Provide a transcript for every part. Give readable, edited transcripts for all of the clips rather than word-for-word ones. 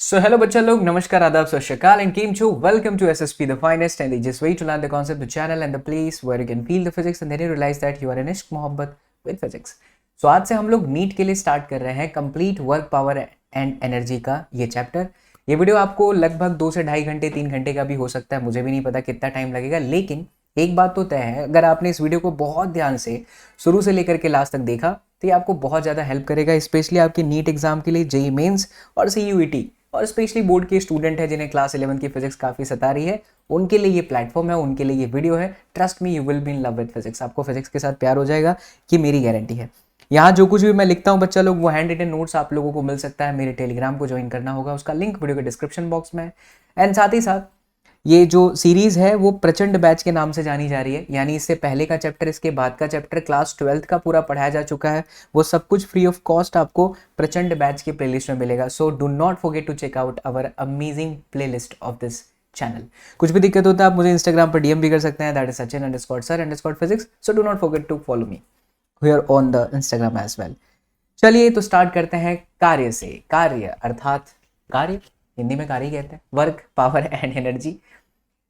Hello बच्चा लोग, नमस्कार, आदाब, सत श्री अकाल and came to welcome to SSP, the finest and the easiest way to learn the concept, the channel and the place where you can feel the physics and then you realize that you are in इश्क मोहब्बत with physics. So आज से हम लोग NEET के लिए start कर रहे हैं complete work power and energy का ये चैप्टर. ये वीडियो आपको लगभग 2 से ढाई घंटे 3 घंटे का भी हो सकता है, मुझे भी नहीं पता कितना टाइम लगेगा, लेकिन एक बात तो तय है, अगर आपने इस वीडियो को बहुत ध्यान से शुरू से लेकर के लास्ट तक देखा तो ये आपको बहुत ज़्यादा हेल्प करेगा, स्पेशली आपके नीट एग्जाम के लिए, जेईई मेंस और सीयूईटी और स्पेशली बोर्ड के स्टूडेंट है जिन्हें क्लास 11 की फिजिक्स काफ़ी सता रही है, उनके लिए ये प्लेटफॉर्म है, उनके लिए ये वीडियो है. Trust me, you will be in love with physics. आपको फिजिक्स के साथ प्यार हो जाएगा, ये मेरी गारंटी है. यहाँ जो कुछ भी मैं लिखता हूँ बच्चा लोग, वो हैंड रिटन नोट्स आप लोगों को मिल सकता है. मेरे टेलीग्राम को ज्वाइन करना होगा, उसका लिंक वीडियो के डिस्क्रिप्शन बॉक्स में है. एंड साथ ही साथ ये जो सीरीज है वो प्रचंड बैच के नाम से जानी जा रही है, यानी इससे पहले का चैप्टर, इसके बाद का चैप्टर, क्लास 12th का पूरा पढ़ाया जा चुका है. वो सब कुछ फ्री ऑफ कॉस्ट आपको प्रचंड बैच की प्लेलिस्ट में मिलेगा. So do not forget to check out our amazing playlist of this channel. कुछ भी दिक्कत होता है आप मुझे इंस्टाग्राम पर डीएम भी कर सकते हैं, that is Sachin_sir_physics. So do not forget to follow me here on the Instagram as well. चलिए तो स्टार्ट करते हैं कार्य से. कार्य अर्थात कार्य, हिंदी में कार्य कहते हैं, वर्क पावर एंड एनर्जी.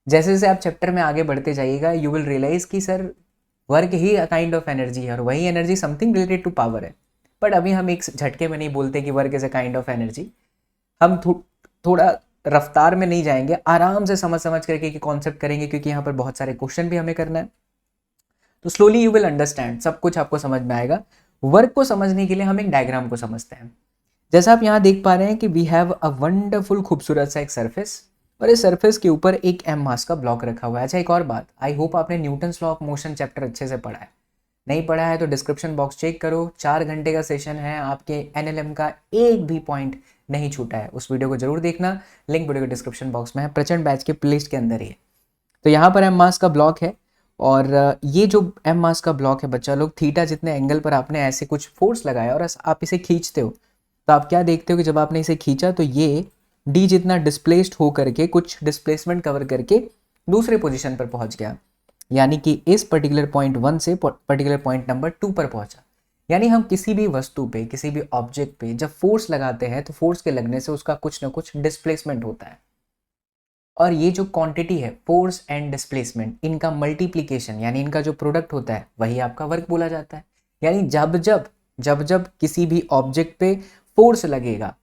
जैसे जैसे आप चैप्टर में आगे बढ़ते जाइएगा यू विल रियलाइज कि सर वर्क ही अ काइंड ऑफ एनर्जी है और वही energy something related to power है. बट अभी हम एक झटके में नहीं बोलते कि work is a kind of energy. हम थोड़ा रफ्तार में नहीं जाएंगे, आराम से समझ करके कॉन्सेप्ट करेंगे, क्योंकि यहाँ पर बहुत सारे क्वेश्चन भी हमें करना है. तो स्लोली यू विल अंडरस्टैंड, सब कुछ आपको समझ में आएगा. वर्क को समझने के लिए हम एक डायग्राम को समझते हैं. जैसा आप यहाँ देख पा रहे हैं कि वी हैव अ वंडरफुल खूबसूरत सा एक सरफेस, और इस सरफेस के ऊपर एक एम मास का ब्लॉक रखा हुआ है. अच्छा, एक और बात, आई होप आपने Newton's law of motion chapter अच्छे से पढ़ा है. नहीं पढ़ा है तो डिस्क्रिप्शन बॉक्स चेक करो, 4 घंटे का सेशन है, आपके एनएलएम का एक भी पॉइंट नहीं छूटा है. उस वीडियो को जरूर देखना, लिंक वीडियो के डिस्क्रिप्शन बॉक्स में है, प्रचंड बैच के प्लेलिस्ट के अंदर ही है. तो यहाँ पर एम मास का ब्लॉक है, और ये जो एम मास का ब्लॉक है बच्चा लोग, थीटा जितने एंगल पर आपने ऐसे कुछ फोर्स लगाया और आप इसे खींचते हो, तो आप क्या देखते हो कि जब आपने इसे खींचा तो ये डी जितना डिस्प्लेस्ड हो करके, कुछ डिस्प्लेसमेंट कवर करके दूसरे पोजीशन पर पहुंच गया, यानी कि इस पर्टिकुलर पॉइंट 1 से पर्टिकुलर पॉइंट नंबर 2 पर पहुंचा. यानी हम किसी भी वस्तु पे, किसी भी ऑब्जेक्ट पे जब फोर्स लगाते हैं तो फोर्स के लगने से उसका कुछ ना कुछ डिस्प्लेसमेंट होता है. और ये जो क्वांटिटी है, फोर्स एंड डिस्प्लेसमेंट, इनका मल्टीप्लीकेशन यानी इनका जो प्रोडक्ट होता है वही आपका वर्क बोला जाता है. यानी जब जब किसी भी ऑब्जेक्ट पे फोर्स लगेगा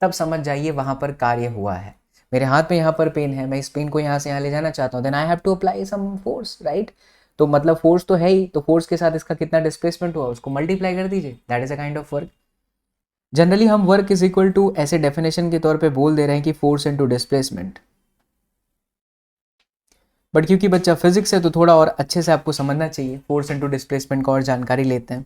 तब समझ जाइए वहां पर कार्य हुआ है. मेरे हाथ में यहाँ पर पेन है, मैं इस पेन को यहाँ से यहाँ ले जाना चाहता हूँ, then I have to apply some force, right. तो मतलब फोर्स तो है ही, तो फोर्स के साथ इसका कितना डिस्प्लेसमेंट हुआ उसको मल्टीप्लाई कर दीजिए, that is a kind of work. Generally हम वर्क इज इक्वल टू ऐसे डेफिनेशन के तौर पे बोल दे रहे हैं कि फोर्स इनटू डिस्प्लेसमेंट, बट क्योंकि बच्चा फिजिक्स है तो थोड़ा और अच्छे से आपको समझना चाहिए. फोर्स इनटू डिस्प्लेसमेंट का और जानकारी लेते हैं.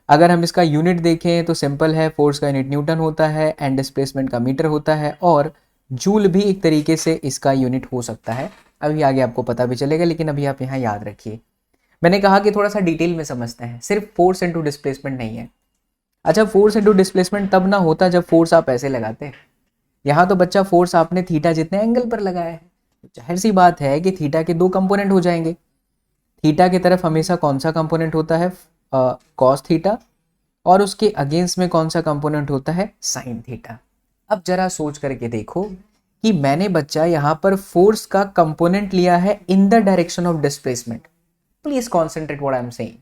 अगर हम इसका यूनिट देखें तो सिंपल है, फोर्स का यूनिट न्यूटन होता है एंड डिस्प्लेसमेंट का मीटर होता है, और जूल भी एक तरीके से इसका यूनिट हो सकता है. अभी आगे आपको पता भी चलेगा, लेकिन अभी आप यहाँ याद रखिए. मैंने कहा कि थोड़ा सा डिटेल में समझते हैं, सिर्फ फोर्स इनटू डिस्प्लेसमेंट नहीं है. अच्छा, फोर्स इनटू डिस्प्लेसमेंट तब ना होता जब फोर्स आप ऐसे लगाते हैं. यहाँ तो बच्चा फोर्स आपने थीटा जितने एंगल पर लगाया है, जाहिर सी बात है कि थीटा के 2 कंपोनेंट हो जाएंगे. थीटा की तरफ हमेशा कौन सा कंपोनेंट होता है, कॉस थीटा, और उसके अगेंस्ट में कौन सा कंपोनेंट होता है, साइन थीटा. अब जरा सोच करके देखो कि मैंने बच्चा यहाँ पर फोर्स का कंपोनेंट लिया है in the direction of displacement. Please concentrate what I am saying.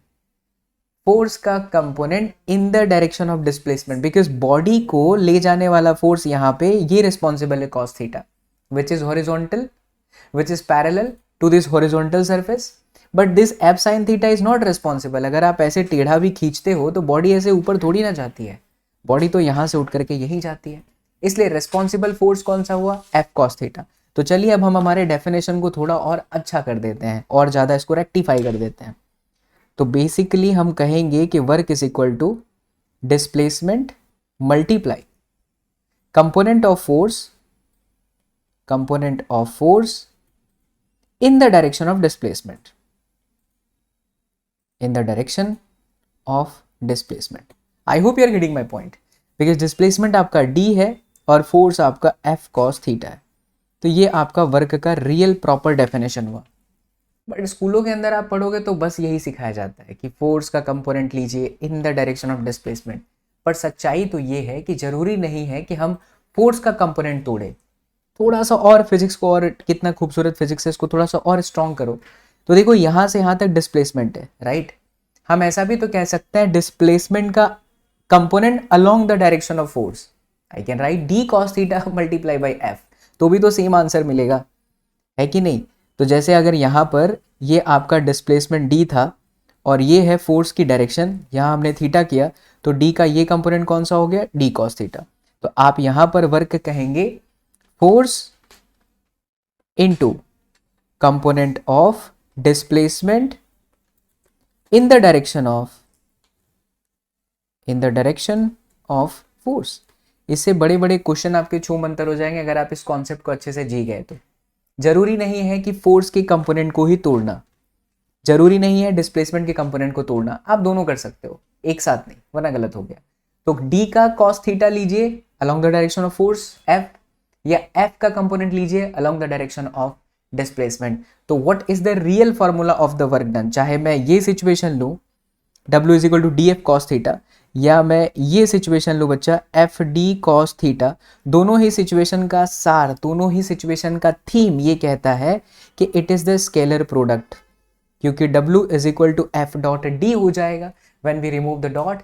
Force का component in the direction of displacement, because body को ले जाने वाला फोर्स यहाँ पे ये रिस्पॉन्सिबल है cos theta, which is horizontal, which is parallel to this horizontal surface. But this F sine theta is not responsible. अगर आप ऐसे टेढ़ा भी खींचते हो तो बॉडी ऐसे ऊपर थोड़ी ना जाती है, बॉडी तो यहाँ से उठ करके यही जाती है. इसलिए रिस्पॉन्सिबल फोर्स कौन सा हुआ, एफ कॉस थीटा. तो चलिए अब हम हमारे डेफिनेशन को थोड़ा और अच्छा कर देते हैं और ज़्यादा इसको रेक्टिफाई कर देते हैं. तो बेसिकली हम कहेंगे कि work is equal to displacement multiply component of force in the direction of displacement. In the direction of displacement. I hope you are getting my point. Because displacement आपका D है और force आपका F cos theta है. तो ये आपका work का real proper definition हुआ. बट स्कूलों के अंदर आप पढ़ोगे तो बस यही सिखाया जाता है कि फोर्स का कंपोनेंट लीजिए इन द डायरेक्शन ऑफ डिस्प्लेसमेंट. पर सच्चाई तो ये है कि जरूरी नहीं है कि हम फोर्स का कंपोनेंट तोड़े, थोड़ा सा और फिजिक्स को, और कितना खूबसूरत फिजिक्स है, इसको थोड़ा सा और स्ट्रॉन्ग करो, तो देखो यहाँ से यहाँ तक डिस्प्लेसमेंट है, राइट। हम ऐसा भी तो कह सकते हैं डिस्प्लेसमेंट का component along the direction of force, I can write D cos theta multiply by F, तो भी तो सेम आंसर मिलेगा, है कि नहीं। तो जैसे अगर यहाँ पर ये आपका डिस्प्लेसमेंट डी था और ये है फोर्स की डायरेक्शन, यहाँ हमने थीटा किया, तो डी का ये कंपोनेंट कौन सा हो गया, डी कॉस थीटा। तो आप यहाँ पर वर्क कहेंगे force into component of displacement in the direction of force. इससे बड़े बड़े क्वेश्चन आपके छू मंतर हो जाएंगे अगर आप इस कॉन्सेप्ट को अच्छे से जी गए तो। जरूरी नहीं है कि फोर्स के कंपोनेंट को ही तोड़ना, जरूरी नहीं है डिस्प्लेसमेंट के कंपोनेंट को तोड़ना, आप दोनों कर सकते हो, एक साथ नहीं, वरना गलत हो गया। तो डी का कॉस थीटा लीजिए along the direction of force F, या एफ का कंपोनेंट लीजिए along the direction of displacement. तो what is the real formula of the work done, चाहे मैं ये सिचुएशन लूं W is equal to D F cos theta, या मैं ये सिचुएशन लूँ बच्चा एफ डी कॉस थीटा, दोनों ही सिचुएशन का सार, दोनों ही सिचुएशन का थीम ये कहता है कि it is the scalar product, क्योंकि W is equal to F dot D हो जाएगा, when we remove the dot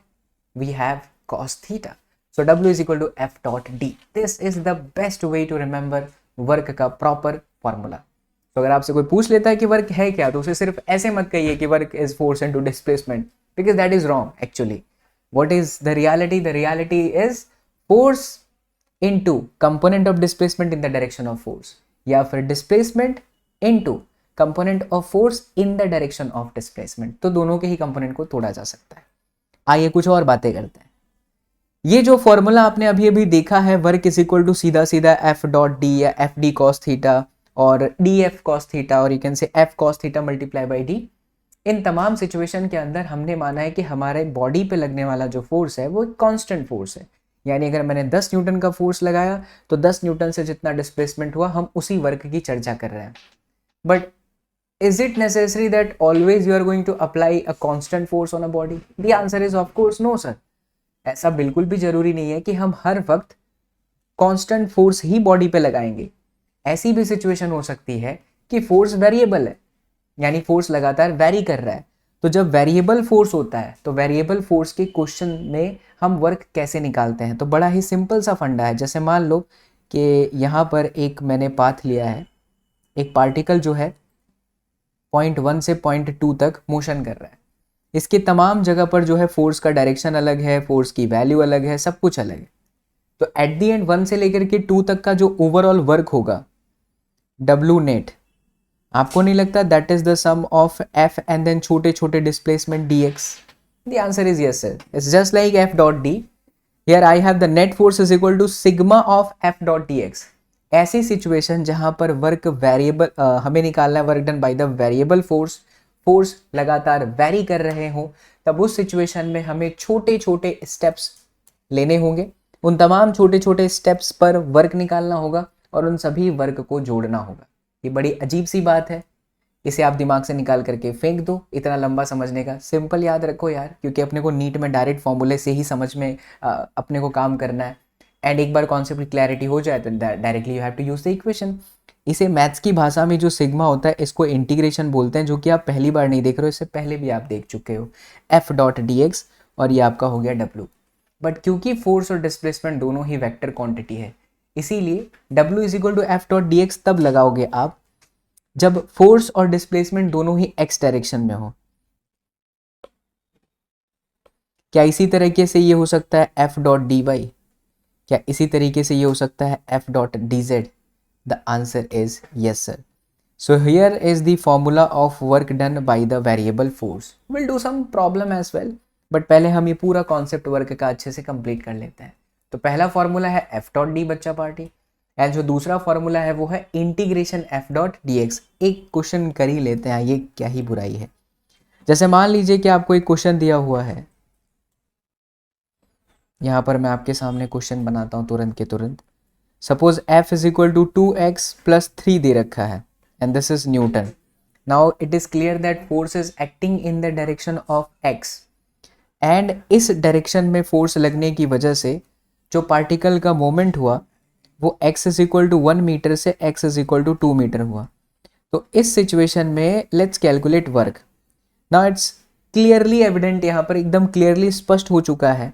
we have cos theta, so W is equal to F dot D. This is the best way to remember work का proper formula. तो अगर आपसे कोई पूछ लेता है कि वर्क है क्या, तो उसे सिर्फ ऐसे मत कहिए कि work is force into displacement, because that is wrong actually. What is the reality? The reality is force into component of displacement in the direction of force, या फिर displacement into component of force in the direction of displacement। तो दोनों के ही component को तोड़ा जा सकता है। आइए कुछ और बातें करते हैं। ये जो फॉर्मूला आपने अभी अभी देखा है, वर्क इज इक्वल टू सीधा सीधा एफ डॉट डी या एफ डी कॉस थीटा और डी एफ कॉस थीटा, और you can say F cos theta multiply by D. इन तमाम सिचुएशन के अंदर हमने माना है कि हमारे बॉडी पे लगने वाला जो फोर्स है वो कांस्टेंट फोर्स है, यानी अगर मैंने 10 न्यूटन का फोर्स लगाया तो 10 न्यूटन से जितना डिस्प्लेसमेंट हुआ हम उसी वर्क की चर्चा कर रहे हैं। But is it necessary that always you are going to apply a constant force on a body? The answer is of course no sir. ऐसा बिल्कुल भी जरूरी नहीं है कि हम हर वक्त कांस्टेंट फोर्स ही बॉडी पे लगाएंगे। ऐसी भी सिचुएशन हो सकती है कि फोर्स वेरिएबल है, यानी फोर्स लगातार वेरी कर रहा है। तो जब वेरिएबल फोर्स होता है तो वेरिएबल फोर्स के क्वेश्चन में हम वर्क कैसे निकालते हैं? तो बड़ा ही सिंपल सा फंडा है। जैसे मान लो कि यहाँ पर एक मैंने पाथ लिया है, एक पार्टिकल जो है पॉइंट 1 से पॉइंट 2 तक मोशन कर रहा है, इसके तमाम जगह पर जो है फोर्स का डायरेक्शन अलग है, फोर्स की वैल्यू अलग है, सब कुछ अलग है। तो एट द एंड 1 से लेकर के 2 तक का जो ओवरऑल वर्क होगा डब्ल्यू नेट, आपको नहीं लगता that is the sum of F and then छोटे छोटे displacement D X? The answer is yes sir, it's just like F dot D. Here I have the net force is equal to sigma of F dot D X. ऐसी situation जहां पर work variable, हमें निकालना है work done by the variable force, force लगातार vary कर रहे हो, तब उस सिचुएशन में हमें छोटे छोटे स्टेप्स लेने होंगे, उन तमाम छोटे छोटे स्टेप्स पर वर्क निकालना होगा और उन सभी वर्क को जोड़ना होगा। ये बड़ी अजीब सी बात है, इसे आप दिमाग से निकाल करके फेंक दो, इतना लंबा समझने का। सिंपल याद रखो यार, क्योंकि अपने को नीट में डायरेक्ट फॉर्मूले से ही समझ में अपने को काम करना है। एंड एक बार कॉन्सेप्ट की क्लैरिटी हो जाए तो directly you have to use the equation. इसे मैथ्स की भाषा में जो सिग्मा होता है इसको इंटीग्रेशन बोलते हैं, जो कि आप पहली बार नहीं देख रहे हो, इससे पहले भी आप देख चुके हो, एफ डॉट डी एक्स, और ये आपका हो गया डब्ल्यू। बट क्योंकि फोर्स और डिस्प्लेसमेंट दोनों ही वेक्टर क्वांटिटी है, इसीलिए W is equal to F dot D X तब लगाओगे आप जब फोर्स और डिस्प्लेसमेंट दोनों ही x डायरेक्शन में हो। क्या इसी तरीके से ये हो सकता है एफ डॉट डी वाई? क्या इसी तरीके से ये हो सकता है F dot D Z? The answer is yes sir. So here is the formula of work done by the variable force. Will do some problem as well, but पहले हम ये पूरा कॉन्सेप्ट वर्क का अच्छे से कंप्लीट कर लेते हैं। तो पहला फॉर्मूला है एफ डॉट डी बच्चा पार्टी, एंड जो दूसरा फॉर्मूला है वो है integration F dot D x. एक क्वेश्चन कर ही लेते हैं, ये क्या ही बुराई है। जैसे मान लीजिए कि आपको एक क्वेश्चन दिया हुआ है, यहाँ पर मैं आपके सामने क्वेश्चन बनाता हूँ तुरंत के तुरंत। Suppose F is equal to 2x plus 3 दे रखा है and this is newton. Now it is clear that force is acting in the direction of x, and इस डायरेक्शन में फोर्स लगने की वजह से जो पार्टिकल का मोमेंट हुआ वो x is equal to 1 metre से x is equal to 2 metre हुआ। तो इस सिचुएशन में let's calculate work. Now it's clearly evident, यहाँ पर एकदम क्लियरली स्पष्ट हो चुका है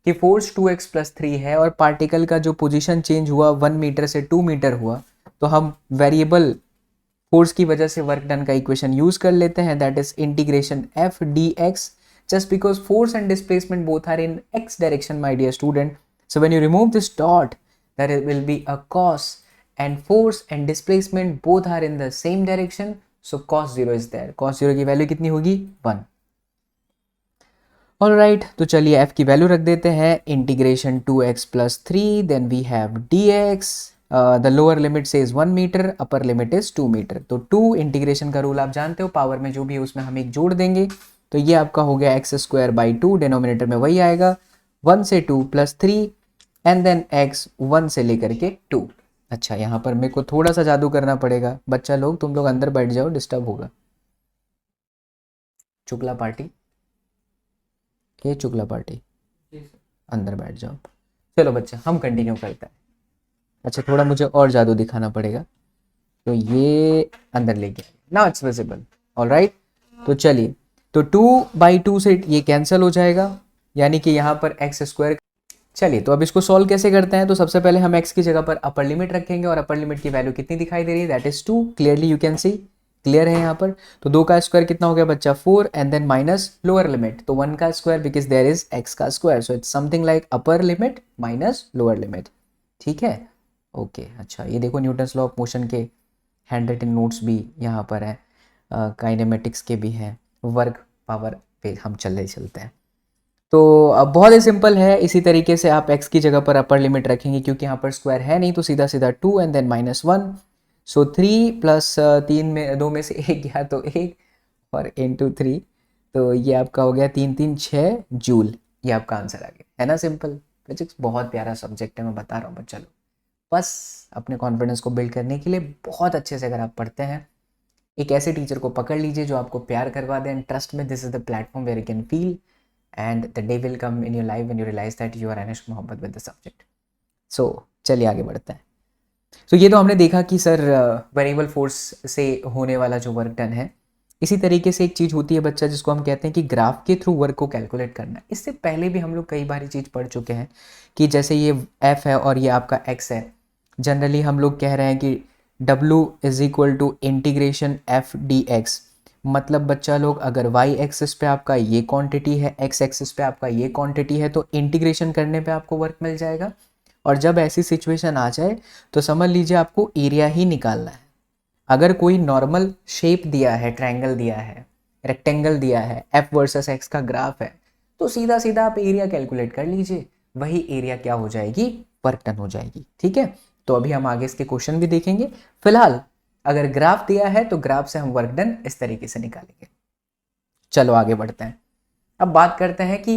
कि फोर्स 2x प्लस 3 है और पार्टिकल का जो पोजीशन चेंज हुआ 1 मीटर से 2 मीटर हुआ, तो हम वेरिएबल फोर्स की वजह से वर्क डन का इक्वेशन यूज कर लेते हैं, that is integration f dx, just because force and displacement both are in x direction, my dear student. So when you remove this dot, there will be a cos, and force and displacement both are in the same direction, so cos 0 is there. cos 0 की value कितनी होगी? 1. Alright, तो चलिए f की value रख देते हैं, integration 2x plus 3, then we have dx, the lower limit से is 1 metre, upper limit is 2 metre. तो 2 इंटीग्रेशन का रूल आप जानते हो, पावर में जो भी है उसमें हम एक जोड़ देंगे, तो ये आपका हो गया एक्स स्क्वायर बाई 2, डिनोमिनेटर में वही आएगा, 1 से 2 प्लस 3 एंड देन x 1 से लेकर के 2। अच्छा, यहाँ पर मेरे को थोड़ा सा जादू करना पड़ेगा, बच्चा लोग तुम लोग अंदर बैठ जाओ, डिस्टर्ब होगा। चुगला पार्टी, ये चुगला पार्टी, अंदर बैठ जाओ। चलो बच्चा, हम कंटिन्यू करते हैं। अच्छा, थोड़ा मुझे और जादू दिखाना पड़ेगा, तो ये अंदर लेके नाउ इट्स विजिबल। ऑलराइट, तो चलिए, तो 2/2 से ये कैंसिल हो जाएगा, यानी कि यहाँ पर एक्स स्क्वायर। चलिए, तो अब इसको सॉल्व कैसे करते हैं? तो सबसे पहले हम x की जगह पर अपर लिमिट रखेंगे, और अपर लिमिट की वैल्यू कितनी दिखाई दे रही है? That is 2, clearly you can see, clear है यहाँ पर। तो 2 का स्क्वायर कितना हो गया बच्चा? 4, and then minus lower limit, तो 1 का square, because there is x का square, so it's something like upper limit minus lower limit. ठीक है, ओके। अच्छा, ये देखो न्यूटन्स लॉ ऑफ मोशन के हैंड रिटन नोट्स भी यहाँ पर है, काइनेमेटिक्स के भी हैं, वर्क पावर पे हम चलते हैं। तो अब बहुत ही सिंपल है, इसी तरीके से आप x की जगह पर अपर लिमिट रखेंगे, क्योंकि यहाँ पर स्क्वायर है नहीं, तो सीधा सीधा 2 एंड देन -1, सो 3 प्लस 3 में 2 में से 1 गया तो 1 और इंटू 3, तो ये आपका हो गया 3 3 6 जूल। ये आपका आंसर आ गया, है ना? सिंपल फिजिक्स बहुत प्यारा सब्जेक्ट है, मैं बता रहा हूँ बच्चा लोग। बस अपने कॉन्फिडेंस को बिल्ड करने के लिए बहुत अच्छे से अगर आप पढ़ते हैं, एक ऐसे टीचर को पकड़ लीजिए जो आपको प्यार करवा दे, and trust me this is the platform where you can feel and the day will come in your life when you realize that you are an ishq mohabbat with the subject. So चलिए आगे बढ़ते हैं। तो ये तो हमने देखा कि सर वेरिएबल फोर्स से होने वाला जो वर्क डन है, इसी तरीके से एक चीज़ होती है बच्चा जिसको हम कहते हैं कि ग्राफ के थ्रू वर्क को कैलकुलेट करना। इससे पहले भी हम लोग कई बार ये चीज़ पढ़ चुके हैं कि जैसे ये f है और ये आपका x है, जनरली हम लोग कह रहे हैं कि w is equal to integration f dx। मतलब बच्चा लोग, अगर y एक्सिस पे आपका ये क्वांटिटी है, x एक्सिस पे आपका ये क्वांटिटी है, तो इंटीग्रेशन करने पे आपको वर्क मिल जाएगा। और जब ऐसी सिचुएशन आ जाए तो समझ लीजिए आपको एरिया ही निकालना है। अगर कोई नॉर्मल शेप दिया है, ट्रायंगल दिया है, रेक्टेंगल दिया है, f वर्सेस x का ग्राफ है, तो सीधा सीधा आप एरिया कैलकुलेट कर लीजिए, वही एरिया क्या हो जाएगी? वर्क डन हो जाएगी। ठीक है, तो अभी हम आगे इसके क्वेश्चन भी देखेंगे। फिलहाल अगर ग्राफ दिया है तो ग्राफ से हम वर्क डन इस तरीके से निकालेंगे। चलो आगे बढ़ते हैं। अब बात करते हैं कि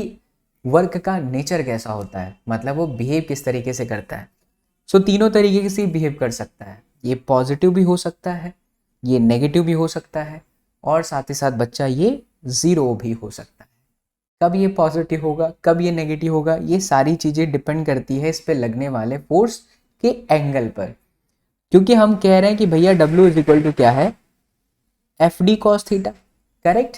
वर्क का नेचर कैसा होता है, मतलब वो बिहेव किस तरीके से करता है। सो तीनों तरीके से बिहेव कर सकता है, ये पॉजिटिव भी हो सकता है, ये नेगेटिव भी हो सकता है, और साथ ही साथ बच्चा ये जीरो भी हो सकता है। कब ये पॉजिटिव होगा, कब ये नेगेटिव होगा, ये सारी चीज़ें डिपेंड करती है इस पे लगने वाले फोर्स के एंगल पर। क्योंकि हम कह रहे हैं कि भैया W इज इक्वल टू क्या है? F D cos theta, correct.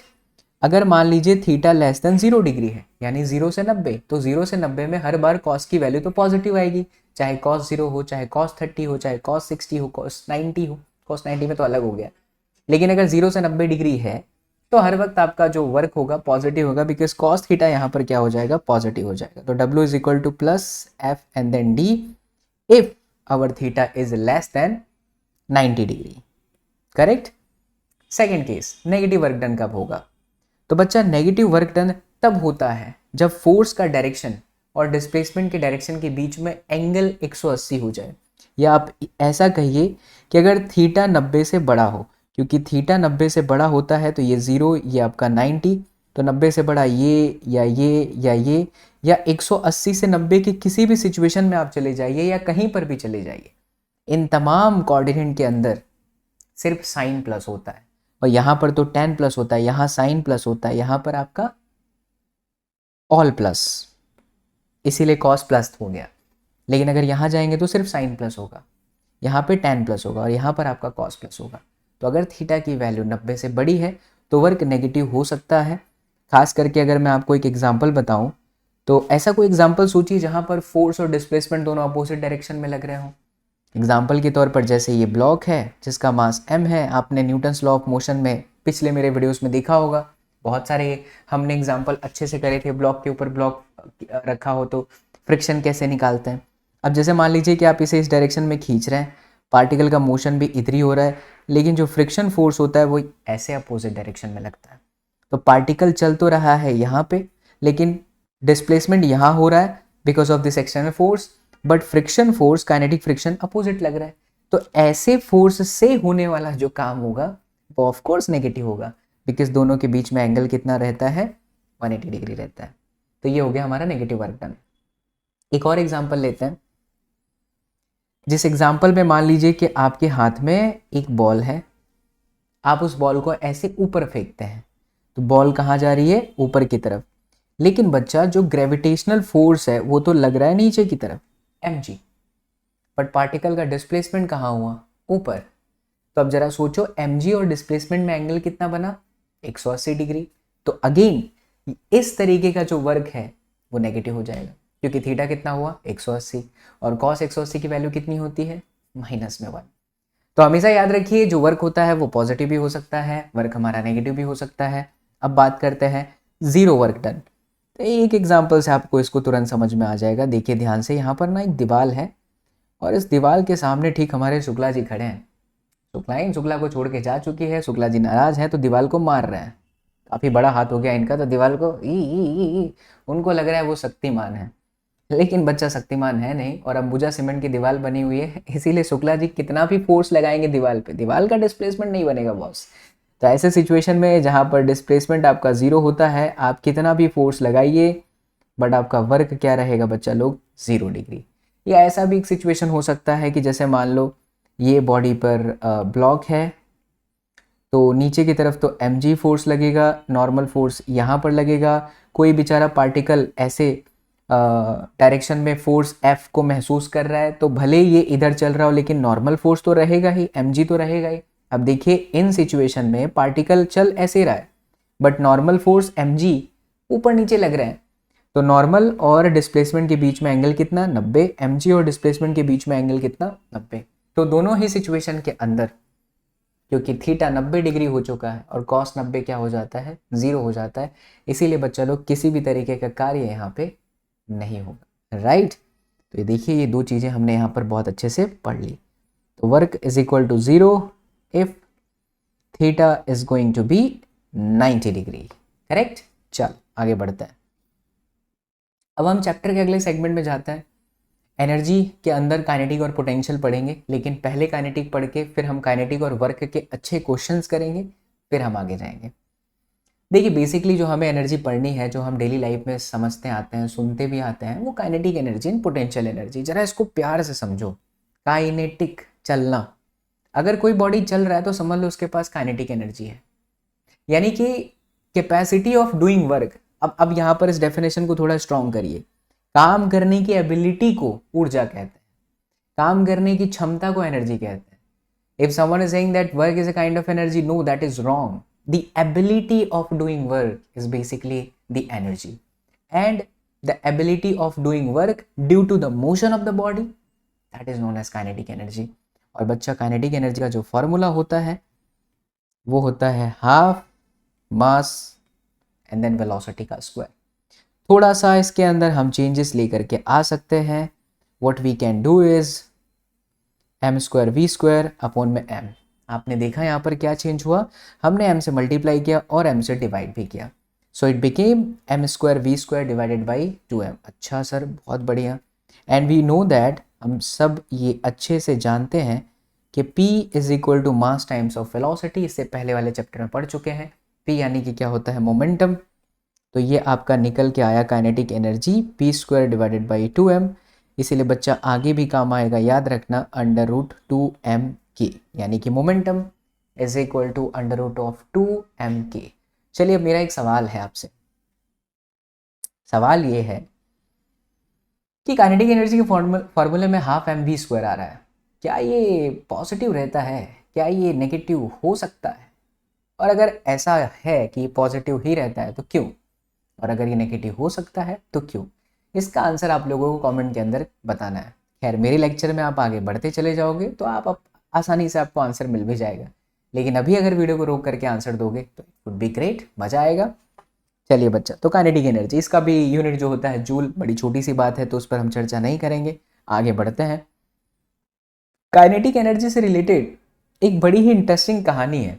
अगर मान लीजिए थीटा लेस देन 0 डिग्री है, यानी 0 से 90, तो 0 से 90 में हर बार कॉस की वैल्यू तो पॉजिटिव आएगी, चाहे कॉस 0 हो, चाहे कॉस 30 हो, चाहे कॉस 60 हो, कॉस 90 हो। कॉस 90 में तो अलग हो गया, लेकिन अगर 0 से 90 डिग्री है तो हर वक्त आपका जो वर्क होगा पॉजिटिव होगा, बिकॉज कॉस थीटा यहाँ पर क्या हो जाएगा? पॉजिटिव हो जाएगा। तो W is equal to plus F and then D if our theta is less than 90 degree, correct. Second case, negative work done कब होगा? तो बच्चा नेगेटिव वर्क डन तब होता है जब फोर्स का डायरेक्शन और डिस्प्लेसमेंट के डायरेक्शन के बीच में एंगल 180 हो जाए, या आप ऐसा कहिए कि अगर थीटा 90 से बड़ा हो, क्योंकि थीटा 90 से बड़ा होता है तो ये 0, ये आपका 90, तो 90 से बड़ा ये या ये या ये, या 180 से 90 की किसी भी सिचुएशन में आप चले जाइए या कहीं पर भी चले जाइए, इन तमाम कोऑर्डिनेट के अंदर सिर्फ साइन प्लस होता है, और यहाँ पर तो tan प्लस होता है, यहाँ साइन प्लस होता है, यहाँ पर आपका ऑल प्लस, इसीलिए cos प्लस हो गया। लेकिन अगर यहाँ जाएंगे तो सिर्फ साइन प्लस होगा, यहाँ पे tan प्लस होगा और यहाँ पर आपका cos प्लस होगा। तो अगर थीटा की वैल्यू 90 से बड़ी है तो वर्क नेगेटिव हो सकता है। खास करके अगर मैं आपको एक एग्जांपल बताऊं तो ऐसा कोई एग्जांपल सोचिए जहां पर फोर्स और डिस्प्लेसमेंट दोनों अपोजिट डायरेक्शन में लग रहे हों। एग्जांपल के तौर पर जैसे ये ब्लॉक है जिसका मास m है, आपने न्यूटन्स लॉ ऑफ मोशन में पिछले मेरे वीडियोस में देखा होगा, बहुत सारे हमने एग्जांपल अच्छे से करे थे। ब्लॉक के ऊपर ब्लॉक रखा हो तो फ्रिक्शन कैसे निकालते हैं। अब जैसे मान लीजिए कि आप इसे इस डायरेक्शन में खींच रहे हैं, पार्टिकल का मोशन भी इधर ही हो रहा है, लेकिन जो फ्रिक्शन फोर्स होता है वो ऐसे अपोजिट डायरेक्शन में लगता है। तो पार्टिकल चल तो रहा है यहाँ पे, लेकिन डिस्प्लेसमेंट यहाँ हो रहा है because of this external force, but friction force, kinetic friction opposite लग रहा है। तो ऐसे फोर्स से होने वाला जो काम होगा वो ऑफ कोर्स नेगेटिव होगा, बिकॉज दोनों के बीच में एंगल कितना रहता है, 180 डिग्री रहता है। तो ये हो गया हमारा नेगेटिव वर्क डन। एक और एग्जांपल लेते हैं। जिस एग्जांपल में मान लीजिए कि आपके हाथ में एक बॉल है, आप उस बॉल को ऐसे ऊपर फेंकते हैं तो बॉल कहाँ जा रही है, ऊपर की तरफ। लेकिन बच्चा जो ग्रेविटेशनल फोर्स है वो तो लग रहा है नीचे की तरफ, mg, बट पार्टिकल का डिस्प्लेसमेंट कहाँ हुआ, ऊपर। तो अब जरा सोचो mg और डिस्प्लेसमेंट में एंगल कितना बना, 180 डिग्री। तो अगेन इस तरीके का जो वर्क है वो नेगेटिव हो जाएगा, क्योंकि थीटा कितना हुआ 180 और cos 180 की वैल्यू कितनी होती है, -1। तो हमेशा याद रखिए जो वर्क होता है वो पॉजिटिव भी हो सकता है, वर्क हमारा नेगेटिव भी हो सकता है। अब बात करते हैं जीरो वर्क डन। तो एक एग्जांपल से आपको इसको तुरंत समझ में आ जाएगा। देखिए ध्यान से, यहाँ पर ना एक दीवार है और इस दीवार के सामने ठीक हमारे शुक्ला जी खड़े हैं। शुक्ला को छोड़ के जा चुकी है, शुक्ला जी नाराज है तो दीवार को मार रहे हैं। काफ़ी बड़ा हाथ हो गया इनका, तो दीवार को ई उनको लग रहा है वो शक्तिमान है, लेकिन बच्चा शक्तिमान है नहीं और अंबुजा सीमेंट की दीवार बनी हुई है, इसीलिए शुक्ला जी कितना भी फोर्स लगाएंगे दीवार पे, दीवार का डिस्प्लेसमेंट नहीं बनेगा बॉस। तो ऐसे सिचुएशन में जहाँ पर डिस्प्लेसमेंट आपका जीरो होता है, आप कितना भी फोर्स लगाइए बट आपका वर्क क्या रहेगा बच्चा लोग, 0 डिग्री। या ऐसा भी एक सिचुएशन हो सकता है कि जैसे मान लो ये बॉडी पर ब्लॉक है, तो नीचे की तरफ तो mg फोर्स लगेगा, नॉर्मल फोर्स यहाँ पर लगेगा। कोई बेचारा पार्टिकल ऐसे डायरेक्शन में फोर्स f को महसूस कर रहा है, तो भले ये इधर चल रहा हो लेकिन नॉर्मल फोर्स तो रहेगा ही, mg तो रहेगा ही। अब देखिए इन सिचुएशन में पार्टिकल चल ऐसे रहा है बट नॉर्मल फोर्स mg ऊपर नीचे लग रहे हैं, तो नॉर्मल और डिस्प्लेसमेंट के बीच में एंगल कितना, 90। mg और डिस्प्लेसमेंट के बीच में एंगल कितना, 90। तो दोनों ही सिचुएशन के अंदर क्योंकि थीटा 90 डिग्री हो चुका है और cos 90 क्या हो जाता है, 0 हो जाता है, इसीलिए बच्चा लोग किसी भी तरीके का कार्य यहाँ पे नहीं होगा, राइट। तो ये देखिए ये दो चीज़ें हमने यहाँ पर बहुत अच्छे से पढ़ ली। तो work is equal to 0 if theta is going to be 90 degree, correct. चल आगे बढ़ते हैं। अब हम चैप्टर के अगले सेगमेंट में जाते हैं। एनर्जी के अंदर काइनेटिक और पोटेंशियल पढ़ेंगे, लेकिन पहले काइनेटिक पढ़ के फिर हम काइनेटिक और वर्क के अच्छे क्वेश्चंस करेंगे, फिर हम आगे जाएंगे। देखिए बेसिकली जो हमें एनर्जी पढ़नी है, जो हम डेली लाइफ में समझते आते हैं, सुनते भी आते हैं, वो kinetic energy and potential energy. जरा इसको प्यार से समझो। काइनेटिक चलना, अगर कोई बॉडी चल रहा है तो समझ लो उसके पास काइनेटिक एनर्जी है, यानी कि कैपेसिटी ऑफ डूइंग वर्क। अब यहाँ पर इस डेफिनेशन को थोड़ा स्ट्रॉन्ग करिए। काम करने की एबिलिटी को ऊर्जा कहते हैं, काम करने की क्षमता को एनर्जी कहते हैं। If someone is saying that work is a kind of energy, no, that is wrong. The ability of doing work is basically the energy, and the ability of doing work due to the motion of the body, that is known as kinetic energy। और बच्चा kinetic energy का जो formula होता है वो होता है half mass and then velocity का स्क्वायर। थोड़ा सा इसके अंदर हम चेंजेस लेकर के आ सकते हैं। What we can do is m² v² upon में m। आपने देखा यहाँ पर क्या चेंज हुआ, हमने m से मल्टीप्लाई किया और m से डिवाइड भी किया, so it became m² v² divided by 2m। अच्छा सर, बहुत बढ़िया। एंड वी नो दैट, हम सब ये अच्छे से जानते हैं कि p is equal to mass times of velocity. इससे पहले वाले चैप्टर में पढ़ चुके हैं। p यानी कि क्या होता है, मोमेंटम। तो ये आपका निकल के आया kinetic energy p² divided by 2m। इसीलिए बच्चा आगे भी काम आएगा, याद रखना, √2m k, यानी कि momentum is equal to √2m k। चलिए अब मेरा एक सवाल है आपसे। सवाल ये है कि काइनेटिक एनर्जी के फॉर्मूले में हाफ एम वी स्क्वायर आ रहा है, क्या ये पॉजिटिव रहता है, क्या ये नेगेटिव हो सकता है, और अगर ऐसा है कि पॉजिटिव ही रहता है तो क्यों, और अगर ये नेगेटिव हो सकता है तो क्यों। इसका आंसर आप लोगों को कमेंट के अंदर बताना है। खैर मेरे लेक्चर में आप आगे बढ़ते चले जाओगे तो आप आसानी से आपको आंसर मिल भी जाएगा, लेकिन अभी अगर वीडियो को रोक करके आंसर दोगे तो इट वुड बी ग्रेट, मज़ा आएगा। चलिए बच्चा, तो काइनेटिक एनर्जी, इसका भी यूनिट जो होता है जूल, बड़ी छोटी सी बात है तो उस पर हम चर्चा नहीं करेंगे, आगे बढ़ते हैं। काइनेटिक एनर्जी से रिलेटेड एक बड़ी ही इंटरेस्टिंग कहानी है,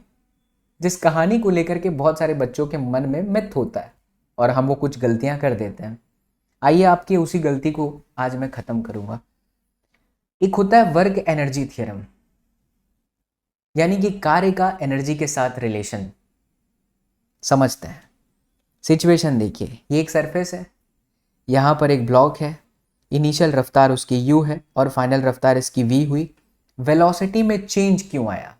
जिस कहानी को लेकर के बहुत सारे बच्चों के मन में मिथ होता है और हम वो कुछ गलतियां कर देते हैं। आइए आपकी उसी गलती को आज मैं खत्म करूंगा। एक होता है वर्क एनर्जी थ्योरम, यानी कि कार्य का एनर्जी के साथ रिलेशन। समझते हैं। सिचुएशन देखिए, ये एक सरफेस है, यहाँ पर एक ब्लॉक है, इनिशियल रफ्तार उसकी u है और फाइनल रफ्तार इसकी v हुई। वेलोसिटी में चेंज क्यों आया?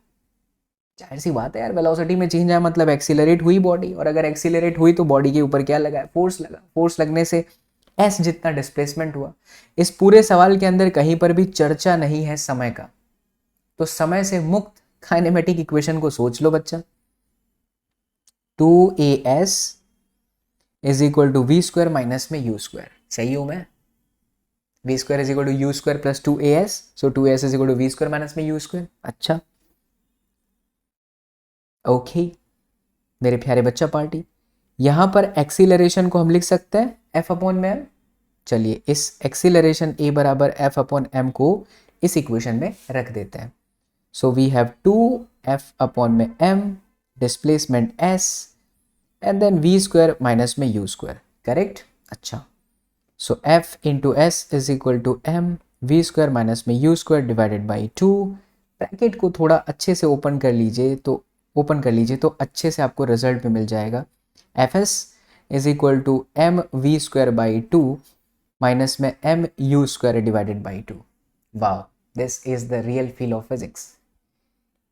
जाहिर सी बात है यार, वेलोसिटी में चेंज आया मतलब एक्सीलरेट हुई बॉडी, और अगर एक्सीलरेट हुई तो बॉडी के ऊपर क्या लगा है? फोर्स लगा। फोर्स लगने से s जितना डिस्प्लेसमेंट हुआ। इस पूरे सवाल के अंदर कहीं पर भी चर्चा नहीं है समय का, तो समय से मुक्त काइनेमेटिक इक्वेशन को सोच लो बच्चा। 2as is equal to v square minus में यू स्क्वायर। सही हूं मैं? V square is equal to u square plus 2as, so 2as is equal to v square minus में यू स्क्वायर। अच्छा ओके मेरे प्यारे बच्चा पार्टी, यहां पर एक्सीलरेशन को हम लिख सकते हैं एफ अपॉन में एम। चलिए इस एक्सीलरेशन ए बराबर एफ अपॉन एम को इस इक्वेशन में रख देते हैं। So we have 2f upon में m, displacement s, and then v square minus में u स्क्वायर। करेक्ट? अच्छा, so f into S is equal to m v square minus में u square divided by 2। Bracket को थोड़ा अच्छे से open कर लीजिए तो अच्छे से आपको रिजल्ट में मिल जाएगा। F S is equal to M V square by 2 minus में M U square divided by 2। वाह, this is the real feel of physics.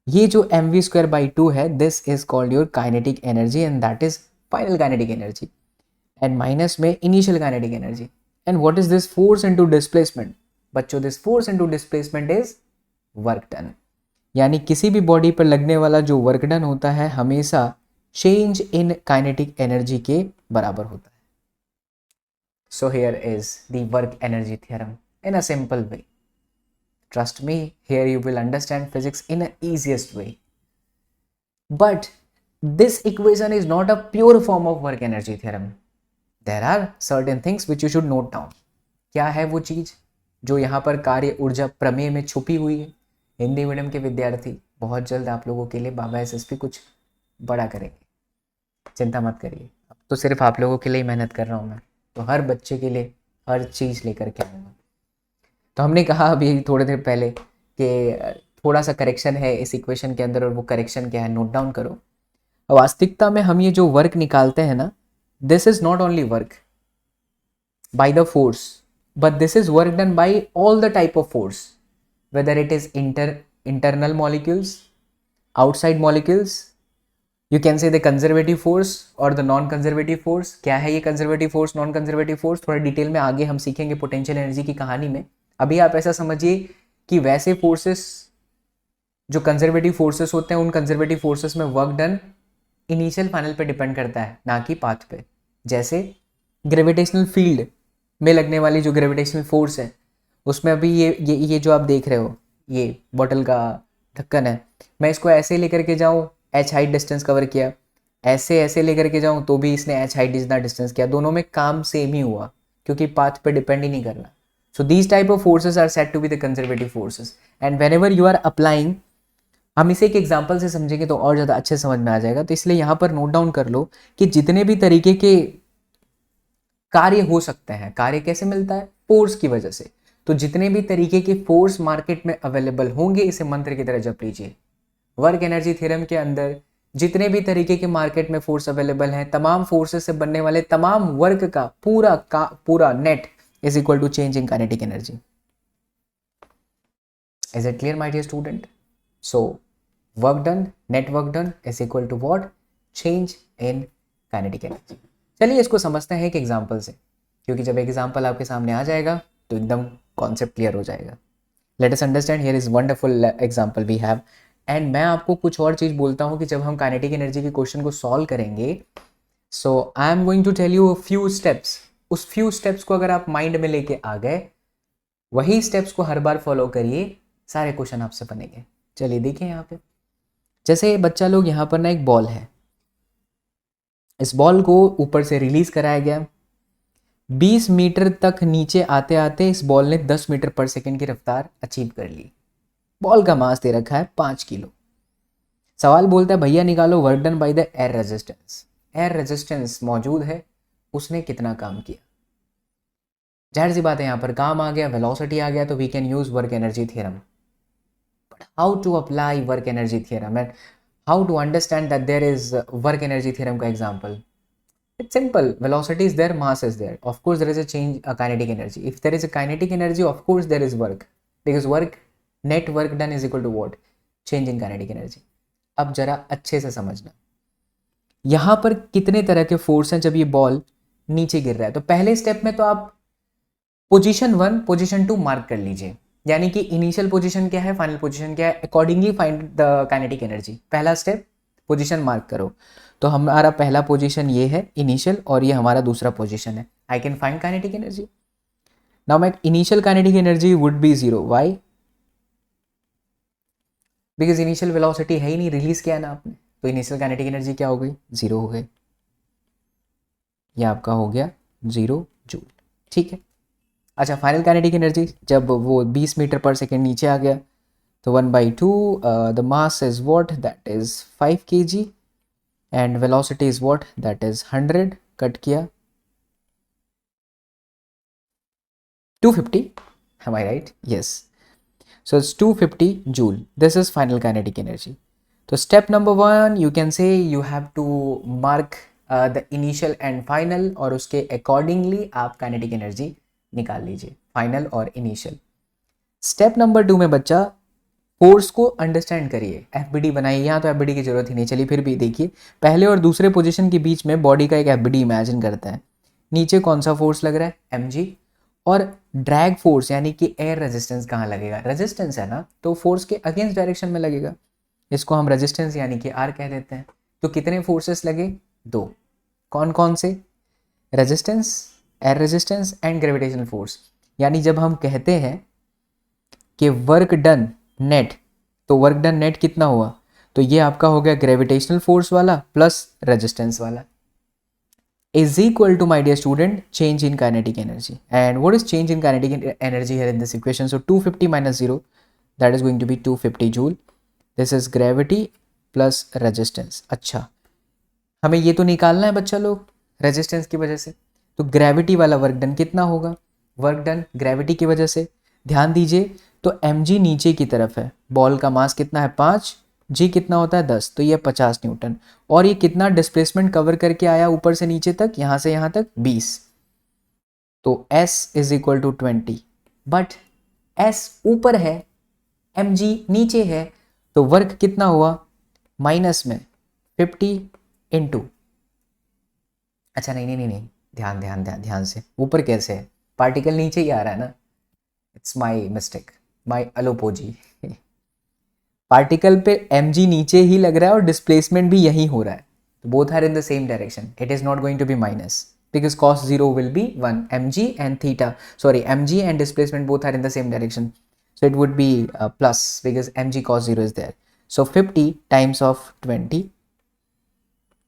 ये जो एम वी स्क्वायर बाई 2 है, this is called your kinetic energy and that is final kinetic energy, and minus में initial kinetic energy. And what is this? Force into displacement. बच्चों, this force into displacement is work done, यानी किसी भी body पर लगने वाला जो work done होता है हमेशा चेंज इन काइनेटिक एनर्जी के बराबर होता है। सो here is the work energy theorem in a simple way. Trust me, here you will understand physics in an easiest way. But this equation is not a pure form of work energy theorem. There are certain things which you should note down. क्या है वो चीज़ जो यहाँ पर कार्य ऊर्जा प्रमेय में छुपी हुई है? हिंदी मीडियम के विद्यार्थी, बहुत जल्द आप लोगों के लिए बाबा एसएसपी कुछ बड़ा करेंगे, चिंता मत करिए। अब तो सिर्फ आप लोगों के लिए ही मेहनत कर रहा हूँ मैं, तो हर बच्चे के लिए हर चीज़ लेकर के आऊँगा। तो हमने कहा अभी थोड़ी देर पहले कि थोड़ा सा करेक्शन है इस इक्वेशन के अंदर, और वो करेक्शन क्या है नोट डाउन करो। वास्तविकता में हम ये जो वर्क निकालते हैं ना, this is not only work by the force, but this is work done by all the type of force, whether it is internal molecules, outside molecules, you can से द कंजर्वेटिव फोर्स और the non conservative force. क्या है ये conservative force, non conservative force, थोड़ा detail में आगे हम सीखेंगे पोटेंशियल एनर्जी की कहानी में। अभी आप ऐसा समझिए कि वैसे फोर्सेस जो कंजर्वेटिव फोर्सेस होते हैं, उन कंजर्वेटिव फोर्सेस में वर्क डन इनिशियल फाइनल पे डिपेंड करता है, ना कि पाथ पे। जैसे ग्रेविटेशनल फील्ड में लगने वाली जो ग्रेविटेशनल फोर्स है, उसमें अभी ये जो आप देख रहे हो, ये बॉटल का ढक्कन है, मैं इसको ऐसे लेकर के जाऊँ, एच हाइट डिस्टेंस कवर किया, ऐसे लेकर के जाऊँ तो भी इसने एच हाइट जितना डिस्टेंस किया, दोनों में काम सेम ही हुआ, क्योंकि पाथ पे डिपेंड ही नहीं करना। So these type of forces are said to be the conservative forces, and whenever you are applying, हम इसे एक एग्जांपल से समझेंगे तो और ज़्यादा अच्छे समझ में आ जाएगा। तो इसलिए यहाँ पर नोट डाउन कर लो कि जितने भी तरीके के कार्य हो सकते हैं, कार्य कैसे मिलता है? फोर्स की वजह से। तो जितने भी तरीके के फोर्स मार्केट में अवेलेबल होंगे, इसे मंत्र की तरह जप लीजिए। वर्क एनर्जी थ्योरम के अंदर जितने भी तरीके के मार्केट में फोर्स अवेलेबल हैं, तमाम फोर्सेस से बनने वाले तमाम वर्क का पूरा net is equal to change in kinetic energy. Is it clear, my dear student? So work done, net work done is equal to what? Change in kinetic energy. चलिए इसको समझते हैं एक एग्जाम्पल से, क्योंकि जब एग्जाम्पल आपके सामने आ जाएगा तो एकदम कॉन्सेप्ट क्लियर हो जाएगा. Let us understand, here is wonderful example we have. And मैं आपको कुछ और चीज़ बोलता हूँ कि जब हम काइनेटिक एनर्जी के क्वेश्चन को सॉल्व करेंगे, so I am going to tell you few steps. उस फ्यू स्टेप्स को अगर आप माइंड में लेके आ गए, वही स्टेप्स को हर बार फॉलो करिए, सारे क्वेश्चन आपसे बनेंगे. चलिए देखिए यहाँ पे, जैसे बच्चा लोग यहाँ पर ना एक बॉल है, इस बॉल को ऊपर से रिलीज कराया गया, 20 मीटर तक नीचे आते आते इस बॉल ने 10 मीटर पर सेकेंड की रफ्तार अचीव कर ली. बॉल का मास दे रखा है 5 किलो. सवाल बोलता है भैया निकालो work done by the air resistance. Air resistance मौजूद है, उसने कितना काम किया. जाहिर सी बात है यहाँ पर काम आ गया, वेलोसिटी आ गया, तो we can use work energy theorem. But how to apply work energy theorem and how to understand that there is work energy theorem का example. It's simple. Velocity is there, mass is there. Of course, there is a change, a kinetic energy. If there is a kinetic energy, of course there is work. Because work, net work done is equal to what? Change in kinetic energy. अब जरा अच्छे से समझना, यहाँ पर कितने तरह के फोर्स हैं जब ये बॉल नीचे गिर रहा है. तो पहले स्टेप में तो आप पोजीशन 1, पोजीशन 2 मार्क कर लीजिए. यानी कि इनिशियल पोजीशन क्या है, फाइनल पोजीशन क्या है, accordingly find the kinetic energy. पहला स्टेप पोजीशन मार्क करो. तो हमारा पहला पोजीशन ये है इनिशियल, और ये हमारा दूसरा पोजीशन है. I can find kinetic energy. Now my initial kinetic energy would be 0. Why? Because initial velocity है ही नहीं, रिलीज किया ना आपने, तो इनिशियल काइनेटिक एनर्जी क्या हो गई, 0 हो गई. ये आपका हो गया 0 जूल. ठीक है. अच्छा, फाइनल काइनेटिक एनर्जी, जब वो 20 मीटर पर सेकेंड नीचे आ गया, तो 1/2 the mass is what, that is 5 kg and velocity is what, that is 100. Cut किया 250. am I right? Yes. So it's 250 joule. This is final kinetic energy. So step number 1, you can say you have to mark the initial and final, और उसके accordingly आप kinetic energy निकाल लीजिए, final और initial. Step number 2 में बच्चा force को understand करिए, एफबीडी बनाइए. यहाँ तो एफबीडी की जरूरत ही नहीं, चलिए फिर भी देखिए. पहले और दूसरे पोजीशन के बीच में बॉडी का एक एफबीडी इमेजिन करते हैं. नीचे कौन सा फोर्स लग रहा है, mg. और ड्रैग फोर्स यानी कि एयर रेजिस्टेंस कहाँ लगेगा, रेजिस्टेंस है ना, तो फोर्स के अगेंस्ट डायरेक्शन में लगेगा. इसको हम रेजिस्टेंस यानी कि आर कह देते हैं. तो कितने फोर्सेस लगे, 2. कौन कौन से, resistance, air resistance and gravitational force. यानी जब हम कहते हैं कि वर्क डन नेट, तो वर्क डन नेट कितना हुआ, तो ये आपका हो गया ग्रेविटेशनल फोर्स वाला प्लस रेजिस्टेंस वाला, is equal to my dear student change in kinetic energy. And what is change in kinetic energy here in this equation. So 250 minus 0, that is going to be 250 joule. This is gravity plus resistance. अच्छा, हमें ये तो निकालना है बच्चा लोग resistance की वजह से, तो ग्रेविटी वाला वर्क डन कितना होगा, वर्क डन ग्रेविटी की वजह से. ध्यान दीजिए, तो mg नीचे की तरफ है, बॉल का मास कितना है 5, g कितना होता है 10, तो ये 50 न्यूटन. और ये कितना डिस्प्लेसमेंट कवर करके आया ऊपर से नीचे तक, यहाँ से यहाँ तक 20, तो s is equal to 20. But s ऊपर है, mg नीचे है, तो वर्क कितना हुआ, माइनस में 50 इंटू. अच्छा नहीं, ध्यान से, ऊपर कैसे है, पार्टिकल नीचे ही आ रहा है ना. इट्स माई मिस्टेक, माई अलोपोजी. पार्टिकल पे mg नीचे ही लग रहा है और डिस्प्लेसमेंट भी यही हो रहा है, तो both are in the same direction. It is not going to be minus because cos 0 will be 1. mg and theta, sorry, mg and displacement both are in the same direction, so it would be plus because mg cos 0 is there. So 50 times of 20,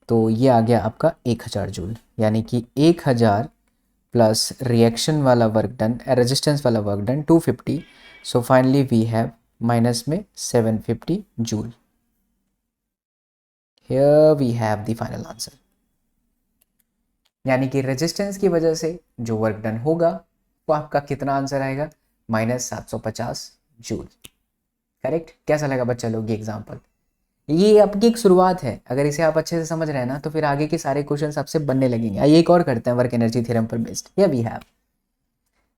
तो ये आ गया आपका 1000 joule. यानी कि 1000 plus reaction वाला work done, resistance वाला work done 250. So finally we have minus में 750 joule. Here we have the final answer. यानी कि रेजिस्टेंस की वजह से जो वर्क डन होगा वो आपका कितना आंसर आएगा, -750 जूल. करेक्ट. कैसा लगा बच्चा लोग ये एग्जाम्पल. ये आपकी एक शुरुआत है, अगर इसे आप अच्छे से समझ रहे हैं ना, तो फिर आगे के सारे क्वेश्चन आपसे बनने लगेंगे. आइए एक और करते हैं वर्क एनर्जी थ्योरम पर बेस्ड. हियर वी हैव,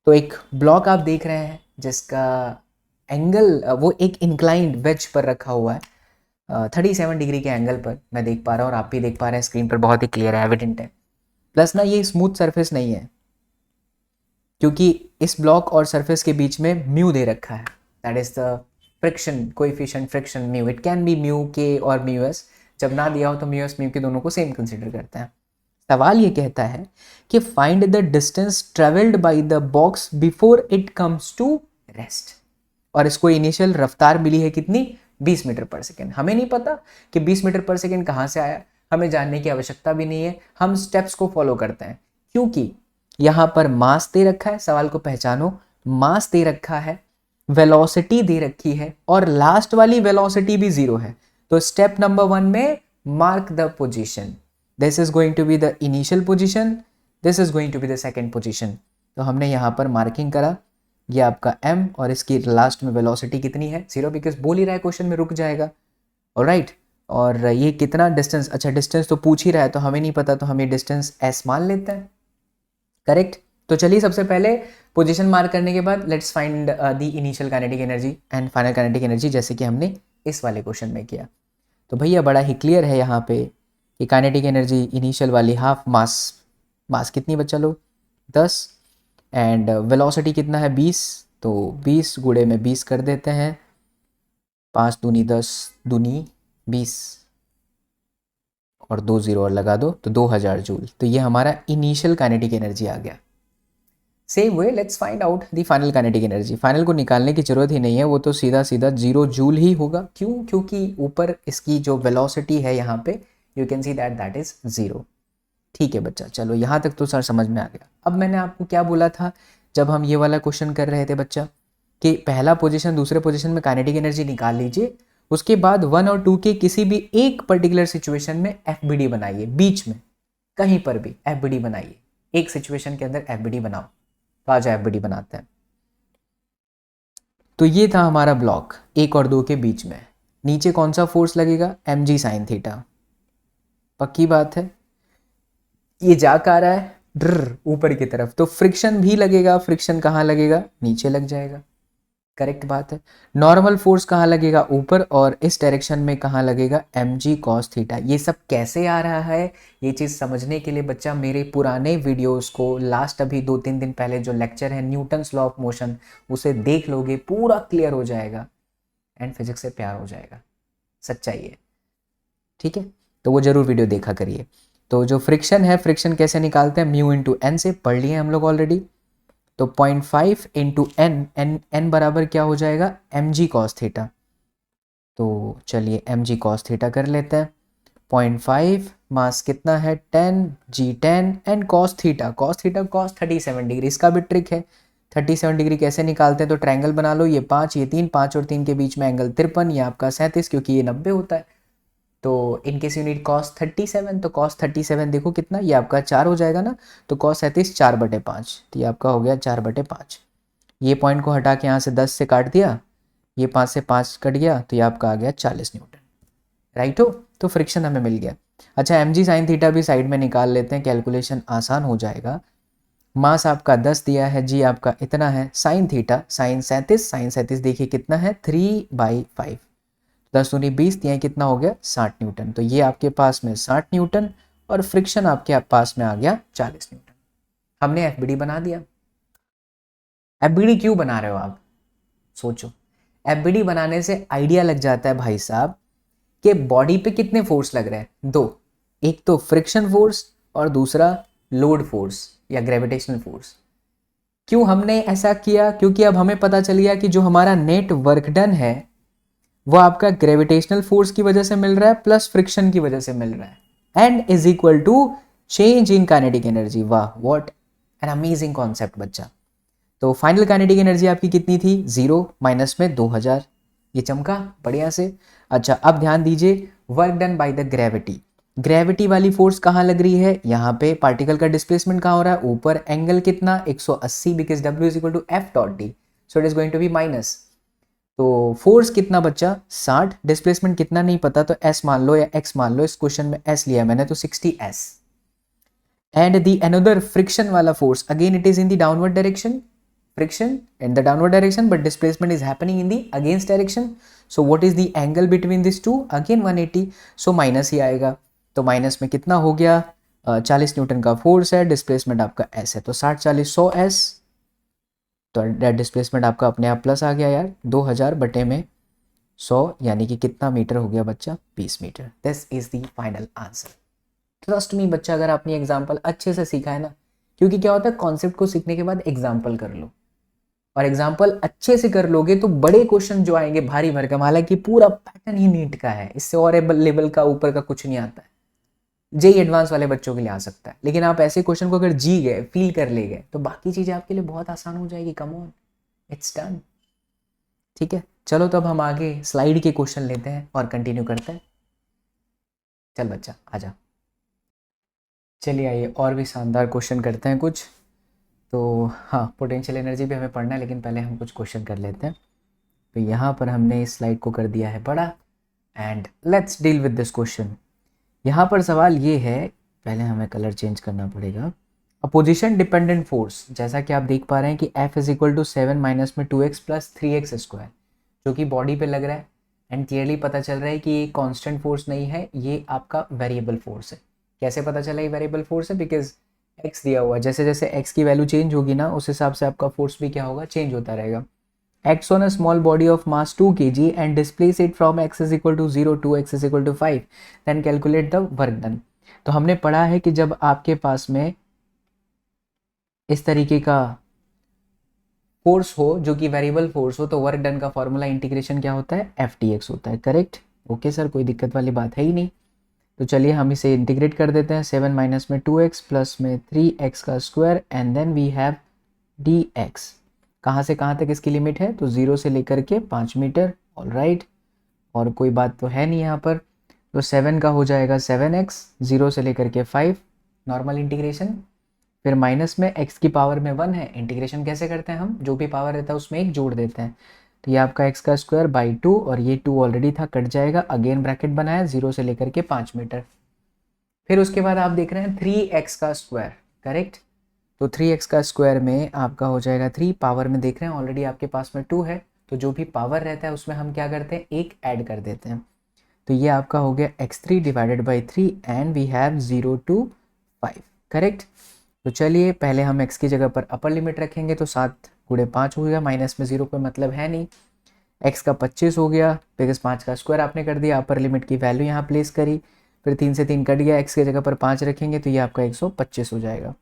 तो एक ब्लॉक आप देख रहे हैं जिसका एंगल वो एक इंक्लाइंड वेज पर रखा हुआ है, 37 डिग्री के एंगल पर मैं देख पा रहा हूँ और आप भी देख पा रहे हैं स्क्रीन पर, बहुत ही क्लियर है, एविडेंट है. प्लस ना ये स्मूथ सरफेस नहीं है, क्योंकि इस ब्लॉक और सरफेस के बीच में म्यू दे रखा है, that is the friction coefficient, friction mu, it can be mu के और म्यू एस, जब ना दिया हो तो म्यू एस म्यू के दोनों को सेम कंसिडर करते हैं। सवाल ये कहता है कि find the distance travelled by the box before it comes to rest, और इसको इनिशियल रफ्तार मिली है कितनी, 20 मीटर पर सेकेंड। हमें नहीं पता कि 20 मीटर पर सेकेंड कहाँ से आया, हमें जानने की आवश्यकता भी नहीं है, हम स्टेप्स को फॉलो करते हैं क्योंकि यहाँ पर मास दे रखा है, सवाल को पहचानो, मास दे रखा है, वेलोसिटी दे रखी है और लास्ट वाली वेलोसिटी भी 0 है। तो स्टेप नंबर 1 में mark the position, this is going to be the initial position, this is going to be the second position. तो हमने यहाँ पर मार्किंग करा, ये आपका m और इसकी लास्ट में वेलोसिटी कितनी है, 0, बिकॉज बोल ही रहा है क्वेश्चन में, रुक जाएगा। ऑलराइट, और ये कितना डिस्टेंस, अच्छा डिस्टेंस तो पूछ ही रहा है तो हमें नहीं पता, तो हम ये डिस्टेंस s मान लेते हैं, करेक्ट। तो चलिए सबसे पहले पोजीशन मार्क करने के बाद let's find the initial kinetic energy and final kinetic energy, जैसे कि हमने इस वाले क्वेश्चन में किया। तो भैया बड़ा ही क्लियर है यहाँ पे कि काइनेटिक एनर्जी इनिशियल वाली हाफ मास कितनी बच्चा लोग, 10, एंड वेलोसिटी कितना है 20, तो 20 गुणे में 20 कर देते हैं, 5 दूनी 10 दूनी 20 और 2 0 और लगा दो तो 2000 जूल। तो ये हमारा इनिशियल काइनेटिक एनर्जी आ गया। Same way let's find out the final kinetic energy. Final को निकालने की जरूरत ही नहीं है, वो तो सीधा सीधा 0 जूल ही होगा। क्यों? क्योंकि ऊपर इसकी जो वेलोसिटी है यहाँ पे you can see that is 0। ठीक है बच्चा, चलो यहाँ तक तो सर समझ में आ गया। अब मैंने आपको क्या बोला था जब हम ये वाला क्वेश्चन कर रहे थे बच्चा, कि पहला पोजीशन दूसरे पोजीशन में काइनेटिक एनर्जी निकाल लीजिए, उसके बाद 1 और 2 के किसी भी एक पर्टिकुलर सिचुएशन में एफबीडी बनाइए, बीच में कहीं पर भी एफबीडी बनाइए, एक सिचुएशन के अंदर एफबीडी बनाओ। तो आज एफबीडी बनाते हैं। तो ये था हमारा ब्लॉक 1 और 2 के बीच में, नीचे कौन सा फोर्स लगेगा, mg sin थीटा, पक्की बात है। ये जा आ रहा है ड्र ऊपर की तरफ, तो फ्रिक्शन भी लगेगा, फ्रिक्शन कहाँ लगेगा, नीचे लग जाएगा, करेक्ट बात है। नॉर्मल फोर्स कहाँ लगेगा, ऊपर, और इस डायरेक्शन में कहाँ लगेगा, mg cos थीटा। ये सब कैसे आ रहा है, ये चीज़ समझने के लिए बच्चा मेरे पुराने वीडियोस को, लास्ट अभी 2-3 दिन पहले जो लेक्चर है न्यूटन्स लॉ ऑफ मोशन, उसे देख लोगे, पूरा क्लियर हो जाएगा एंड फिजिक्स से प्यार हो जाएगा, सच्चाई है, ठीक है। तो वो जरूर वीडियो देखा करिए। तो जो फ्रिक्शन है, फ्रिक्शन कैसे निकालते हैं, म्यू इंटू एन से पढ़ लिए हम लोग ऑलरेडी। तो 0.5 इंटू एन बराबर क्या हो जाएगा, mg cos थीटा। तो चलिए mg cos थीटा कर लेते हैं। 0.5 मास कितना है 10 g 10 and cos theta cos 37 degree. इसका भी ट्रिक है, 37 डिग्री कैसे निकालते हैं, तो ट्रायंगल बना लो, ये 5 ये 3, 5 और 3 के बीच में एंगल 53, ये आपका 37, क्योंकि ये 90 होता है। तो इनकेस यूनिट cos 37, तो cos 37 देखो कितना, ये आपका 4 हो जाएगा ना, तो cos 37 4/5, तो ये आपका हो गया 4/5। ये पॉइंट को हटा के यहाँ से 10 से काट दिया, ये 5 से 5 कट गया, तो ये आपका आ गया 40 न्यूटन, राइट हो। तो फ्रिक्शन हमें मिल गया। अच्छा mg sin थीटा भी साइड में निकाल लेते हैं, कैलकुलेशन आसान हो जाएगा। मास आपका 10 दिया है, जी आपका इतना है, साइन थीटा साइन 37 देखिए कितना है 3/5, 10 दूनी 20, यहाँ कितना हो गया 60 न्यूटन। तो ये आपके पास में 60 न्यूटन और फ्रिक्शन आपके पास में आ गया 40 न्यूटन। हमने एफबीडी बना दिया। एफबीडी क्यों बना रहे हो आप, सोचो। एफबीडी बनाने से आइडिया लग जाता है भाई साहब कि बॉडी पे कितने फोर्स लग रहे हैं, 2, एक तो फ्रिक्शन फोर्स और दूसरा लोड फोर्स या ग्रेविटेशनल फोर्स। क्यों हमने ऐसा किया, क्योंकि अब हमें पता चल गया कि जो हमारा नेट वर्क डन है वो आपका ग्रेविटेशनल फोर्स की वजह से मिल रहा है प्लस फ्रिक्शन की वजह से मिल रहा है, and is equal to change in kinetic energy. वाह, व्हाट एन अमेजिंग कॉन्सेप्ट बच्चा। तो फाइनल काइनेटिक एनर्जी आपकी कितनी थी, 0 माइनस में 2000, ये चमका बढ़िया से। अच्छा अब ध्यान दीजिए, work done by the gravity, gravity वाली फोर्स कहाँ लग रही है, यहाँ पे पार्टिकल का डिस्प्लेसमेंट कहाँ हो रहा है, ऊपर, एंगल कितना 180, because W is equal to F dot D, so it is going to be minus. तो फोर्स कितना बच्चा 60, डिस्प्लेसमेंट कितना नहीं पता, तो S मान लो या X मान लो, इस क्वेश्चन में S लिया मैंने, तो 60S। And the another friction वाला force, again it is in the downward direction, friction in the downward direction, but displacement is happening in the against direction. So what is the angle between these two, again 180, so minus ही आएगा। तो minus में कितना हो गया, 40 Newton का force है, displacement आपका S है, तो 60 40 100 S तो नेट डिस्प्लेसमेंट आपका अपने आप प्लस आ गया यार, 2000 बटे में 100 यानी कि कितना मीटर हो गया बच्चा, 20 metre. This is the final answer. Trust me बच्चा, अगर आपने एग्जाम्पल अच्छे से सीखा है ना, क्योंकि क्या होता है कॉन्सेप्ट को सीखने के बाद एग्जाम्पल कर लो, और एग्जाम्पल अच्छे से कर लोगे तो बड़े क्वेश्चन जो आएंगे भारी भरकम, हालांकि पूरा पैटर्न ही नीट का है, इससे और लेवल का ऊपर का कुछ नहीं आता है, जेई एडवांस वाले बच्चों के लिए आ सकता है, लेकिन आप ऐसे क्वेश्चन को अगर जी गए, फील कर ले गए, तो बाकी चीजें आपके लिए बहुत आसान हो जाएगी। Come on, it's done. ठीक है, चलो तो अब हम आगे स्लाइड के क्वेश्चन लेते हैं और कंटिन्यू करते हैं। चल बच्चा आजा, चलिए आइए और भी शानदार क्वेश्चन करते हैं कुछ। तो हाँ, पोटेंशियल एनर्जी भी हमें पढ़ना है, लेकिन पहले हम कुछ क्वेश्चन कर लेते हैं। तो यहाँ पर हमने इस स्लाइड को कर दिया है बड़ा, and let's deal with this question. यहाँ पर सवाल ये है, पहले हमें कलर चेंज करना पड़ेगा। अ पोजिशन डिपेंडेंट फोर्स, जैसा कि आप देख पा रहे हैं कि F is equal to 7 minus में 2x प्लस 3x स्क्वायर, जो कि बॉडी पे लग रहा है, एंड क्लियरली पता चल रहा है कि ये कांस्टेंट फोर्स नहीं है, ये आपका वेरिएबल फोर्स है। कैसे पता चला ये वेरिएबल फोर्स है? बिकॉज x दिया हुआ है, जैसे जैसे x की वैल्यू चेंज होगी ना, उस हिसाब से आपका फोर्स भी क्या होगा, चेंज होता रहेगा। X on a small body of mass 2 kg and displace it from x is equal to 0 to x is equal to 5, then calculate the work done। तो हमने पढ़ा है कि जब आपके पास में इस तरीके का फोर्स हो जो कि वेरिएबल फोर्स हो, तो वर्क डन का फॉर्मूला इंटीग्रेशन क्या होता है, एफ टी एक्स होता है। करेक्ट, ओके सर, कोई दिक्कत वाली बात है ही नहीं। तो चलिए हम इसे इंटीग्रेट कर देते हैं, 7 माइनस में 2x प्लस में 3x का square, and then we have dx। कहाँ से कहाँ तक इसकी लिमिट है, तो 0 से लेकर के 5 मीटर। ऑल राइट, और कोई बात तो है नहीं यहाँ पर। तो 7 का हो जाएगा 7x, 0 से लेकर के 5, नॉर्मल इंटीग्रेशन। फिर माइनस में x की पावर में 1 है, इंटीग्रेशन कैसे करते हैं हम, जो भी पावर रहता है उसमें एक जोड़ देते हैं। तो ये आपका x का स्क्वायर बाई 2, और ये 2 ऑलरेडी था, कट जाएगा। अगेन ब्रैकेट बनाया, 0 से लेकर के 5 मीटर। फिर उसके बाद आप देख रहे हैं 3x का स्क्वायर। करेक्ट, तो 3x का स्क्वायर में आपका हो जाएगा 3, पावर में देख रहे हैं ऑलरेडी आपके पास में 2 है, तो जो भी पावर रहता है उसमें हम क्या करते हैं, एक ऐड कर देते हैं। तो ये आपका हो गया x3 divided by 3, and we have 0 to 5। Correct, तो चलिए पहले हम x की जगह पर अपर लिमिट रखेंगे, तो 7 गुणे 5 हो गया, माइनस में 0 कोई मतलब है नहीं। x का 25 हो गया, बिकॉज 5 का स्क्वायर आपने कर दिया, अपर लिमिट की वैल्यू यहाँ प्लेस करी। फिर 3 से 3 कट गया, x की जगह पर 5 रखेंगे तो ये आपका 125 हो जाएगा।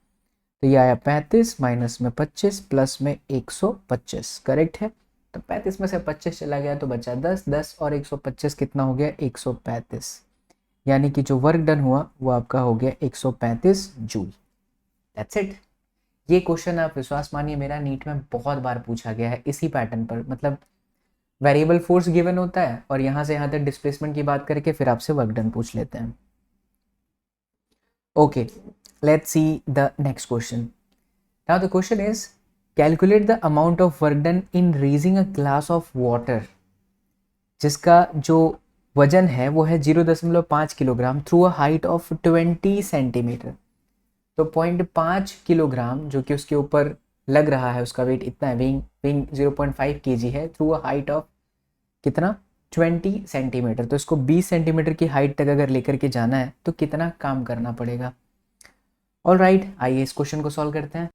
तो ये आया 35 माइनस में 25 प्लस में 125। करेक्ट है, तो 35 में से 25 चला गया तो बचा 10, 10 और 125 कितना हो गया, 135। यानी कि जो वर्क डन हुआ वो आपका हो गया 135 जूल। That's it. ये क्वेश्चन आप विश्वास मानिए मेरा, नीट में बहुत बार पूछा गया है इसी पैटर्न पर, मतलब वेरिएबल फोर्स गिवन होता है और यहाँ से यहाँ तक डिस्प्लेसमेंट की बात करके फिर आपसे वर्क डन पूछ लेते हैं। Okay, let's see the next question. Now the question is, calculate the amount of work done in raising a glass of water, जिसका जो वजन है वो है 0.5 kilogram through a height of 20 centimetre. तो 0.5 किलोग्राम जो कि उसके ऊपर लग रहा है, उसका वेट इतना है, विंग 0.5 kg है, थ्रू अ हाइट ऑफ कितना, 20 सेंटीमीटर। तो इसको 20 सेंटीमीटर की हाइट तक अगर लेकर के जाना है तो कितना काम करना पड़ेगा। ऑल राइट, आइए इस क्वेश्चन को सॉल्व करते हैं।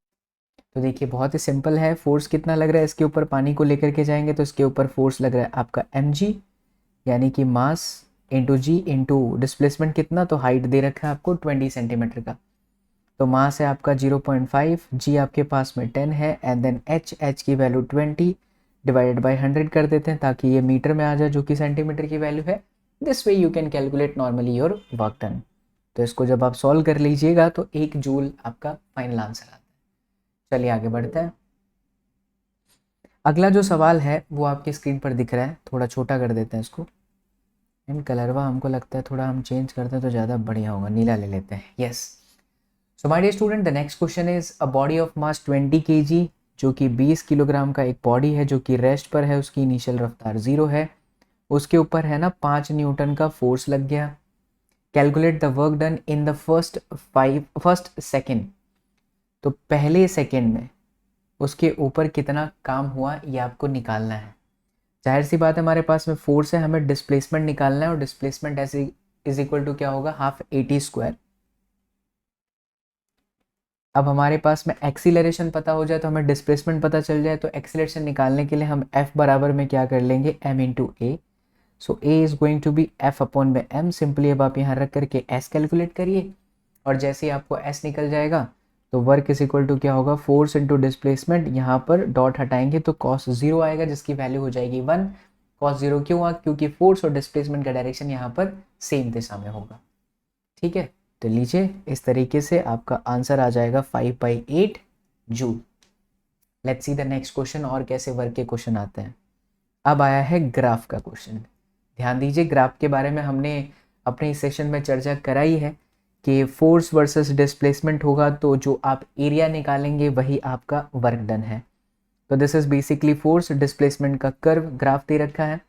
तो देखिए बहुत ही सिंपल है, फोर्स कितना लग रहा है इसके ऊपर, पानी को लेकर के जाएंगे तो इसके ऊपर फोर्स लग रहा है आपका mg, यानी कि मास इंटू जी इंटू डिस्प्लेसमेंट कितना, तो हाइट दे रखा है आपको 20 सेंटीमीटर का। तो मास है आपका 0.5, जी आपके पास में 10 है, एंड देन h की वैल्यू 20 डिवाइडेड बाई 100 कर देते हैं ताकि ये मीटर में आ जाए जो कि सेंटीमीटर की वैल्यू है। This way you can calculate normally your work done. तो इसको जब आप सॉल्व कर लीजिएगा तो 1 जूल आपका फाइनल आंसर आता है। चलिए आगे बढ़ते हैं। अगला जो सवाल है वो आपकी स्क्रीन पर दिख रहा है, थोड़ा छोटा कर देते हैं इसको, एंड कलरवा हमको लगता है थोड़ा हम चेंज करते हैं तो ज़्यादा बढ़िया होगा, नीला ले लेते हैं। Yes, so my dear student, the next question is a body of mass 20 kg, जो कि 20 किलोग्राम का एक बॉडी है जो कि रेस्ट पर है, उसकी इनिशियल रफ्तार 0 है, उसके ऊपर है ना 5 न्यूटन का फोर्स लग गया। Calculate the work done in the first second. तो पहले सेकेंड में उसके ऊपर कितना काम हुआ ये आपको निकालना है। जाहिर सी बात है हमारे पास में फोर्स है, हमें डिस्प्लेसमेंट निकालना है, और डिस्प्लेसमेंट ऐसे इज इक्वल टू क्या होगा, हाफ 80 स्क्वायर। अब हमारे पास में एक्सीलरेशन पता हो जाए तो हमें डिस्प्लेसमेंट पता चल जाए, तो एक्सीलरेशन निकालने के लिए हम F बराबर में क्या कर लेंगे, m into A. So A is going to be F upon में m। सिंपली अब आप यहाँ रख करके s कैलकुलेट करिए, और जैसे ही आपको s निकल जाएगा तो वर्क इज इक्वल टू क्या होगा, फोर्स इंटू डिस्प्लेसमेंट। यहाँ पर डॉट हटाएंगे तो कॉस जीरो आएगा, जिसकी वैल्यू हो जाएगी 1। कॉस जीरो क्यों हुआ, क्योंकि फोर्स और डिस्प्लेसमेंट का डायरेक्शन यहाँ पर सेम दिशा में होगा। ठीक है, तो लीजिए इस तरीके से आपका आंसर आ जाएगा 5/8 joule. Let's see the next question, और कैसे वर्क के क्वेश्चन आते हैं। अब आया है ग्राफ का क्वेश्चन। ध्यान दीजिए, ग्राफ के बारे में हमने अपने इस सेशन में चर्चा कराई है कि फोर्स वर्सेस डिस्प्लेसमेंट होगा, तो जो आप एरिया निकालेंगे वही आपका वर्क डन है। तो this is basically force displacement का कर्व ग्राफ दे रखा है।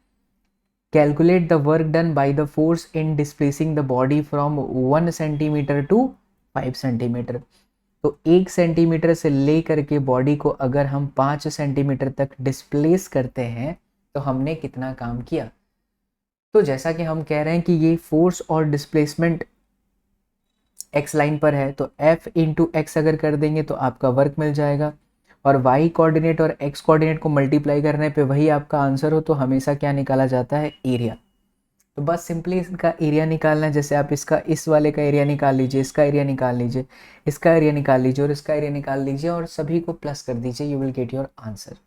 Calculate the work done by the force in displacing the body from 1 centimetre to 5 centimetre. तो 1 सेंटीमीटर से लेकर के बॉडी को अगर हम 5 सेंटीमीटर तक डिस्प्लेस करते हैं तो हमने कितना काम किया। तो जैसा कि हम कह रहे हैं कि ये फोर्स और डिस्प्लेसमेंट एक्स लाइन पर है, तो F इंटू एक्स अगर कर देंगे तो आपका वर्क मिल जाएगा, और y कोऑर्डिनेट और x कोऑर्डिनेट को मल्टीप्लाई करने पे वही आपका आंसर हो, तो हमेशा क्या निकाला जाता है, एरिया। तो बस सिंपली इसका एरिया निकालना है। जैसे आप इसका इस वाले का एरिया निकाल लीजिए, इसका एरिया निकाल लीजिए, इसका एरिया निकाल लीजिए और इसका एरिया निकाल लीजिए, और सभी को प्लस कर दीजिए, you will get your answer.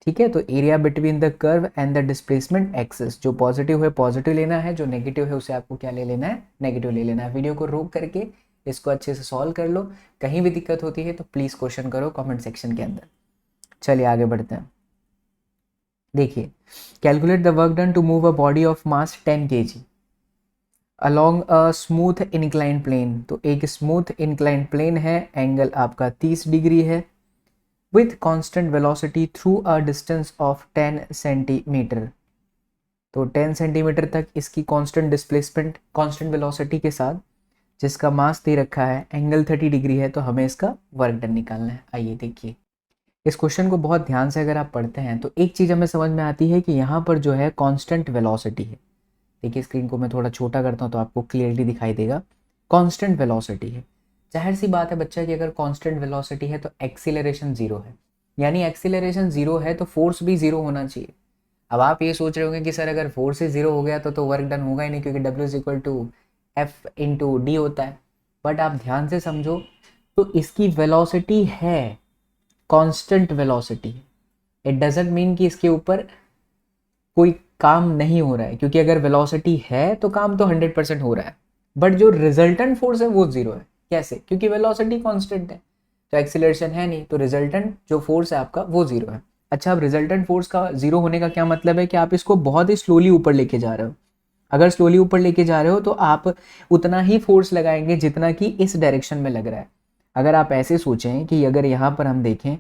ठीक है, तो area between the curve and the displacement axis, जो पॉजिटिव है पॉजिटिव लेना है, जो नेगेटिव है उसे आपको क्या ले लेना है, नेगेटिव ले लेना है। वीडियो को रोक करके इसको अच्छे से सॉल्व कर लो। कहीं भी दिक्कत होती है तो प्लीज़ क्वेश्चन करो कमेंट सेक्शन के अंदर। चलिए आगे बढ़ते हैं। देखिए, calculate the work done to move a body of mass 10 kg along a smooth incline plane. तो एक स्मूथ इंक्लाइन प्लेन है, एंगल आपका 30 डिग्री है, with constant velocity through a distance of 10 centimetre. तो 10 सेंटीमीटर तक इसकी कांस्टेंट डिस्प्लेसमेंट कांस्टेंट वेलोसिटी के साथ, जिसका मास दे रखा है, एंगल 30 डिग्री है, तो हमें इसका वर्क डन निकालना है। आइए देखिए, इस क्वेश्चन को बहुत ध्यान से अगर आप पढ़ते हैं तो एक चीज़ हमें समझ में आती है कि यहाँ पर जो है कांस्टेंट वेलोसिटी है। देखिए, स्क्रीन को मैं थोड़ा छोटा करता हूँ तो आपको क्लियरली दिखाई देगा। कांस्टेंट वेलोसिटी है, जाहिर सी बात है बच्चा कि अगर कांस्टेंट वेलोसिटी है तो एक्सीलरेशन जीरो है, यानी एक्सीलरेशन जीरो है तो फोर्स भी जीरो होना चाहिए। अब आप ये सोच रहे होंगे कि सर अगर फोर्स ही जीरो हो गया तो वर्क डन होगा ही नहीं, क्योंकि W is equal to F into D होता है। बट आप ध्यान से समझो, तो इसकी वेलोसिटी है constant velocity. It doesn't mean कि इसके ऊपर कोई काम नहीं हो रहा है, क्योंकि अगर वेलोसिटी है तो काम तो 100% हो रहा है, बट जो रिजल्टेंट फोर्स है वो जीरो है। कैसे, क्योंकि वेलोसिटी कांस्टेंट है, तो एक्सीलरेशन है नहीं, तो रिजल्टेंट जो फोर्स है आपका वो जीरो है। अच्छा, अब रिजल्टेंट फोर्स का जीरो होने का क्या मतलब है कि आप इसको बहुत ही स्लोली ऊपर लेके जा रहे हो। अगर स्लोली ऊपर लेके जा रहे हो तो आप उतना ही फोर्स लगाएंगे जितना कि इस डायरेक्शन में लग रहा है। अगर आप ऐसे सोचें कि अगर यहाँ पर हम देखें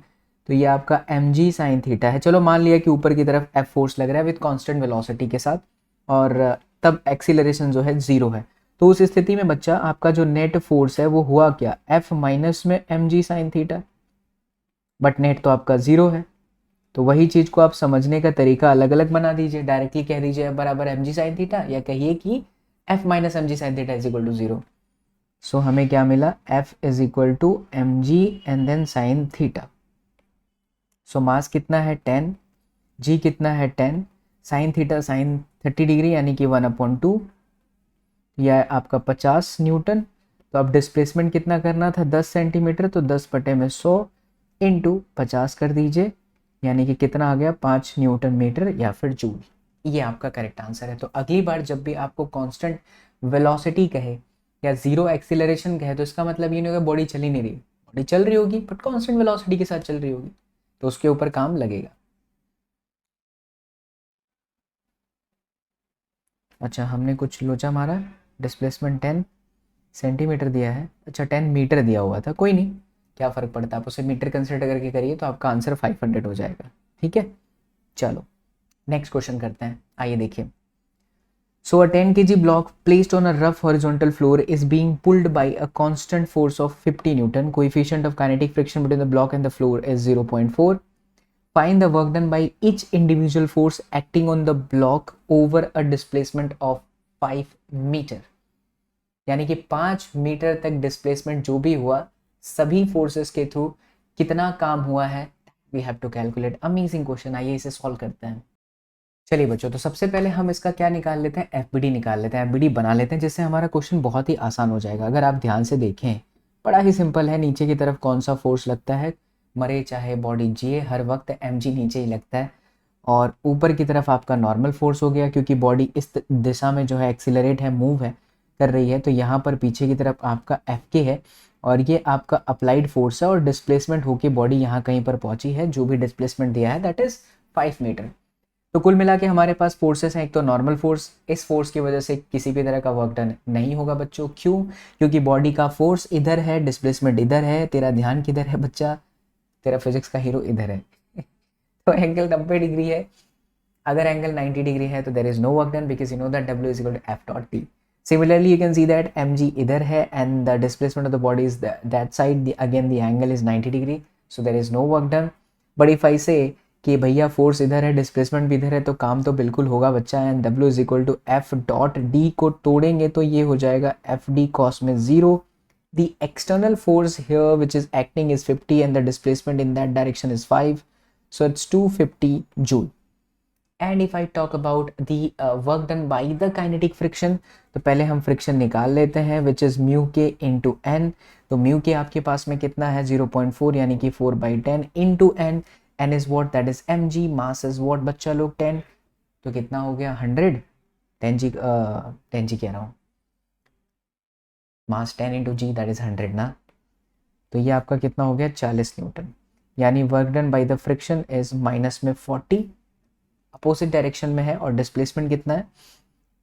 तो ये आपका mg साइन थीटा है। चलो मान लिया कि ऊपर की तरफ f फोर्स लग रहा है विद कांस्टेंट वेलोसिटी के साथ, और तब एक्सीलरेशन जो है जीरो है। तो उस स्थिति में बच्चा आपका जो नेट फोर्स है वो हुआ क्या, f माइनस में mg sine theta, but net तो आपका जीरो है। तो वही चीज़ को आप समझने का तरीका अलग अलग बना दीजिए, डायरेक्टली कह दीजिए f बराबर mg साइन थीटा, या कहिए कि f minus M G sine theta is equal to zero. So हमें क्या मिला, f is equal to M G and then sine theta. So mass कितना है 10, g कितना है 10, साइन थीटा साइन 30 डिग्री यानी कि 1/2, यह आपका 50 न्यूटन। तो अब डिस्प्लेसमेंट कितना करना था, 10 सेंटीमीटर, तो 10/100 इंटू 50 कर दीजिए, यानी कि कितना आ गया, 5 न्यूटन मीटर या फिर जूल। ये आपका करेक्ट आंसर है। तो अगली बार जब भी आपको कांस्टेंट वेलोसिटी कहे या जीरो एक्सीलरेशन कहे तो इसका मतलब ये नहीं होगा बॉडी चल ही नहीं रही, बॉडी चल रही होगी बट कांस्टेंट वेलोसिटी के साथ चल रही होगी, तो उसके ऊपर काम लगेगा। अच्छा, हमने कुछ लोचा मारा, डिस्प्लेसमेंट 10 सेंटीमीटर दिया है, अच्छा 10 मीटर दिया हुआ था, कोई नहीं, क्या फ़र्क पड़ता है, आप उसे मीटर कंसिडर करके करिए तो आपका आंसर 500 हो जाएगा। ठीक है, चलो नेक्स्ट क्वेश्चन करते हैं। आइए देखिए, so a 10 kg block placed on a rough horizontal floor is being pulled by a constant force of 50 newton. Coefficient of kinetic friction between the block and the floor is 0.4. Find the work done by each individual force acting on the block over a displacement of 5 metre. यानी कि 5 metre तक displacement जो भी हुआ सभी forces के through कितना काम हुआ है, we have to calculate. Amazing question, आइए इसे सॉल्व करते हैं। चलिए बच्चों, तो सबसे पहले हम इसका क्या निकाल लेते हैं, एफबीडी निकाल लेते हैं, एफबीडी बना लेते हैं, जिससे हमारा क्वेश्चन बहुत ही आसान हो जाएगा। अगर आप ध्यान से देखें, बड़ा ही सिंपल है। नीचे की तरफ कौन सा फोर्स लगता है, मरे चाहे बॉडी जिए, हर वक्त mg नीचे ही लगता है। और ऊपर की तरफ आपका नॉर्मल फोर्स हो गया, क्योंकि बॉडी इस दिशा में जो है एक्सीलरेट है, मूव है, कर रही है, तो यहाँ पर पीछे की तरफ आपका एफ है, और ये आपका अप्लाइड फोर्स है, और डिस्प्लेसमेंट होके बॉडी यहाँ कहीं पर पहुंची है। जो भी डिस्प्लेसमेंट दिया है दैट इज 5 मीटर। तो कुल मिला के हमारे पास फोर्सेस हैं। एक तो नॉर्मल फोर्स, इस फोर्स की वजह से किसी भी तरह का वर्क डन नहीं होगा बच्चों। क्यों? क्योंकि बॉडी का फोर्स इधर है, डिस्प्लेसमेंट इधर है। तेरा ध्यान किधर है बच्चा? तेरा फिजिक्स का हीरो इधर है। तो एंगल 90 डिग्री है। अगर एंगल 90 डिग्री है तो there is no work done, because you know that W is equal to F dot T। Similarly, you can see that mg इधर है and the displacement of the body is that side. Again, the angle is 90 degree, so there is no work done. But if I say कि भैया force इधर है, displacement भी इधर है, तो काम तो बिल्कुल होगा बच्चा। And W is equal to F dot D को तोड़ेंगे तो ये हो जाएगा F D cos में 0। The external force here which is acting is 50 and the displacement in that direction is 5, so it's 250 joule. And if I talk about the work done by the kinetic friction, तो पहले हम friction निकाल लेते हैं, which is mu k into n। तो mu k आपके पास में कितना है, 0.4, यानी कि 4/10 into n। n is what? That is mg। mass is what बच्चा लोग? 10। तो कितना हो गया, 100। 10g कह रहा हूँ, मास 10 into g, that is 100 ना। तो ये आपका कितना हो गया, 40 न्यूटन। यानी work done by the friction is minus में 40, अपोजिट डायरेक्शन में है, और डिस्प्लेसमेंट कितना है,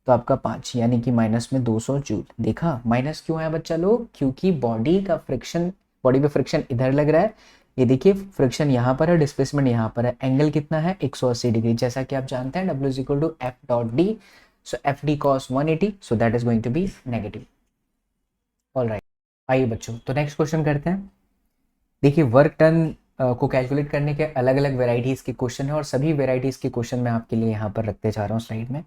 तो आपका 5, यानी कि माइनस में 200 जूल। देखा माइनस क्यों है बच्चा लोग? क्योंकि बॉडी का फ्रिक्शन, बॉडी पे फ्रिक्शन इधर लग रहा है। ये देखिए फ्रिक्शन यहाँ पर है, डिस्प्लेसमेंट यहाँ पर है। एंगल कितना है, 180 डिग्री, जैसा कि आप जानते हैं W is equal to F dot D। So F D cos 180, so that is going to be negative. Alright, आइए बच्चों, तो नेक्स्ट क्वेश्चन करते हैं। देखिए वर्क डन को कैलकुलेट करने के अलग अलग वेराइटीज़ के क्वेश्चन है, और सभी वेराइटीज़ के क्वेश्चन मैं आपके लिए यहाँ पर रखते जा रहा हूँ स्लाइड में।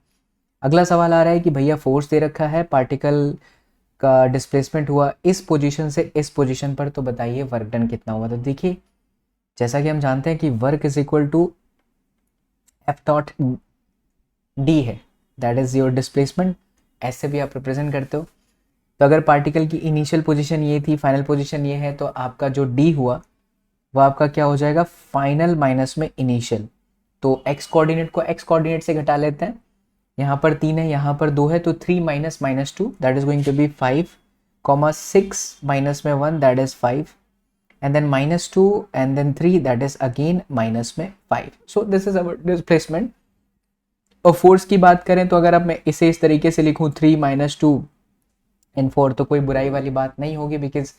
अगला सवाल आ रहा है कि भैया फोर्स दे रखा है, पार्टिकल का डिस्प्लेसमेंट हुआ इस पोजीशन से इस पोजीशन पर, तो बताइए वर्क डन कितना हुआ। तो देखिए जैसा कि हम जानते हैं कि work is equal to F dot D है, दैट इज योर डिस्प्लेसमेंट। ऐसे भी आप रिप्रेजेंट करते हो। तो अगर पार्टिकल की इनिशियल पोजीशन ये थी, फाइनल पोजीशन ये है, तो आपका जो D हुआ वो आपका क्या हो जाएगा, फाइनल माइनस में इनिशियल। तो x कोऑर्डिनेट को x कोऑर्डिनेट से घटा लेते हैं। यहाँ पर 3 है, यहाँ पर 2 है, तो 3 minus minus 2 that is going to be 5, 6 minus में 1 that is 5, and then minus 2 and then 3 that is again minus में 5। So this is our displacement. और फोर्स की बात करें तो अगर अब मैं इसे इस तरीके से लिखूँ 3 माइनस 2 एंड 4, तो कोई बुराई वाली बात नहीं होगी, बिकॉज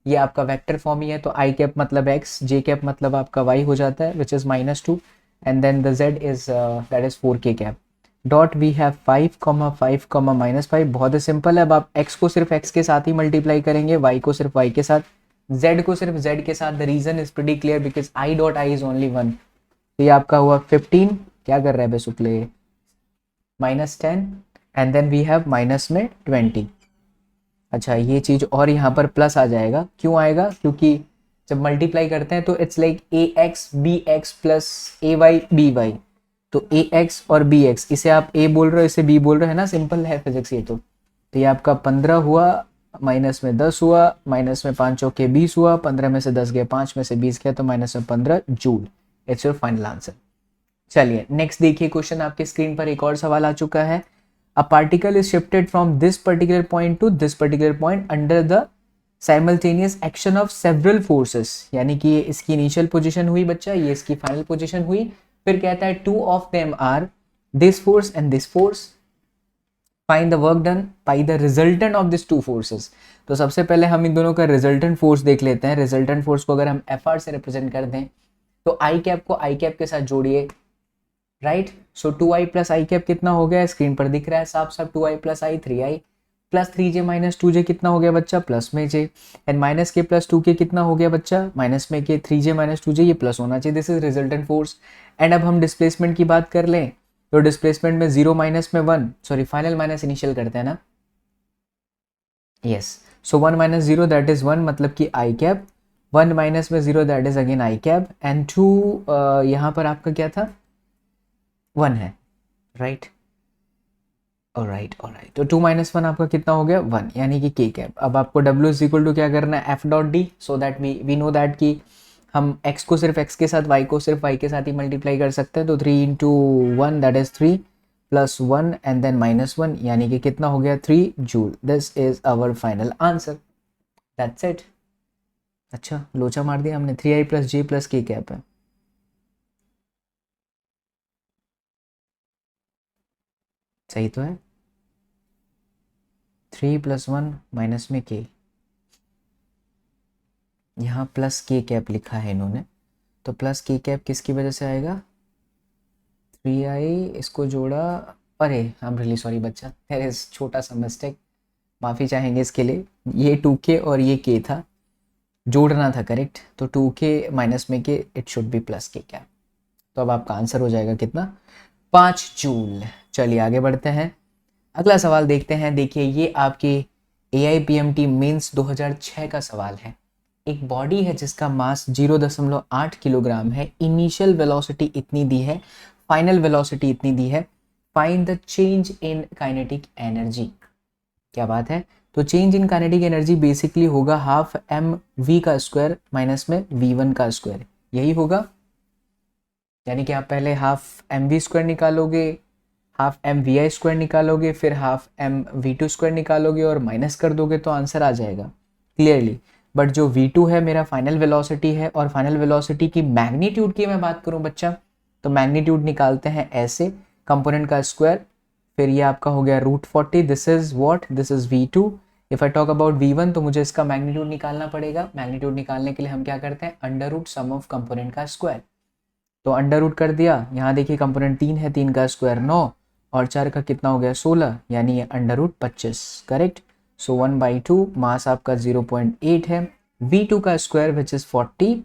ये आपका वेक्टर फॉर्म ही है। तो आई कैप मतलब x, जे कैप मतलब आपका y हो जाता है, which is -2, and then the z is that is 4k cap. Dot we have 5, 5, -5। बहुत ही सिंपल है। अब आप x को सिर्फ x के साथ ही मल्टीप्लाई करेंगे, y को सिर्फ y के साथ, z को सिर्फ z के साथ। The reason is pretty clear, because i dot i is only 1। तो ये आपका हुआ 15, क्या कर रहा है बेसुप्ले, -10, and then we have minus में 20। अच्छा ये चीज़ और यहाँ पर प्लस आ जाएगा, क्यों आएगा, क्योंकि जब मल्टीप्लाई करते हैं तो it's like ax bx plus ay by। तो ax और bx, इसे आप a बोल रहे हो, इसे b बोल रहे हो, है ना, सिंपल है फिजिक्स ये। तो ये आपका 15 हुआ, माइनस में 10 हुआ, माइनस में 5 चौके 20 हुआ, 15 में से 10 गया, 5 में से 20 गया, तो माइनस में 15 joule. It's your final answer. चलिए नेक्स्ट देखिए क्वेश्चन, आपके स्क्रीन पर एक और सवाल आ चुका है। A particle is shifted from this particular point to this particular point under the simultaneous action of several forces। यानी कि ये इसकी इनिशियल पोजीशन हुई बच्चा, ये इसकी फाइनल पोजीशन हुई। फिर कहता है two of them are this force and this force, find the work done by the resultant of these two forces। तो सबसे पहले हम इन दोनों का रिजल्टेंट फोर्स देख लेते हैं। रिजल्टेंट फोर्स को अगर हम Fr से रिप्रेजेंट कर दें, तो आई कैप को आई कैप के साथ जोड़िए, राइट। सो 2i प्लस आई कैप कितना हो गया, स्क्रीन पर दिख रहा है साफ साफ, 2i प्लस आई 3i plus 3j minus 2j कितना हो गया बच्चा, प्लस में j, एंड माइनस के प्लस 2k कितना हो गया बच्चा, माइनस में के, 3j माइनस 2j, ये प्लस होना चाहिए। This is resultant force. And अब हम डिस्प्लेसमेंट की बात कर लें, तो डिस्प्लेसमेंट में 0 माइनस में 1, सॉरी फाइनल माइनस इनिशियल करते हैं ना, yes. So 1 minus 0 that is 1, मतलब कि आई कैप, 1 माइनस में 0 that is again I cap, and 2 यहाँ पर आपका क्या था, 1 है, राइट, ऑलराइट ऑलराइट। तो 2 माइनस 1 आपका कितना हो गया, 1, यानी कि के कैप। अब आपको W इज इक्वल टू क्या करना है, F dot D, so that we know that कि हम x को सिर्फ x के साथ, y को सिर्फ y के साथ ही मल्टीप्लाई कर सकते हैं। तो 3 into 1 that is 3 plus 1 and then minus 1, यानी कि कितना हो गया, 3 joule. This is our final answer, that's it. अच्छा लोचा मार दिया हमने, 3i plus J plus K cap है। सही तो है, 3 प्लस 1 माइनस में के, यहाँ प्लस के कैप लिखा है इन्होंने, तो प्लस के कैप किसकी वजह से आएगा, 3i, इसको जोड़ा, अरे आई एम रियली सॉरी बच्चा, देयर इज छोटा सा मिस्टेक, माफ़ी चाहेंगे इसके लिए। ये 2k और ये k था, जोड़ना था करेक्ट, तो 2k माइनस में के, it should be plus K cap. तो अब आपका आंसर हो जाएगा कितना, 5 जूल। चलिए आगे बढ़ते हैं, अगला सवाल देखते हैं। देखिए ये आपके AIPMT मेंस 2006 का सवाल है। एक बॉडी है जिसका मास 0.8 किलोग्राम है, इनिशियल वेलोसिटी इतनी दी है, फाइनल वेलोसिटी इतनी दी है, find the change in kinetic energy. क्या बात है, तो change in kinetic energy basically होगा हाफ एम वी का स्क्वायर माइनस में V1 का स्क्वायर, यही होगा। यानी कि आप पहले हाफ एम वी स्क्वायर निकालोगे, half M V I square निकालोगे, फिर half M V two square निकालोगे और माइनस कर दोगे तो आंसर आ जाएगा क्लियरली। बट जो V2 है मेरा फाइनल वेलोसिटी है, और फाइनल वेलोसिटी की मैग्नीट्यूड की मैं बात करूं बच्चा, तो मैग्नीट्यूड निकालते हैं ऐसे, कंपोनेंट का स्क्वायर, फिर ये आपका हो गया √40, this is what, this is V2। If I talk about V1 तो मुझे इसका मैग्नीट्यूड निकालना पड़ेगा। मैग्नीट्यूड निकालने के लिए हम क्या करते हैं, under root sum of component का स्क्वायर, तो अंडर रूट कर दिया। यहाँ देखिए कंपोनेंट 3 है, 3 का स्क्वायर 9 और 4 का कितना हो गया 16, यानी ये under root 25, correct. So 1/2, mass आपका 0.8 है, V2 का square which is 40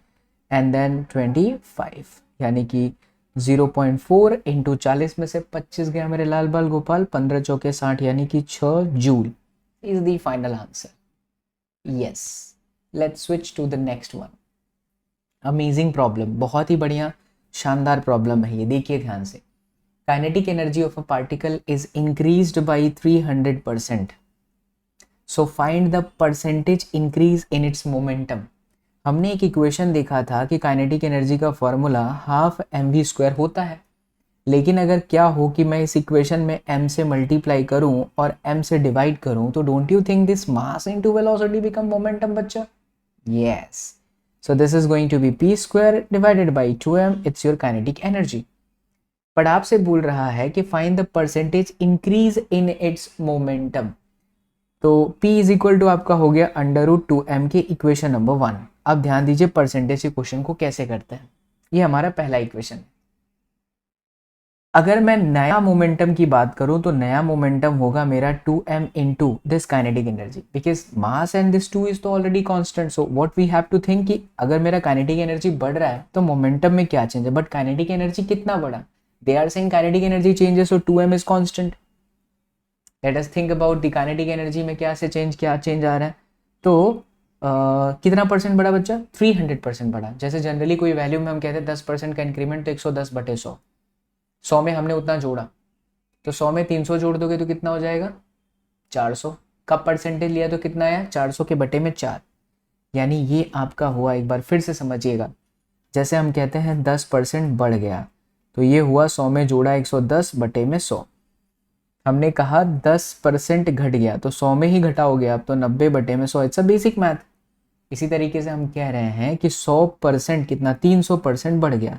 and then 25, यानी कि 0.4 इंटू 40 में से 25 गया मेरे लाल बाल गोपाल, 15 चौके 60, यानी कि 6 joule is the final answer. Yes, let's switch to the next one. Amazing problem, बहुत ही बढ़िया शानदार प्रॉब्लम है ये, देखिए ध्यान से। Kinetic energy of a particle is increased by 300%, so find the percentage increase in its momentum. हमने एक इक्वेशन देखा था कि काइनेटिक एनर्जी का formula half M V square होता है, लेकिन अगर क्या हो कि मैं इस इक्वेशन में m से मल्टीप्लाई करूं और m से डिवाइड करूं, तो don't you think this mass into velocity become momentum बच्चा। Yes, so this is going to be p square divided by 2m, it's your kinetic energy। But आपसे बोल रहा है कि find the percentage increase in its momentum, तो p is equal to आपका हो गया √2m के इक्वेशन नंबर 1। अब ध्यान दीजिए परसेंटेज के क्वेश्चन को कैसे करते हैं, ये हमारा पहला इक्वेशन है। अगर मैं नया मोमेंटम की बात करूं तो नया मोमेंटम होगा मेरा 2m into this kinetic energy, because mass and this 2 is तो already constant. So what we have to think कि अगर मेरा काइनेटिक एनर्जी बढ़ रहा है तो मोमेंटम में क्या चेंज है, बट काइनेटिक एनर्जी कितना बढ़ा, they are saying kinetic energy changes, so 2m is constant. Let us think about the kinetic energy में क्या चेंज आ रहा है, तो कितना परसेंट बढ़ा बच्चा, 300% बढ़ा। जैसे जनरली कोई वैल्यू में हम कहते हैं 10% का इंक्रीमेंट, तो 110/100, 100 में हमने उतना जोड़ा, तो 100 में 300 जोड़ दोगे तो कितना हो जाएगा 400 का परसेंटेज लिया तो कितना आया 400 के बटे में 4, यानी ये आपका हुआ, एक बार फिर से समझिएगा, जैसे हम कहते हैं 10% बढ़ गया, तो ये हुआ 100 में जोड़ा 110 बटे में 100। हमने कहा 10% घट गया तो 100 में ही घटा हो गया, अब तो 90 बटे में 100, इट्स अ बेसिक मैथ। इसी तरीके से हम कह रहे हैं कि 100% कितना 300% बढ़ गया,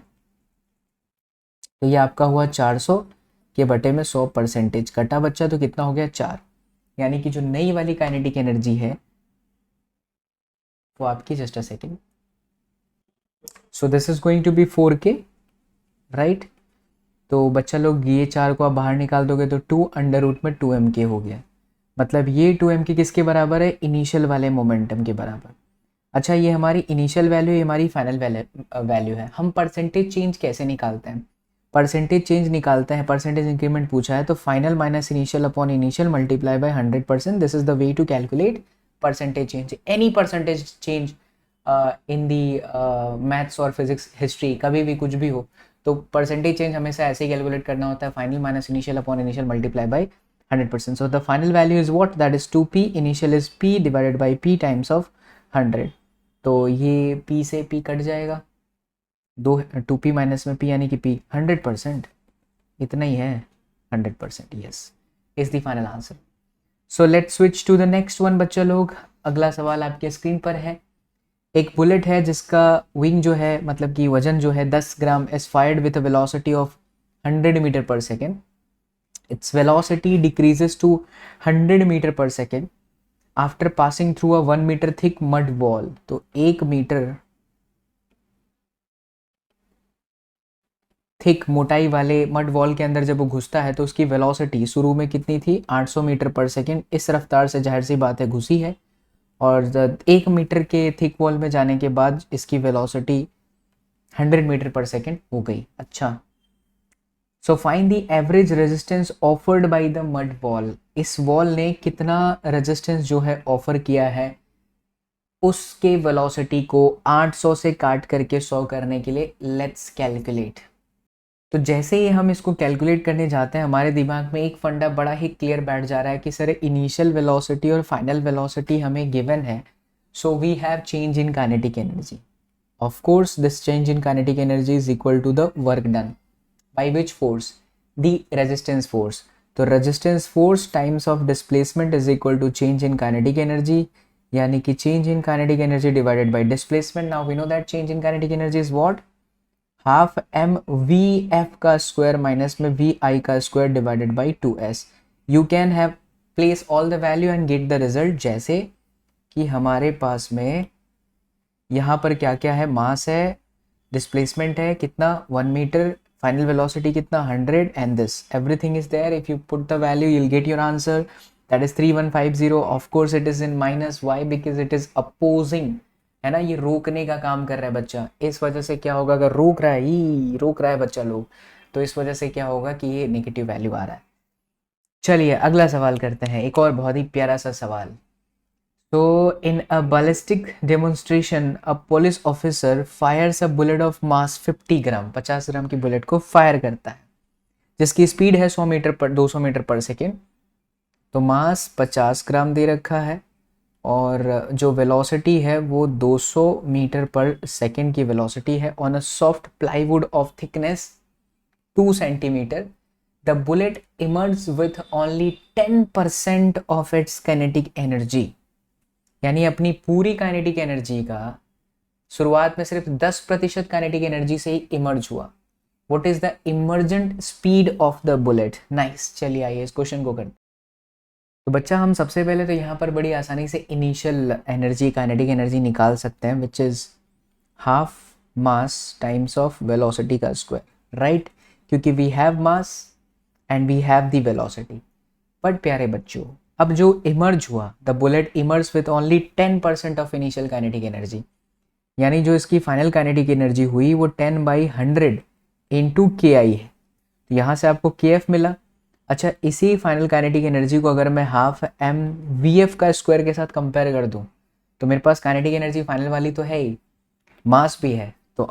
तो ये आपका हुआ 400 के बटे में 100% कटा बच्चा, तो कितना हो गया 4, यानी कि जो नई वाली काइनेटिक एनर्जी है वो आपकी, just a second, so this is going to be 4k, right. तो बच्चा लोग ये 4 को आप बाहर निकाल दोगे तो 2 अंडर रूट में 2mk हो गया, मतलब ये 2mk किसके बराबर है, इनिशियल वाले मोमेंटम के बराबर। अच्छा ये हमारी इनिशियल वैल्यू, ये हमारी फाइनल वैल्यू है। हम परसेंटेज चेंज कैसे निकालते हैं, परसेंटेज चेंज निकालते हैं, परसेंटेज इंक्रीमेंट पूछा है तो final minus initial upon initial multiply by 100%, this is the way to calculate percentage change, any percentage change in the maths और फिजिक्स हिस्ट्री, कभी भी कुछ भी हो तो परसेंटेज चेंज हमेशा ऐसे ही कैलकुलेट करना होता है, final minus initial upon initial multiply by 100%. So the final value is what? That is 2p. Initial is p divided by p times of 100. तो ये p से p कट जाएगा, 2p माइनस में p यानी कि p 100%, इतना ही है 100%. Yes, is the final answer. So let's switch to the next one बच्चा लोग. अगला सवाल आपके स्क्रीन पर है. एक बुलेट है जिसका विंग जो है, मतलब कि वजन जो है 10 ग्राम, is fired with a velocity of 100 metre पर second. Its velocity decreases to 100 meter per second after passing through a 1 meter thick mud wall. तो 1 मीटर थिक मोटाई वाले मड वॉल के अंदर जब वो घुसता है तो उसकी वेलोसिटी शुरू में कितनी थी? 800 मीटर पर सेकेंड. इस रफ्तार से जाहिर सी बात है घुसी है, और 1 मीटर के थिक वॉल में जाने के बाद इसकी वेलोसिटी 100 मीटर पर सेकेंड हो गई. अच्छा, सो find the average resistance offered by the mud wall. इस वॉल ने कितना रेजिस्टेंस जो है ऑफर किया है उसके वेलोसिटी को 800 से काट करके 100 करने के लिए. Let's calculate. तो जैसे ही हम इसको कैलकुलेट करने जाते हैं हमारे दिमाग में एक फंडा बड़ा ही क्लियर बैठ जा रहा है कि सर इनिशियल वेलोसिटी और फाइनल वेलोसिटी हमें गिवन है, so we have change in kinetic energy. Of course this change in kinetic energy is equal to the work done. By which force? The resistance force. तो resistance force times of displacement is equal to change in kinetic energy, यानी कि change in kinetic energy divided by displacement. Now we know that change in kinetic energy is what? half m v f का square minus में v I का square divided by 2s. You can have place all the value and get the result. जैसे कि हमारे पास में यहाँ पर क्या क्या है? मास है, डिस्प्लेसमेंट है कितना? 1 मीटर, final velocity कितना? 100, and this everything is there. If you put the value you'll get your answer, that is 3150. Of course it is in minus. Why? Because it is opposing, है ना, ये रोकने का काम कर रहा है बच्चा. इस वजह से क्या होगा, अगर रोक रहा है बच्चा लोग, तो इस वजह से क्या होगा कि ये नेगेटिव वैल्यू आ रहा है. चलिए अगला सवाल करते हैं, एक और बहुत ही प्यारा सा सवाल. So in a ballistic demonstration, a police officer fires a bullet of mass 50 ग्राम, 50 ग्राम की बुलेट को फायर करता है जिसकी स्पीड है 200 मीटर पर सेकेंड. तो मास 50 ग्राम दे रखा है और जो वेलोसिटी है वो 200 मीटर पर सेकेंड की वेलोसिटी है on a soft plywood of thickness 2 centimetre. The bullet emerge with only 10% of its kinetic energy. यानी अपनी पूरी काइनेटिक एनर्जी का शुरुआत में सिर्फ 10% काइनेटिक एनर्जी से ही इमर्ज हुआ. What is the emergent speed of the bullet? Nice. चलिए आइए इस क्वेश्चन को करते. तो बच्चा हम सबसे पहले तो यहाँ पर बड़ी आसानी से इनिशियल एनर्जी, काइनेटिक एनर्जी निकाल सकते हैं, which is half mass times of velocity का स्क्वायर, राइट? क्योंकि we have mass and we have the velocity. But प्यारे बच्चों, अब जो इमर्ज हुआ, the bullet emerge with only 10% of initial kinetic energy, यानी जो इसकी फाइनल काइनेटिक एनर्जी हुई वो 10/100 इंटू के आई है. तो यहाँ से आपको के एफ मिला. अच्छा, इसी फाइनल काइनेटिक एनर्जी को अगर मैं हाफ एम वी एफ का स्क्वायर के साथ कंपेयर कर दूँ तो मेरे पास काइनेटिक एनर्जी फाइनल वाली तो है ही, मास भी है. तो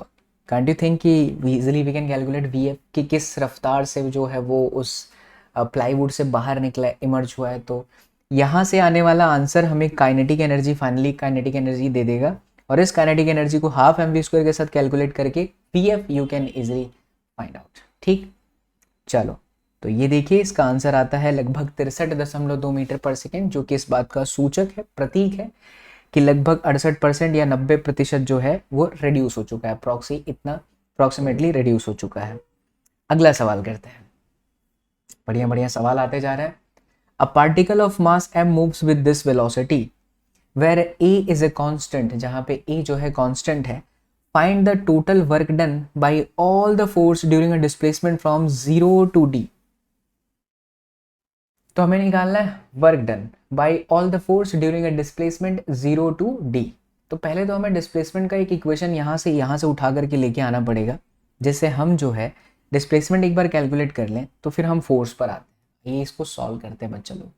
कांट यू थिंक कि easily we can calculate V F कि किस रफ्तार से जो है वो उस प्लाईवुड से बाहर निकला, इमर्ज हुआ है. तो यहाँ से आने वाला आंसर हमें kinetic energy, finally kinetic energy दे देगा. और इस काइनेटिक एनर्जी को हाफ एम वी स्क्वायर के साथ कैलकुलेट करके P F you can easily find out. ठीक, चलो तो ये देखिए इसका आंसर आता है लगभग 63.2 मीटर पर सेकेंड, जो कि इस बात का सूचक है, प्रतीक है कि लगभग 68% या 90% जो है वो रिड्यूस हो चुका है. अप्रॉक्सीमेटली रिड्यूस हो चुका है. अगला सवाल करते हैं. बढ़िया बढ़िया सवाल आते जा रहे हैं. A particle of mass m moves with this velocity where a is a constant, जहां पे a जो है कांस्टेंट है. Find the total work done by all the force during a displacement from 0 to d. तो हमें निकालना है work done by all the force during a displacement 0 to d. तो पहले तो हमें डिस्प्लेसमेंट का एक इक्वेशन यहाँ से उठा करके लेके आना पड़ेगा, जिससे हम जो है डिस्प्लेसमेंट एक बार कैलकुलेट कर लें तो फिर हम फोर्स पर आते हैं. ये इसको सॉल्व करते हैं बच्चा लोग.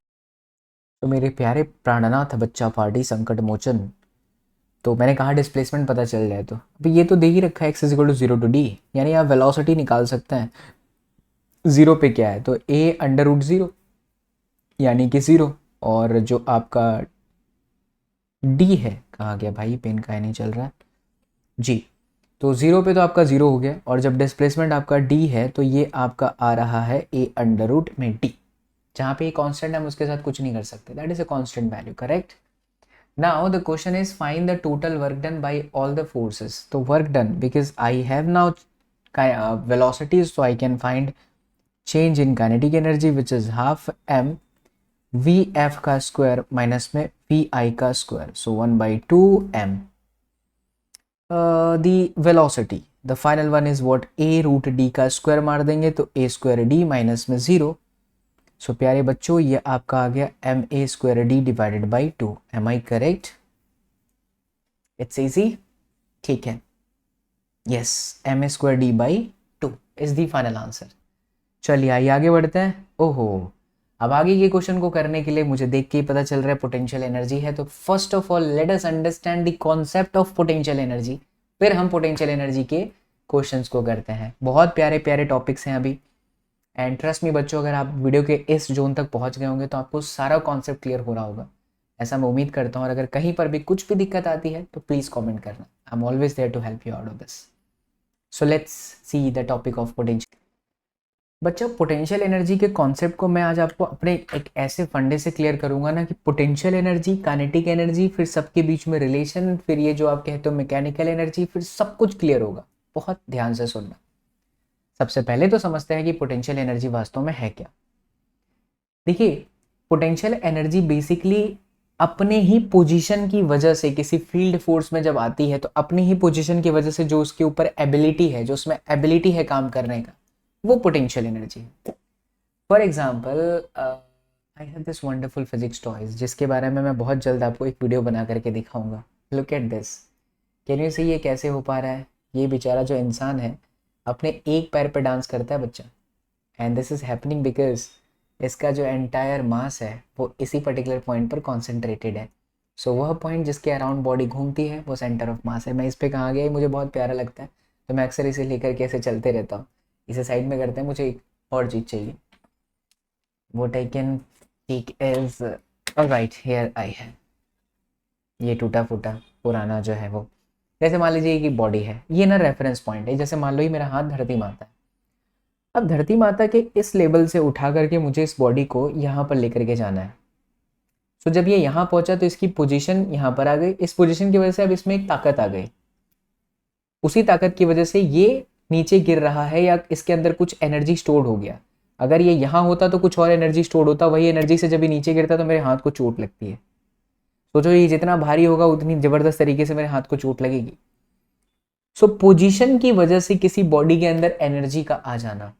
तो मेरे प्यारे प्राणनाथ बच्चा पार्टी संकट मोचन, तो मैंने कहा डिस्प्लेसमेंट पता चल जाए, तो अभी ये तो दे ही रखा है x is equal to 0 to d, यानी आप वेलोसिटी निकाल सकते हैं। जीरो पे क्या है, तो a अंडर रूट जीरो यानी कि जीरो, और जो आपका d है, कहाँ गया भाई, पेन का नहीं चल रहा है जी, तो जीरो पे तो आपका जीरो हो गया, और जब डिस्प्लेसमेंट आपका d है तो ये आपका आ रहा है a अंडर रूट में d, जहाँ पे ये कांस्टेंट है हम उसके साथ कुछ नहीं कर सकते, that is a constant value, correct. Now the question is find the total work done by all the forces, तो work done because I have now velocities, so I can find change in kinetic energy which is half m vf का square minus में vi का square, so 1/2m the velocity, the final one is what, a root d का square मार देंगे तो a square d minus में 0, सो प्यारे बच्चों ये आपका आ गया M A square D divided by 2, M I correct, it's easy, ठीक है, yes, M A square D by 2 is the final answer. चलिए आइए आगे बढ़ते हैं। ओहो, अब आगे के क्वेश्चन को करने के लिए मुझे देख के ही पता चल रहा है पोटेंशियल एनर्जी है, तो first of all let us understand the concept of potential energy, फिर हम पोटेंशियल एनर्जी के क्वेश्चंस को करते हैं। बहुत प्यारे प्यारे टॉपिक्स हैं अभी, एंड ट्रस्ट मी बच्चों, अगर आप वीडियो के इस जोन तक पहुंच गए होंगे तो आपको सारा कॉन्सेप्ट क्लियर हो रहा होगा, ऐसा मैं उम्मीद करता हूँ। और अगर कहीं पर भी कुछ भी दिक्कत आती है तो प्लीज़ कमेंट करना, I am always there to help you out of this. So let's see the topic of potential. बच्चों, पोटेंशियल एनर्जी के कॉन्सेप्ट को मैं आज आपको अपने एक ऐसे फंडे से क्लियर करूंगा ना कि पोटेंशियल एनर्जी, काइनेटिक एनर्जी, फिर सबके बीच में रिलेशन, फिर ये जो आप कहते हो मैकेनिकल एनर्जी, फिर सब कुछ क्लियर होगा। बहुत ध्यान से सुनना। सबसे पहले तो समझते हैं कि पोटेंशियल एनर्जी वास्तव में है क्या। देखिए, पोटेंशियल एनर्जी बेसिकली अपने ही पोजीशन की वजह से किसी फील्ड फोर्स में जब आती है, तो अपनी ही पोजीशन की वजह से जो उसके ऊपर एबिलिटी है, जो उसमें एबिलिटी है काम करने का, वो पोटेंशियल एनर्जी है। For example, I have this wonderful physics toys, जिसके बारे में मैं बहुत जल्द आपको एक वीडियो बना करके दिखाऊंगा। Look at this, can you see ये कैसे हो पा रहा है। ये बेचारा जो इंसान है अपने एक पैर पर डांस करता है बच्चा, and this is happening because इसका जो एंटायर मास है वो इसी पर्टिकुलर पॉइंट पर कॉन्सेंट्रेटेड है। सो वह पॉइंट जिसके अराउंड बॉडी घूमती है वो सेंटर ऑफ मास है। मैं इस पर कहाँ गया, मुझे बहुत प्यारा लगता है, तो मैं अक्सर इसे लेकर के ऐसे चलते रहता हूँ। इसे साइड में करते हैं, मुझे एक और चीज़ चाहिए, what I can take is, alright here I है, ये टूटा फूटा पुराना जो है वो, जैसे मान लीजिए कि बॉडी है, ये ना रेफरेंस पॉइंट है। जैसे मान लो ये मेरा हाथ धरती माता है, अब धरती माता के इस लेवल से उठा करके मुझे इस बॉडी को यहाँ पर लेकर के जाना है। तो जब ये यहाँ पहुंचा तो इसकी पोजीशन यहाँ पर आ गई, इस पोजीशन की वजह से अब इसमें एक ताकत आ गई, उसी ताकत की वजह से ये नीचे गिर रहा है, या इसके अंदर कुछ एनर्जी स्टोर हो गया। अगर ये यहाँ होता तो कुछ और एनर्जी स्टोर होता, वही एनर्जी से जब ये नीचे गिरता तो मेरे हाथ को चोट लगती है। सोचो ये जितना भारी होगा उतनी जबरदस्त तरीके से मेरे हाथ को चोट लगेगी। सो पोजीशन की वजह से किसी बॉडी के अंदर एनर्जी का आ जाना,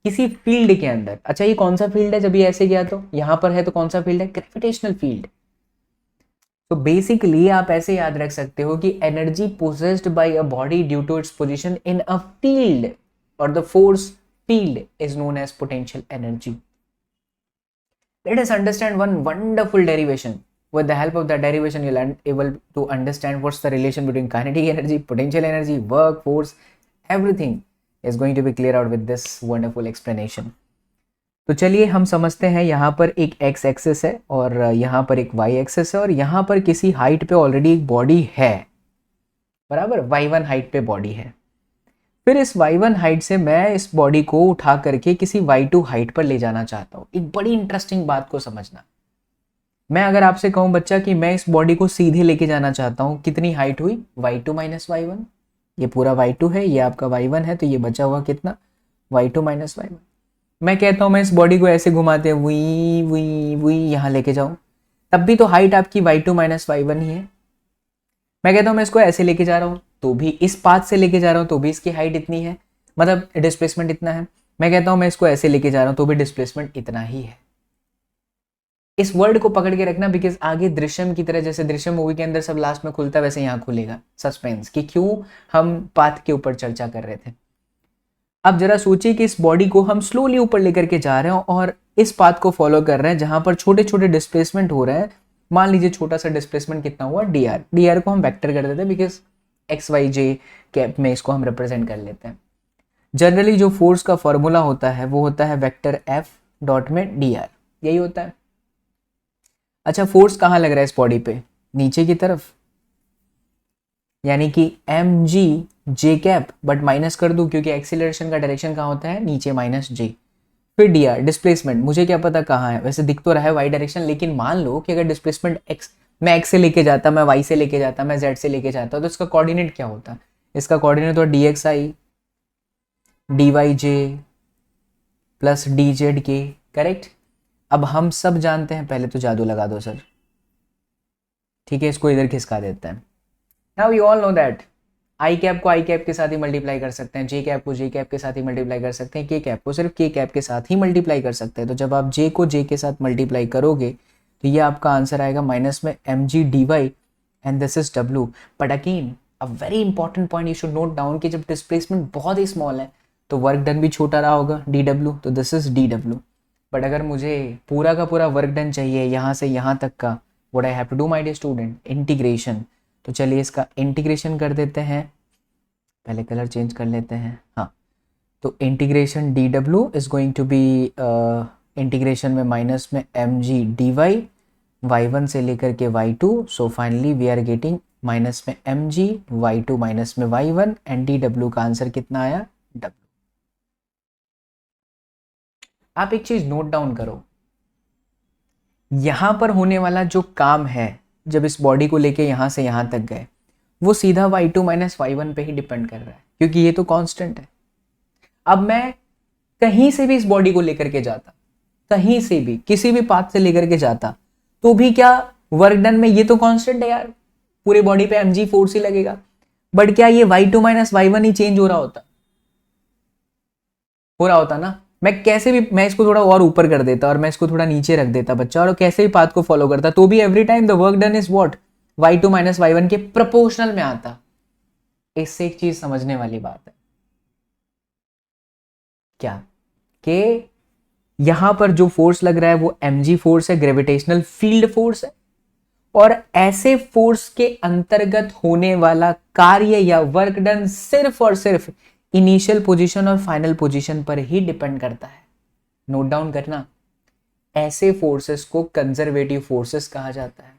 किसी फील्ड के अंदर। अच्छा, ये कौन सा फील्ड है, जब ये ऐसे गया तो यहाँ पर है, तो कौन सा फील्ड है, ग्रेविटेशनल फील्ड। तो बेसिकली आप ऐसे याद रख सकते हो कि energy possessed by a body due to its position in a field, और the force field is known as potential energy. Let us understand one wonderful derivation. With the help of that derivation, you'll be able to understand what's the relation between kinetic energy, potential energy, work, force, everything is going to be clear out with this wonderful explanation. तो चलिए हम समझते हैं, यहाँ पर एक x access है और यहाँ पर एक y एक्सेस है, और यहाँ पर किसी हाइट पे ऑलरेडी एक बॉडी है, बराबर, y1 हाइट पे बॉडी है। फिर इस y1 हाइट से मैं इस बॉडी को उठा करके किसी y2 हाइट पर ले जाना चाहता हूँ। एक बड़ी इंटरेस्टिंग बात को समझना, मैं अगर आपसे कहूँ बच्चा कि मैं इस बॉडी को सीधे लेके जाना चाहता हूँ, कितनी हाइट हुई, y2 माइनस y1, ये पूरा y2 है, ये आपका y1 है, तो ये बचा हुआ कितना, y2 माइनस y1। मैं कहता हूँ मैं इस बॉडी को ऐसे घुमाते हैं, वी वी वी यहाँ लेके जाऊँ, तब भी तो हाइट आपकी y2 माइनस y1 ही है। मैं कहता हूँ मैं इसको ऐसे लेके जा रहा हूँ, तो भी इस पाथ से लेके जा रहा हूँ, तो भी इसकी हाइट इतनी है, मतलब डिस्प्लेसमेंट इतना है। मैं कहता हूँ मैं इसको ऐसे लेके जा रहा हूँ, तो भी डिस्प्लेसमेंट इतना ही है। इस वर्ड को पकड़ के रखना, बिकॉज आगे दृश्यम की तरह, जैसे दृश्यम मूवी के अंदर सब लास्ट में खुलता है, वैसे यहाँ खुलेगा सस्पेंस कि क्यों हम पाथ के ऊपर चर्चा कर रहे थे। अब जरा सोचिए कि इस बॉडी को हम स्लोली ऊपर लेकर के जा रहे हैं और इस पाथ को फॉलो कर रहे हैं जहां पर छोटे छोटे डिस्प्लेसमेंट हो रहे हैं। मान लीजिए छोटा सा डिस्प्लेसमेंट कितना हुआ, डी आर को हम वेक्टर कर देते हैं because X Y J cap में इसको हम रिप्रेजेंट कर लेते हैं। जनरली जो फोर्स का फॉर्मूला होता है वो होता है वेक्टर एफ डॉट में डी आर, यही होता है। अच्छा, फोर्स कहाँ लग रहा है इस बॉडी पे? नीचे की तरफ, यानी कि M G J cap, but minus कर दूं क्योंकि एक्सीलरेशन का डायरेक्शन कहाँ होता है, नीचे माइनस जे। फिर डी आर डिस्प्लेसमेंट, मुझे क्या पता कहाँ है, वैसे दिख तो रहा है वाई डायरेक्शन, लेकिन मान लो कि अगर डिस्प्लेसमेंट एक्स, मैं एक्स से लेके जाता, मैं वाई से लेके जाता, मैं जेड से लेके जाता, तो इसका कोऑर्डिनेट क्या होता? इसका कोऑर्डिनेट तो D X I D Y J plus D Z K, correct. अब हम सब जानते हैं, पहले तो जादू लगा दो सर, ठीक है, इसको इधर खिसका देते हैं। Now we all know that I cap को आई कैप के साथ ही मल्टीप्लाई कर सकते हैं, जे कैप को जे कैप के साथ ही मल्टीप्लाई कर सकते हैं, के कैप को सिर्फ के कैप के साथ ही मल्टीप्लाई कर सकते हैं। तो जब आप जे को जे के साथ मल्टीप्लाई करोगे तो ये आपका आंसर आएगा माइनस में M G D Y and this is W. But again a very important point you should note down कि जब डिस्प्लेसमेंट बहुत ही स्मॉल है तो वर्क डन भी छोटा रहा होगा, डी डब्ल्यू, तो this is D W. But अगर मुझे पूरा का पूरा वर्क डन चाहिए यहाँ से यहाँ तक का, what I have to do my dear student, integration. तो चलिए इसका इंटीग्रेशन कर देते हैं, पहले कलर चेंज कर लेते हैं, हाँ। तो इंटीग्रेशन डी डब्ल्यू is going to be integration में माइनस में M G D y, y one से लेकर के y two, so finally we are getting minus में M g y two minus में वाई वन एंड डी डब्ल्यू का आंसर कितना आया, डब्ल्यू। आप एक चीज नोट डाउन करो, यहां पर होने वाला जो काम है जब इस बॉडी को लेके यहां से यहां तक गए, वो सीधा y2 माइनस y1 पे ही डिपेंड कर रहा है क्योंकि ये तो कांस्टेंट है। अब मैं कहीं से भी इस बॉडी को लेकर के जाता, कहीं से भी किसी भी पाथ से लेकर के जाता, तो भी क्या वर्क डन में ये तो कांस्टेंट है यार, पूरे बॉडी पे mg फोर्स ही लगेगा। बट क्या ये y2 माइनस y1 ही चेंज हो रहा होता? हो रहा होता ना। मैं कैसे भी, मैं इसको थोड़ा और ऊपर कर देता और मैं इसको थोड़ा नीचे रख देता बच्चा, और कैसे भी पाथ को फॉलो करता, तो भी every time the work done is what, y2 minus y1 के प्रोपोर्शनल में आता। इससे एक चीज समझने वाली बात है क्या, कि यहां पर जो फोर्स लग रहा है वो mg फोर्स है, ग्रेविटेशनल फील्ड फोर्स है, और ऐसे फोर्स के अंतर्गत होने वाला कार्य या वर्क डन सिर्फ और सिर्फ इनिशियल पोजीशन और फाइनल पोजीशन पर ही डिपेंड करता है। नोट डाउन करना, ऐसे फोर्सेस को कंजर्वेटिव फोर्सेस कहा जाता है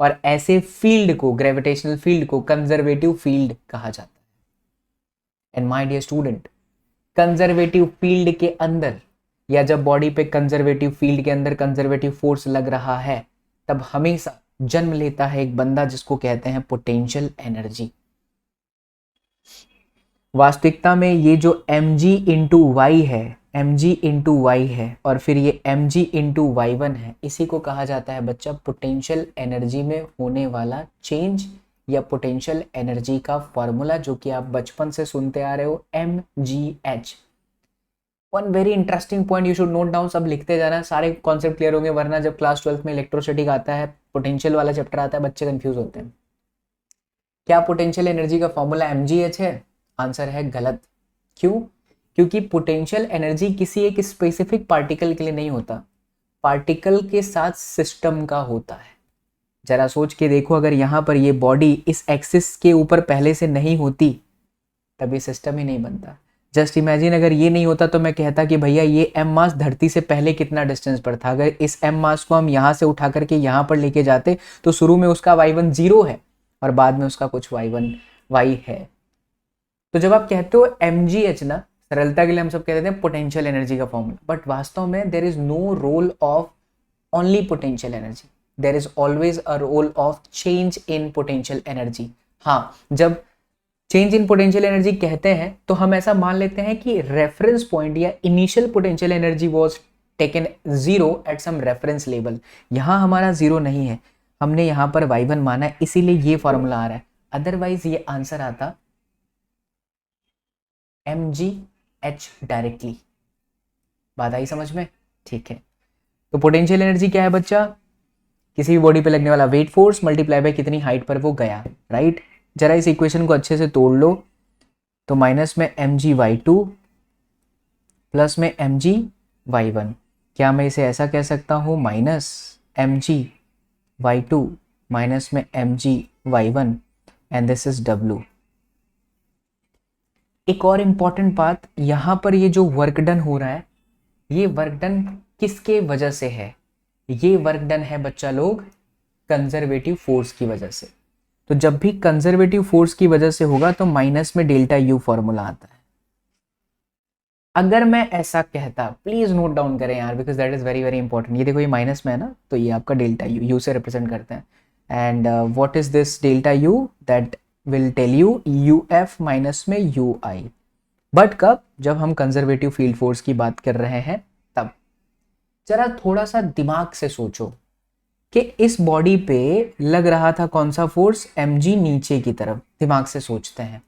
और ऐसे फील्ड को, ग्रेविटेशनल फील्ड को कंजर्वेटिव फील्ड कहा जाता है। And my dear student, conservative field के अंदर, या जब बॉडी पे कंजर्वेटिव फील्ड के अंदर कंजर्वेटिव फोर्स लग रहा है, तब हमेशा जन्म लेता है एक बंदा जिसको कहते हैं पोटेंशियल एनर्जी। वास्तविकता में ये जो mg इंटू वाई है, mg इंटू वाई है, और फिर ये mg इंटू वाई वन है, इसी को कहा जाता है बच्चा पोटेंशियल एनर्जी में होने वाला चेंज, या पोटेंशियल एनर्जी का फॉर्मूला जो कि आप बचपन से सुनते आ रहे हो, mgh। One very interesting point you should note down, सब लिखते जाना, सारे कॉन्सेप्ट क्लियर होंगे, वरना जब क्लास 12 में इलेक्ट्रोस्टैटिक आता है, पोटेंशियल वाला चैप्टर आता है, बच्चे कंफ्यूज होते हैं। क्या पोटेंशियल एनर्जी का फॉर्मूला mgh है? आंसर है गलत। क्यों? क्योंकि पोटेंशियल एनर्जी किसी एक स्पेसिफिक पार्टिकल के लिए नहीं होता, पार्टिकल के साथ सिस्टम का होता है। जरा सोच के देखो, अगर यहां पर ये बॉडी इस एक्सिस के ऊपर पहले से नहीं होती तब ये सिस्टम ही नहीं बनता। जस्ट इमेजिन, अगर ये नहीं होता तो मैं कहता कि भैया ये m मास धरती से पहले कितना डिस्टेंस पर था, अगर इस m मास को हम यहां से उठा करके यहां पर लेके जाते तो शुरू में उसका y1 0 है और बाद में उसका कुछ y1 y है। तो जब आप कहते हो mgh ना, सरलता के लिए हम सब कहते हैं पोटेंशियल एनर्जी का फॉर्मूला, बट वास्तव में there is no role of only potential energy, there is always a role of change in potential energy. हाँ, जब चेंज इन पोटेंशियल एनर्जी कहते हैं तो हम ऐसा मान लेते हैं कि रेफरेंस पॉइंट या initial potential energy was taken 0 at some reference level. यहाँ हमारा 0 नहीं है, हमने यहाँ पर y1 माना है, इसीलिए ये फॉर्मूला आ रहा है, अदरवाइज ये आंसर आता mgh डायरेक्टली। बात आई समझ में? ठीक है, तो पोटेंशियल एनर्जी क्या है बच्चा? किसी भी बॉडी पे लगने वाला वेट फोर्स मल्टीप्लाई बाय कितनी हाइट पर वो गया, राइट। जरा इस इक्वेशन को अच्छे से तोड़ लो, तो माइनस में mg y2 प्लस में एम जी वाई वन। क्या मैं इसे ऐसा कह सकता हूँ, minus M g y two minus में M g y one and this is डब्लू। एक और इम्पॉर्टेंट बात, यहाँ पर ये जो वर्क डन हो रहा है, ये वर्क डन किसके वजह से है? ये वर्क डन है बच्चा लोग कंजर्वेटिव फोर्स की वजह से। तो जब भी कंजर्वेटिव फोर्स की वजह से होगा तो माइनस में डेल्टा यू फॉर्मूला आता है। अगर मैं ऐसा कहता, प्लीज नोट डाउन करें यार, because that is very very important. ये देखो ये माइनस में है ना, तो ये आपका डेल्टा यू, यू से रिप्रेजेंट करते हैं। And what is this delta U? That will tell you U F minus में यू आई। बट कब? जब हम कंजर्वेटिव फील्ड फोर्स की बात कर रहे हैं तब। जरा थोड़ा सा दिमाग से सोचो कि इस बॉडी पे लग रहा था कौन सा फोर्स? mg नीचे की तरफ। दिमाग से सोचते हैं,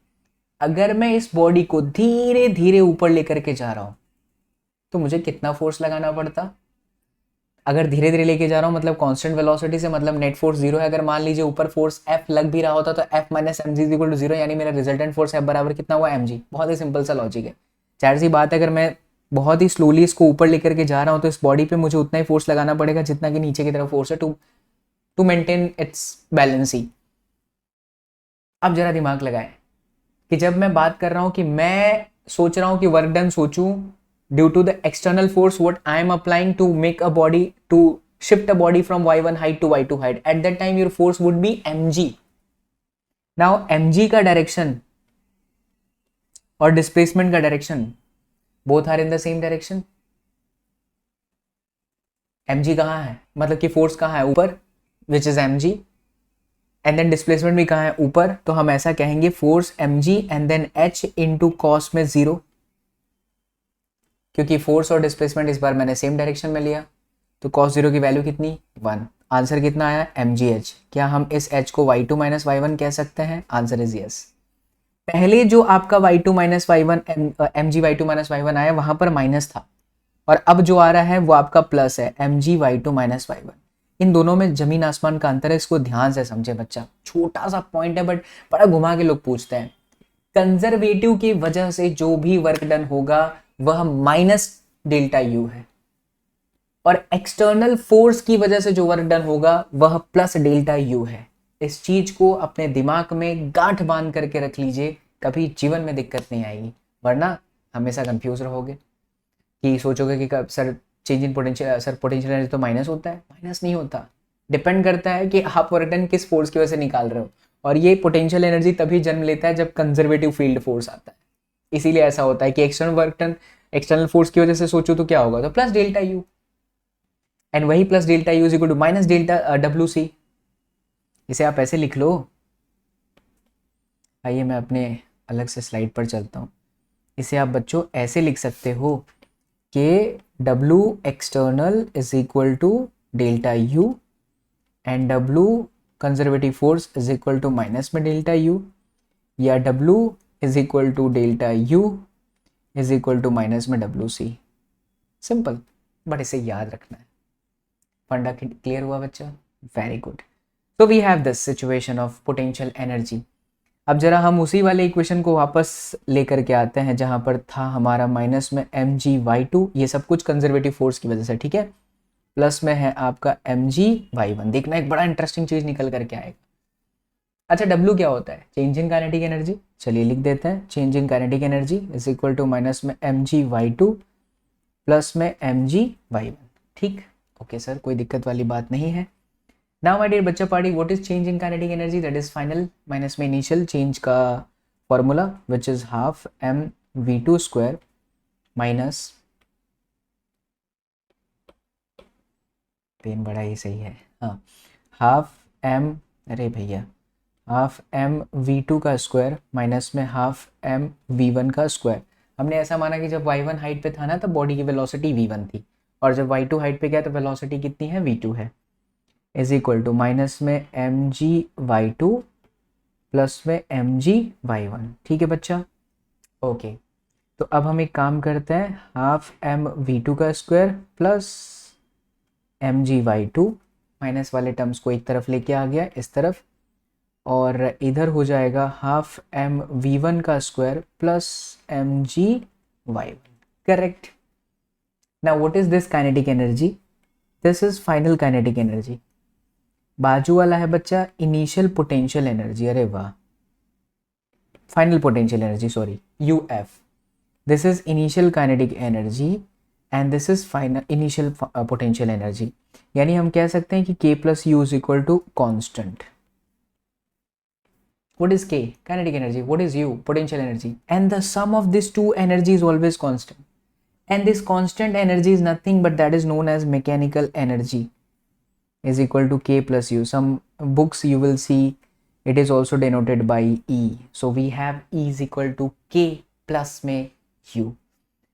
अगर मैं इस बॉडी को धीरे धीरे ऊपर लेकर के जा रहा हूं तो मुझे कितना फोर्स लगाना पड़ता? अगर धीरे धीरे लेके जा रहा हूं मतलब कांस्टेंट वेलोसिटी से, मतलब नेट फोर्स जीरो है। अगर मान लीजिए ऊपर फोर्स F लग भी रहा होता तो F minus M G equal to zero, यानी मेरा रिजल्टेंट फोर्स F बराबर कितना हुआ? mg। बहुत ही सिंपल सा लॉजिक है, जाहिर सी बात है। अगर मैं बहुत ही स्लोली इसको ऊपर लेकर के जा रहा हूं तो इस बॉडी पे मुझे उतना ही फोर्स लगाना पड़ेगा जितना कि नीचे की तरफ फोर्स है, टू मेंटेन इट्स बैलेंसी। अब जरा दिमाग लगाएं कि जब मैं बात कर रहा हूं कि मैं सोच रहा हूं कि वर्क डन सोचूं due to the external force what I am applying to make a body, to shift a body from y1 height to y2 height, at that time your force would be mg। Now mg का direction और displacement का direction both are in the same direction. mg कहां है, मतलब कि force कहां है? ऊपर, which is mg, and then displacement भी कहाँ है? ऊपर। तो हम ऐसा कहेंगे force mg and then h into cos में जीरो, क्योंकि फोर्स और डिस्प्लेसमेंट इस बार मैंने सेम डायरेक्शन में लिया। तो कॉस जीरो की वैल्यू कितनी? 1। आंसर कितना आया? mgh। क्या हम इस h को y2 माइनस y1 कह सकते हैं? Answer is yes. पहले जो आपका y2 minus y1 mg y2 minus y1 आया वहां पर माइनस था, और अब जो आ रहा है वो आपका प्लस है, mg y2 माइनस y1। इन दोनों में जमीन आसमान का अंतर है, इसको ध्यान से समझे बच्चा। छोटा सा पॉइंट है बट बड़ा घुमा के लोग पूछते हैं। कंजर्वेटिव की वजह से जो भी वर्क डन होगा वह माइनस डेल्टा यू है, और एक्सटर्नल फोर्स की वजह से जो वर्क डन होगा वह प्लस डेल्टा यू है। इस चीज को अपने दिमाग में गांठ बांध करके रख लीजिए, कभी जीवन में दिक्कत नहीं आएगी, वरना हमेशा कंफ्यूज रहोगे कि सोचोगे कि sir change in potential, sir potential energy तो माइनस होता है। माइनस नहीं होता, डिपेंड करता है कि आप वर्क डन किस फोर्स की वजह से निकाल रहे हो। और ये पोटेंशियल एनर्जी तभी जन्म लेता है जब कंजर्वेटिव फील्ड फोर्स आता है। इसीलिए ऐसा होता है कि external work done external force की वजह से सोचो तो क्या होगा? तो प्लस डेल्टा यू, एंड वही plus delta U is equal to minus delta W C. इसे आप ऐसे लिख लो। आइए मैं अपने अलग से स्लाइड पर चलता हूँ। इसे आप बच्चों ऐसे लिख सकते हो कि W external is equal to delta U and W conservative force is equal to minus में डेल्टा यू, या W is equal to delta U is equal to minus में डब्ल्यू सी। सिंपल, बट इसे याद रखना है। फंडा clear हुआ बच्चा? Very good. So we have this situation of potential energy. अब जरा हम उसी वाले इक्वेशन को वापस लेकर के आते हैं जहां पर था हमारा माइनस में mg/y2, ये सब कुछ कंजर्वेटिव फोर्स की वजह से, ठीक है। प्लस में है आपका mg/y1। देखना एक बड़ा इंटरेस्टिंग चीज निकल करके आएगा। अच्छा, W क्या होता है? Change in kinetic energy. चलिए लिख देते हैं, change in kinetic energy is equal to minus में mg/y2 प्लस में mg/y1। ठीक, ओके सर, कोई दिक्कत वाली बात नहीं है। Now my dear बच्चा party, what is change in kinetic energy? That is final minus में initial change का formula which is half m v2 square minus, pen बड़ा ही सही है, हाँ, हाफ m, अरे भैया, हाफ m v2 का स्क्वायर माइनस में हाफ m v1 का स्क्वायर। हमने ऐसा माना कि जब y1 हाइट पे था ना तब बॉडी की वेलोसिटी v1 थी, और जब y2 हाइट पे गया तो वेलोसिटी कितनी है? v2 है, इज इक्वल टू माइनस में mg/y2 प्लस में mg/y1। ठीक है बच्चा, ओके। तो अब हम एक काम करते हैं, हाफ m v2 का स्क्वायर प्लस mg/y2, माइनस वाले टर्म्स को एक तरफ लेके आ गया इस तरफ, और इधर हो जाएगा हाफ m v1 का square plus mg/y1। Correct. Now what is this kinetic energy? This is final kinetic energy. बाजू वाला है बच्चा इनिशियल पोटेंशियल एनर्जी. अरे वाह, final potential energy, sorry, UF. This is initial kinetic energy and this is final initial potential energy. यानी हम कह सकते हैं कि K plus U is equal to constant. What is K? Kinetic energy. What is U? Potential energy. And the sum of these two energy is always constant. And this constant energy is nothing but that is known as mechanical energy is equal to K plus U. Some books you will see it is also denoted by E. So we have E is equal to K plus में U.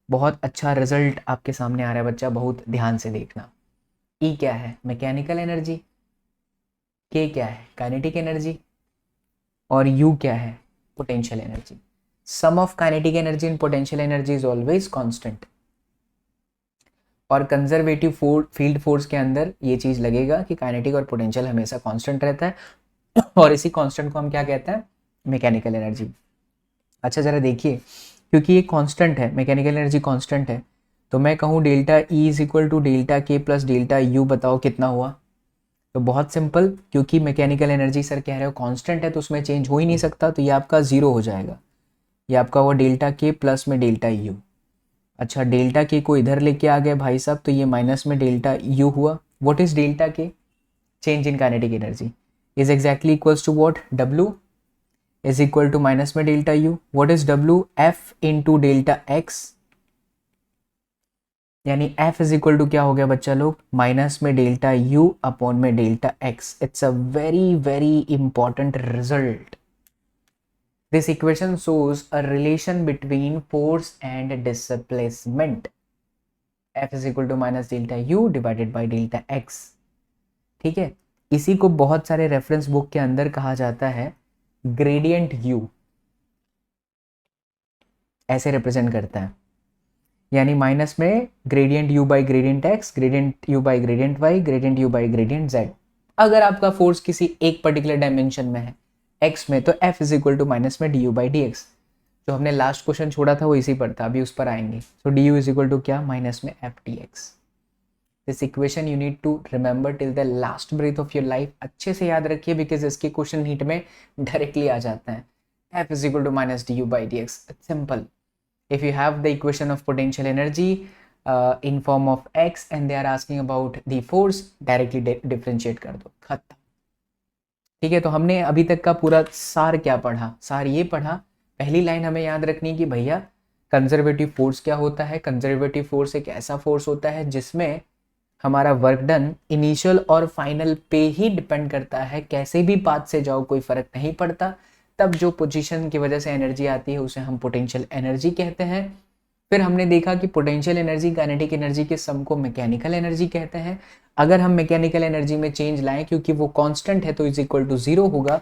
बहुत अच्छा result आपके सामने आ रहा है बच्चा, बहुत ध्यान से देखना. E क्या है? Mechanical energy. K क्या है? Kinetic energy. और U क्या है? Potential energy. Sum of kinetic energy and potential energy is always constant. और कंजर्वेटिव फील्ड फोर्स के अंदर ये चीज लगेगा कि काइनेटिक और पोटेंशियल हमेशा कांस्टेंट रहता है और इसी कांस्टेंट को हम क्या कहते हैं? Mechanical energy. अच्छा जरा देखिए, क्योंकि ये कांस्टेंट है, मैकेनिकल एनर्जी कांस्टेंट है, तो मैं कहूँ delta E is equal to delta K plus delta U. बताओ कितना हुआ? तो बहुत सिंपल, क्योंकि मैकेनिकल एनर्जी सर कह रहे हो कांस्टेंट है तो उसमें चेंज हो ही नहीं सकता, तो ये आपका जीरो हो जाएगा. ये आपका हुआ डेल्टा K प्लस में डेल्टा U. अच्छा डेल्टा K को इधर लेके आ गए भाई साहब, तो ये माइनस में डेल्टा U हुआ. What is delta K? Change in kinetic energy is exactly equals to what? W is equal to minus में delta U. What is W? F into delta X. यानी F इज इक्वल टू क्या हो गया बच्चा लोग? Minus में delta U upon में delta X. It's a very very important result. This equation shows a relation between force and displacement. F is equal to minus delta U divided by delta X. ठीक है, इसी को बहुत सारे reference book के अंदर कहा जाता है ग्रेडियंट U. ऐसे रिप्रेजेंट करता है, यानी माइनस में gradient U by gradient X, gradient U by gradient Y, gradient U by gradient Z. अगर आपका फोर्स किसी एक पर्टिकुलर डायमेंशन में है X में, तो F is equal to minus में du बाई dx. जो हमने लास्ट क्वेश्चन छोड़ा था वो इसी पर था, अभी उस पर आएंगे. So du is equal to क्या? माइनस में F dx. This equation you need to remember till the last breath of your life. अच्छे से याद रखिए, बिकॉज इसके क्वेश्चन हीट में डायरेक्टली आ जाते हैं. F is equal to minus du by dx. It's simple. If you have the equation of potential energy in form of x and they are asking about the force, directly differentiate कर दो, खत्म. ठीक है, तो हमने अभी तक का पूरा सार क्या पढ़ा? सार ये पढ़ा, पहली लाइन हमें याद रखनी कि भैया कंजर्वेटिव फोर्स क्या होता है. कंजर्वेटिव फोर्स एक ऐसा फोर्स होता है जिसमें हमारा वर्क डन इनिशियल और फाइनल पे ही डिपेंड करता है. कैसे भी पाथ से जाओ कोई फर्क नहीं पड़ता. तब जो पोजीशन की वजह से एनर्जी आती है उसे हम पोटेंशियल एनर्जी कहते हैं. फिर हमने देखा कि पोटेंशियल एनर्जी काइनेटिक एनर्जी के सम को मैकेनिकल एनर्जी कहते हैं. अगर हम मैकेनिकल एनर्जी में चेंज लाएं, क्योंकि वो कांस्टेंट है तो इज इक्वल टू जीरो होगा,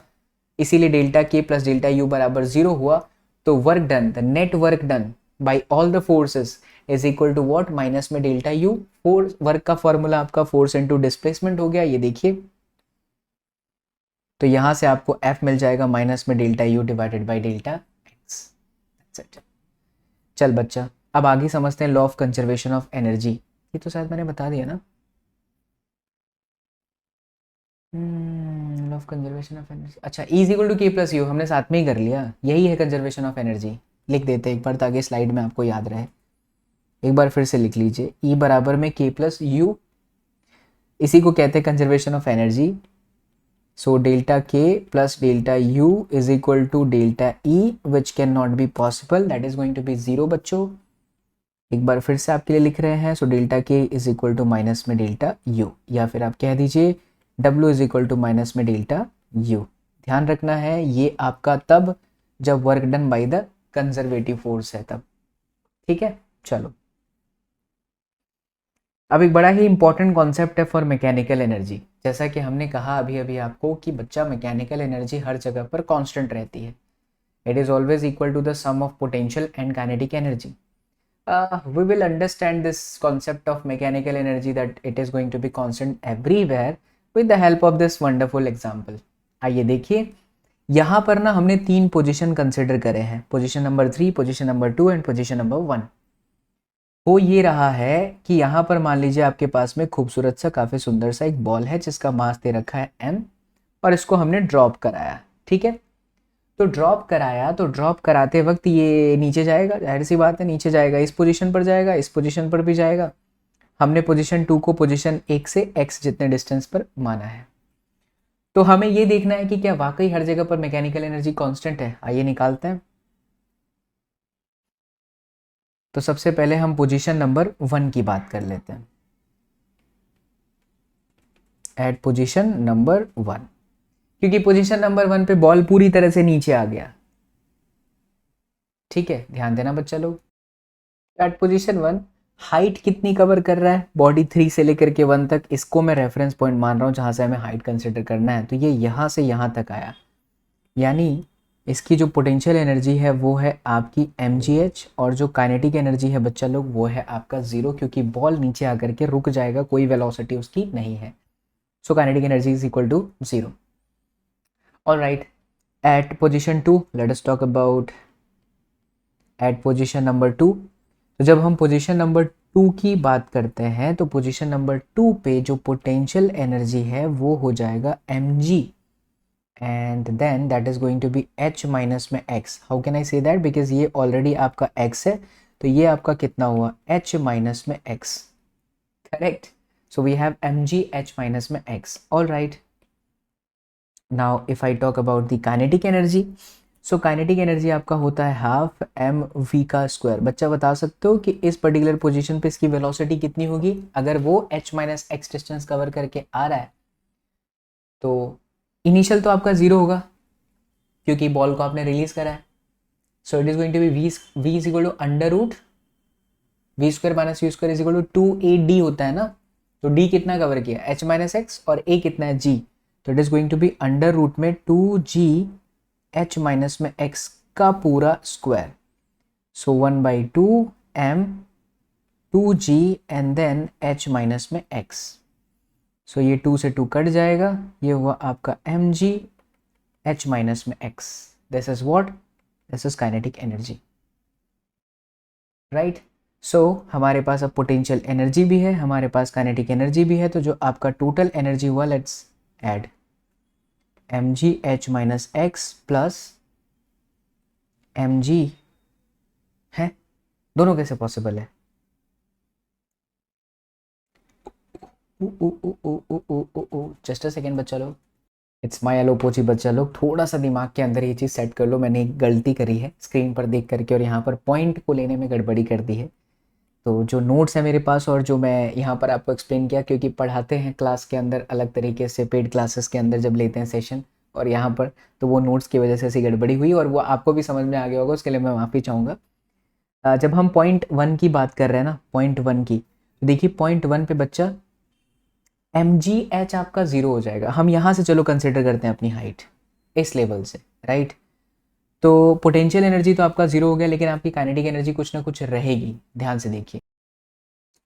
इसीलिए delta K plus delta U बराबर जीरो हुआ. तो work done, the net work done by all the forces is equal to what? Minus में डेल्टा U. फोर्स वर्क का फॉर्मूला आपका फोर्स इनटू डिस्प्लेसमेंट हो गया, ये देखिए. तो यहां से आपको F मिल जाएगा माइनस में delta U divided by delta X. चल बच्चा, अब आगे समझते हैं law of conservation of energy. ये तो शायद मैंने बता दिया ना, law of conservation of energy. अच्छा, E is equal to K plus U हमने साथ में ही कर लिया. यही है कंजर्वेशन ऑफ एनर्जी. लिख देते एक बार ताकि स्लाइड में आपको याद रहे. एक बार फिर से लिख लीजिए, E बराबर में K प्लस U, इसी को कहते हैं conservation of energy. So delta K plus delta U is equal to delta E which can not be possible, that is going to be zero. बच्चों एक बार फिर से आपके लिए लिख रहे हैं. So delta K is equal to minus में डेल्टा U, या फिर आप कह दीजिए W is equal to minus में डेल्टा U. ध्यान रखना है ये आपका तब जब work done by the conservative force है तब. ठीक है, चलो अब एक बड़ा ही इंपॉर्टेंट कॉन्सेप्ट है फॉर मैकेनिकल एनर्जी. जैसा कि हमने कहा अभी अभी आपको कि बच्चा मैकेनिकल एनर्जी हर जगह पर कांस्टेंट रहती है. It is always equal to the sum of potential and kinetic energy. we will understand this concept of mechanical energy that it is going to be constant everywhere with the help of this wonderful example. आइए देखिए, यहाँ पर ना हमने तीन position consider करे हैं, position number 3, position number 2 and position number 1. हो ये रहा है कि यहाँ पर मान लीजिए आपके पास में खूबसूरत सा काफ़ी सुंदर सा एक बॉल है जिसका मास दे रखा है m, और इसको हमने ड्रॉप कराया, ठीक है। तो ड्रॉप कराया, तो ड्रॉप कराते वक्त ये नीचे जाएगा, जाहिर सी बात है नीचे जाएगा, इस पोजीशन पर जाएगा, इस पोजीशन पर भी जाएगा। हमने पोजीशन 2 को पोजीशन 1 से x जितने डिस्टेंस पर माना है। तो हमें ये देखना है कि क्या वाकई हर जगह पर मैकेनिकल एनर्जी कांस्टेंट है। आइए निकालते हैं। तो सबसे पहले हम पोजीशन नंबर 1 की बात कर लेते हैं। एट पोजीशन नंबर 1, क्योंकि पोजीशन नंबर 1 पे बॉल पूरी तरह से नीचे आ गया, ठीक है, ध्यान देना बच्चा लोग। एट पोजीशन 1 हाइट कितनी कवर कर रहा है, बॉडी 3 से लेकर के 1 तक, इसको मैं रेफरेंस पॉइंट मान रहा हूँ जहाँ से हमें हाइट कंसिडर करना है। तो ये यहाँ से यहाँ तक आया, यानी इसकी जो पोटेंशियल एनर्जी है वो है आपकी mgh, और जो काइनेटिक एनर्जी है बच्चा लोग वो है आपका 0, क्योंकि बॉल नीचे आकर के रुक जाएगा, कोई वेलोसिटी उसकी नहीं है। So kinetic energy is equal to 0। All right, at position 2 let us talk about at position number 2। तो जब हम पोजीशन नंबर 2 की बात करते हैं तो पोजीशन नंबर 2 पे जो पोटेंशियल एनर्जी है वो हो जाएगा mg, and then that is going to be h minus में x। How can I say that, because ये ऑलरेडी आपका x है, तो ये आपका कितना हुआ h माइनस में x, correct. So we have mg h minus में x। All right, now if I talk about the kinetic energy, so kinetic energy आपका होता है हाफ एम वी का स्क्वायर। बच्चा बता सकते हो कि इस पर्टिकुलर पोजीशन पे इसकी वेलोसिटी कितनी होगी अगर वो h minus x distance cover करके आ रहा है। तो इनिशियल तो आपका 0 होगा क्योंकि बॉल को आपने रिलीज करा है। So it is going to be v is equal to under root V square minus U square is equal to 2a d होता है ना। तो d कितना कवर किया h माइनस एक्स, और a कितना है g, तो it is going to be under root में 2g h माइनस में x का पूरा square. So 1/2 m 2g and then h minus में x। सो ये 2 से 2 कट जाएगा, ये हुआ आपका mg h माइनस में x। This is what, this is kinetic energy, right. So हमारे पास अब पोटेंशियल एनर्जी भी है, हमारे पास काइनेटिक एनर्जी भी है, तो जो आपका टोटल एनर्जी हुआ, let's add mg h minus x plus mg है, दोनों कैसे पॉसिबल है? जस्ट अ सेकेंड बच्चा लोग, इट्स माई एलोपोची बच्चा लोग, थोड़ा सा दिमाग के अंदर ये चीज़ सेट कर लो। मैंने एक गलती करी है स्क्रीन पर देख करके और यहाँ पर पॉइंट को लेने में गड़बड़ी कर दी है। तो जो नोट्स है मेरे पास और जो मैं यहाँ पर आपको एक्सप्लेन किया, क्योंकि पढ़ाते हैं क्लास के अंदर अलग तरीके से, पेड क्लासेस के अंदर जब लेते हैं सेशन, और यहाँ पर तो वो नोट्स की वजह से ऐसी गड़बड़ी हुई और वो आपको भी समझ में आ गया होगा, उसके लिए मैं माफ़ी चाहूँगा। जब हम पॉइंट 1 की बात कर रहे हैं ना, पॉइंट 1 की, तो देखिए पॉइंट 1 पे बच्चा mgh आपका 0 हो जाएगा। हम यहाँ से चलो कंसिडर करते हैं अपनी हाइट इस लेवल से, राइट। तो पोटेंशियल एनर्जी तो आपका 0 हो गया, लेकिन आपकी काइनेटिक एनर्जी कुछ ना कुछ रहेगी, ध्यान से देखिए,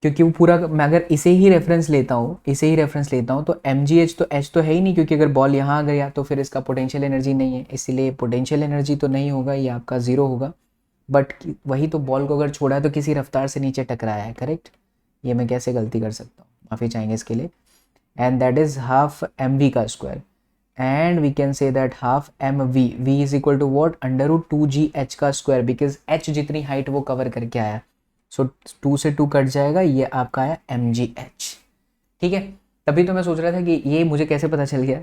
क्योंकि वो पूरा, मैं अगर इसे ही रेफरेंस लेता हूँ तो mgh तो h तो है ही नहीं, क्योंकि अगर बॉल यहाँ आ गया तो फिर इसका पोटेंशियल एनर्जी नहीं है, इसीलिए पोटेंशियल एनर्जी तो नहीं होगा, ये आपका 0 होगा। बट वही तो, बॉल को अगर छोड़ा है तो किसी रफ्तार से नीचे टकराया है, करेक्ट। ये मैं कैसे गलती कर सकता हूँ, माफ़ी चाहेंगे इसके लिए। And that is half mv का square, and we can say that half mv, v is equal to what, under root 2gh का स्क्वायर, बिकॉज h जितनी हाइट वो कवर करके आया। सो 2 से 2 कट जाएगा, ये आपका आया mgh, ठीक है। तभी तो मैं सोच रहा था कि ये मुझे कैसे पता चल गया,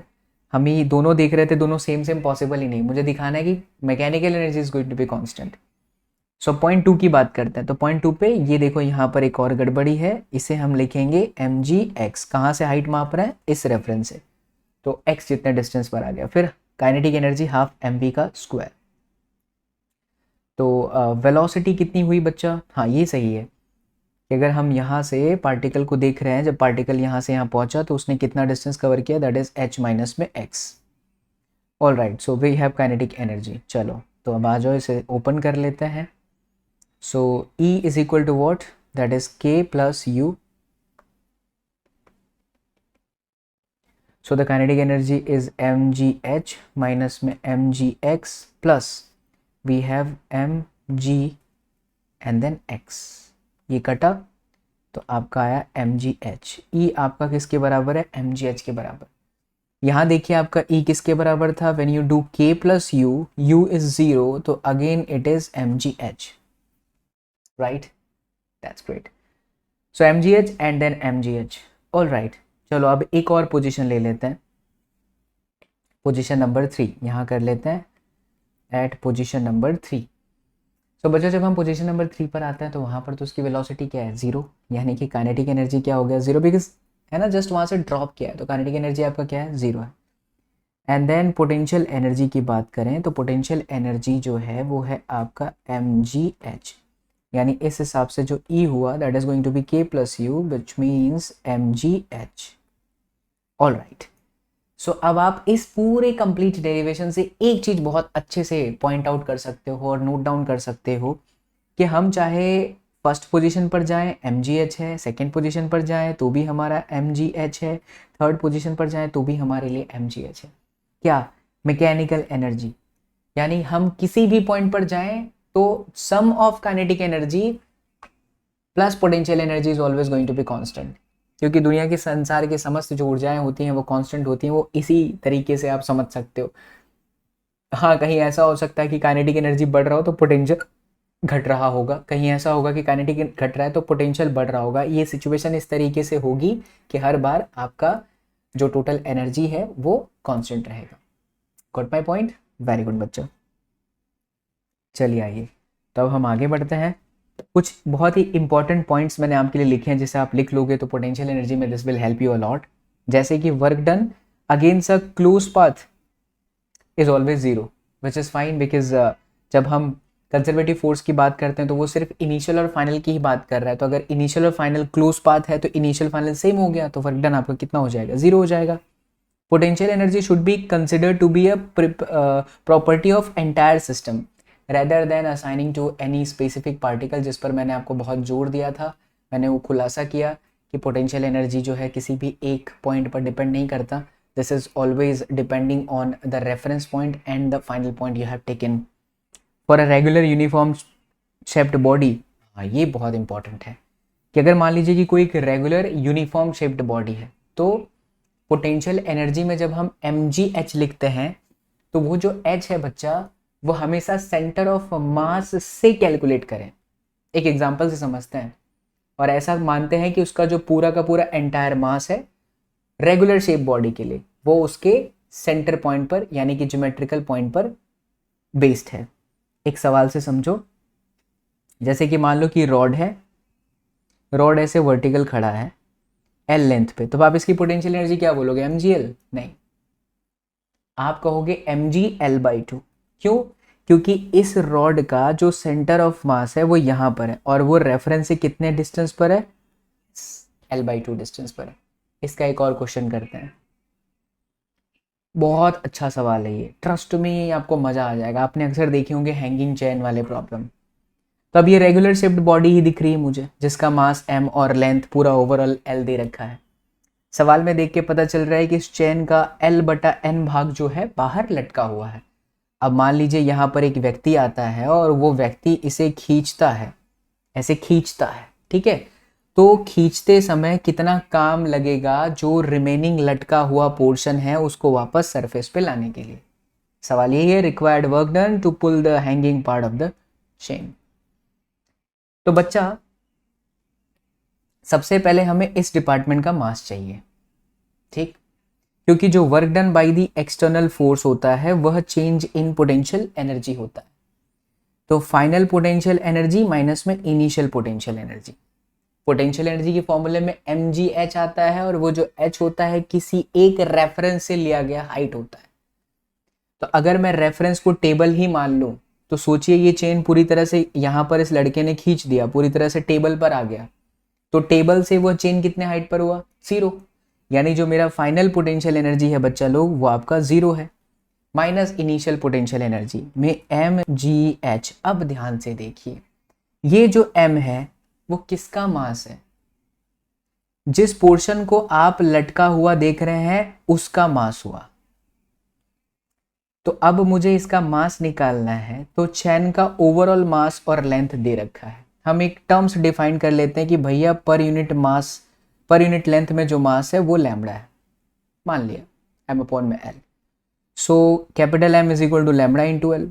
हम ही दोनों देख रहे थे, दोनों सेम पॉसिबल ही नहीं, मुझे दिखाना है कि mechanical energy is going to be constant. So point 2 की बात करते हैं, तो पॉइंट 2 पे ये देखो, यहाँ पर एक और गड़बड़ी है, इसे हम लिखेंगे mgx। कहाँ से हाइट माप रहे हैं, इस रेफरेंस से, तो x जितने डिस्टेंस पर आ गया। फिर काइनेटिक एनर्जी हाफ mv का स्क्वायर। तो वेलोसिटी कितनी हुई बच्चा, हाँ ये सही है कि अगर हम यहाँ से पार्टिकल को देख रहे हैं, जब पार्टिकल यहाँ से यहाँ पहुँचा तो उसने कितना डिस्टेंस कवर किया, दैट इज h माइनस में x। All right, so we have kinetic energy. चलो तो अब आ जाओ, इसे ओपन कर लेते हैं। So E is equal to what, that is k plus u। So the kinetic energy is mgh minus में mgx plus we have mg and then x. ये कटा तो आपका आया MgH। E आपका किसके बराबर है, MgH के बराबर। यहाँ देखिए आपका E किसके बराबर था, when you do K plus U, U is 0, तो again it is MgH, right, that's great. So MgH and then MgH, all right. चलो अब एक और पोजीशन ले लेते हैं, पोजीशन नंबर 3 यहाँ कर लेते हैं, एट पोजीशन नंबर 3। सो बच्चों जब हम पोजीशन नंबर 3 पर आते हैं तो वहाँ पर तो उसकी वेलोसिटी क्या है, 0, यानी कि काइनेटिक एनर्जी क्या हो गया, 0, बिकॉज है ना, जस्ट वहाँ से ड्रॉप किया है, तो काइनेटिक एनर्जी आपका क्या है, 0 है। एंड देन पोटेंशियल एनर्जी की बात करें तो पोटेंशियल एनर्जी जो है वो है आपका MgH, यानी इस हिसाब से जो E हुआ that is going to be K plus U which means MgH, all right. So अब आप इस पूरे कंप्लीट डेरिवेशन से एक चीज़ बहुत अच्छे से पॉइंट आउट कर सकते हो और नोट डाउन कर सकते हो कि हम चाहे फर्स्ट पोजीशन पर जाएं MgH है, सेकंड पोजीशन पर जाएं तो भी हमारा MgH है, थर्ड पोजीशन पर जाएं तो भी हमारे लिए MgH है। क्या, मैकेनिकल एनर्जी, यानी हम किसी भी पॉइंट पर जाएं तो sum of kinetic energy plus potential energy is always going to be constant, क्योंकि दुनिया के संसार की समस्त जो ऊर्जाएं होती हैं वो कांस्टेंट होती हैं, वो इसी तरीके से आप समझ सकते हो। हाँ, कहीं ऐसा हो सकता है कि काइनेटिक एनर्जी बढ़ रहा हो तो पोटेंशियल घट रहा होगा, कहीं ऐसा होगा कि काइनेटिक घट रहा है तो पोटेंशियल बढ़ रहा होगा। ये सिचुएशन इस तरीके से होगी कि हर बार आपका जो टोटल एनर्जी है वो कांस्टेंट रहेगा। Got my point, very good बच्चों। चलिए आइए तो अब हम आगे बढ़ते हैं। कुछ बहुत ही इंपॉर्टेंट पॉइंट्स मैंने आपके लिए लिखे हैं, जिसे आप लिख लोगे तो पोटेंशियल एनर्जी में this will help you a lot. जैसे कि work done against a close path is always 0 which is fine, because जब हम कंजर्वेटिव फोर्स की बात करते हैं तो वो सिर्फ इनिशियल और फाइनल की ही बात कर रहा है। तो अगर इनिशियल और फाइनल क्लोज पाथ है तो इनिशियल फाइनल सेम हो गया, तो वर्क डन आपका कितना हो जाएगा, 0 हो जाएगा। Potential energy should be considered to be a property of entire system rather than assigning to any specific particle, जिस पर मैंने आपको बहुत जोर दिया था। मैंने वो खुलासा किया कि पोटेंशियल एनर्जी जो है किसी भी एक पॉइंट पर डिपेंड नहीं करता, this is always depending on the reference point and the final point you have taken for a regular uniform shaped body. हाँ, ये बहुत इंपॉर्टेंट है कि अगर मान लीजिए कि कोई एक रेगुलर यूनिफॉर्म शेप्ड बॉडी है तो पोटेंशियल एनर्जी में जब हम MgH लिखते हैं तो वो जो H है बच्चा वो हमेशा सेंटर ऑफ मास से कैलकुलेट करें। एक एग्जांपल से समझते हैं और ऐसा मानते हैं कि उसका जो पूरा का पूरा एंटायर मास है रेगुलर शेप बॉडी के लिए वो उसके सेंटर पॉइंट पर यानी कि ज्योमेट्रिकल पॉइंट पर बेस्ड है। एक सवाल से समझो, जैसे कि मान लो कि रॉड है, रॉड ऐसे वर्टिकल खड़ा है L लेंथ पे, तो आप इसकी पोटेंशियल एनर्जी क्या बोलोगे, MgL? नहीं, आप कहोगे MgL/2। क्यों? क्योंकि इस रॉड का जो सेंटर ऑफ मास है वो यहाँ पर है और वो रेफरेंस से कितने डिस्टेंस पर है, L/2 डिस्टेंस पर है। इसका एक और क्वेश्चन करते हैं, बहुत अच्छा सवाल है ये, ट्रस्ट में आपको मजा आ जाएगा। आपने अक्सर देखे होंगे हैंगिंग चेन वाले प्रॉब्लम। तो अब ये रेगुलर शेप्ड बॉडी ही दिख रही है मुझे, जिसका मास M और लेंथ पूरा ओवरऑल L दे रखा है। सवाल में देख के पता चल रहा है कि इस चेन का L/N भाग जो है बाहर लटका हुआ है। अब मान लीजिए यहाँ पर एक व्यक्ति आता है और वो व्यक्ति इसे खींचता है, ऐसे खींचता है, ठीक है, तो खींचते समय कितना काम लगेगा जो रिमेनिंग लटका हुआ पोर्शन है उसको वापस सरफेस पे लाने के लिए। सवाल यही है, required work done to pull the hanging part of the chain. तो बच्चा सबसे पहले हमें इस डिपार्टमेंट का मास चाहिए, ठीक, क्योंकि जो work done by the external force होता है वह चेंज इन पोटेंशियल एनर्जी होता है। तो फाइनल पोटेंशियल एनर्जी माइनस में initial potential energy. Potential energy के फॉर्मूले में MgH आता है और वो जो H होता है किसी एक रेफरेंस से लिया गया हाइट होता है। तो अगर मैं रेफरेंस को टेबल ही मान लूं तो सोचिए ये चेन पूरी तरह से यहाँ पर इस लड़के ने खींच दिया, पूरी तरह से टेबल पर आ गया, तो टेबल से वो चेन कितने हाइट पर हुआ, 0, यानी जो मेरा फाइनल पोटेंशियल एनर्जी है बच्चा लोग वो आपका 0 है, माइनस इनिशियल पोटेंशियल एनर्जी में MgH। अब ध्यान से देखिए, ये जो M है वो किसका मास है, जिस पोर्शन को आप लटका हुआ देख रहे हैं उसका मास हुआ। तो अब मुझे इसका मास निकालना है, तो चेन का ओवरऑल मास और लेंथ दे रखा है, हम एक टर्म्स डिफाइन कर लेते हैं कि भैया per unit mass, per unit length में जो मास है वो लैम्बडा है, मान लिया एम अपॉन में L. So capital M is equal to lambda into L.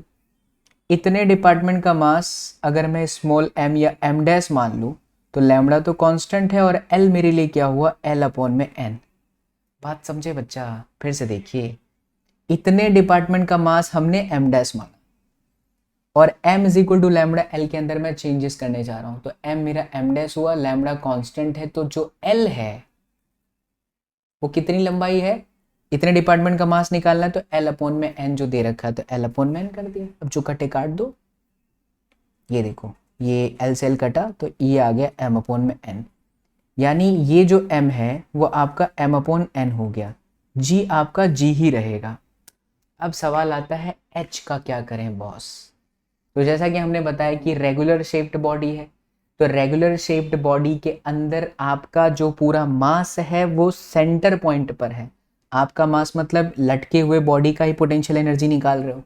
इतने डिपार्टमेंट का मास अगर मैं स्मॉल एम या एम डैश मान लूँ तो लैम्बडा तो कांस्टेंट है और एल मेरे लिए क्या हुआ, एल अपॉन में एन। बात समझे बच्चा? फिर से देखिए, इतने डिपार्टमेंट का मास हमने एम डैश माना और m is equal to lambda L के अंदर मैं चेंजेस करने जा रहा हूं, तो m मेरा m डैश हुआ, लैम्बडा कांस्टेंट है, तो जो l है वो कितनी लंबाई है, इतने डिपार्टमेंट का मास निकालना है तो l अपॉन में n जो दे रखा है तो l अपॉन में n कर दिया। अब जो कटे काट दो, ये देखो ये l से l कटा तो ये आ गया m अपॉन में n, यानी ये जो m है वो आपका m अपॉन n हो गया, g आपका g ही रहेगा। अब सवाल आता है h का क्या करें बॉस? तो जैसा कि हमने बताया कि रेगुलर शेप्ड बॉडी है, तो रेगुलर शेप्ड बॉडी के अंदर आपका जो पूरा मास है वो सेंटर पॉइंट पर है। आपका मास मतलब लटके हुए बॉडी का ही पोटेंशियल एनर्जी निकाल रहे हो,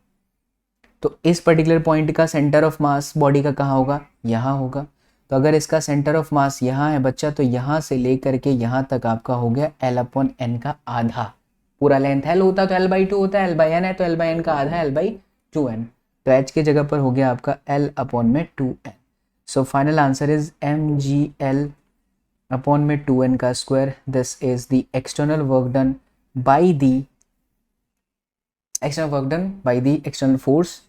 तो इस पर्टिकुलर पॉइंट का सेंटर ऑफ मास बॉडी का कहाँ होगा, यहाँ होगा। तो अगर इसका सेंटर ऑफ मास यहाँ है बच्चा, तो यहाँ से लेकर के यहाँ तक आपका हो गया एल अपॉन एन का आधा। पूरा लेंथ एल होता तो एल बाई टू होता है, एल बाई एन है तो एल बाई एन का आधा, एल बाई टू एन। तो एच की जगह पर हो गया आपका एल अपॉन में two N. So final answer is M G L upon में टू एन का square. This is the external work done by the external force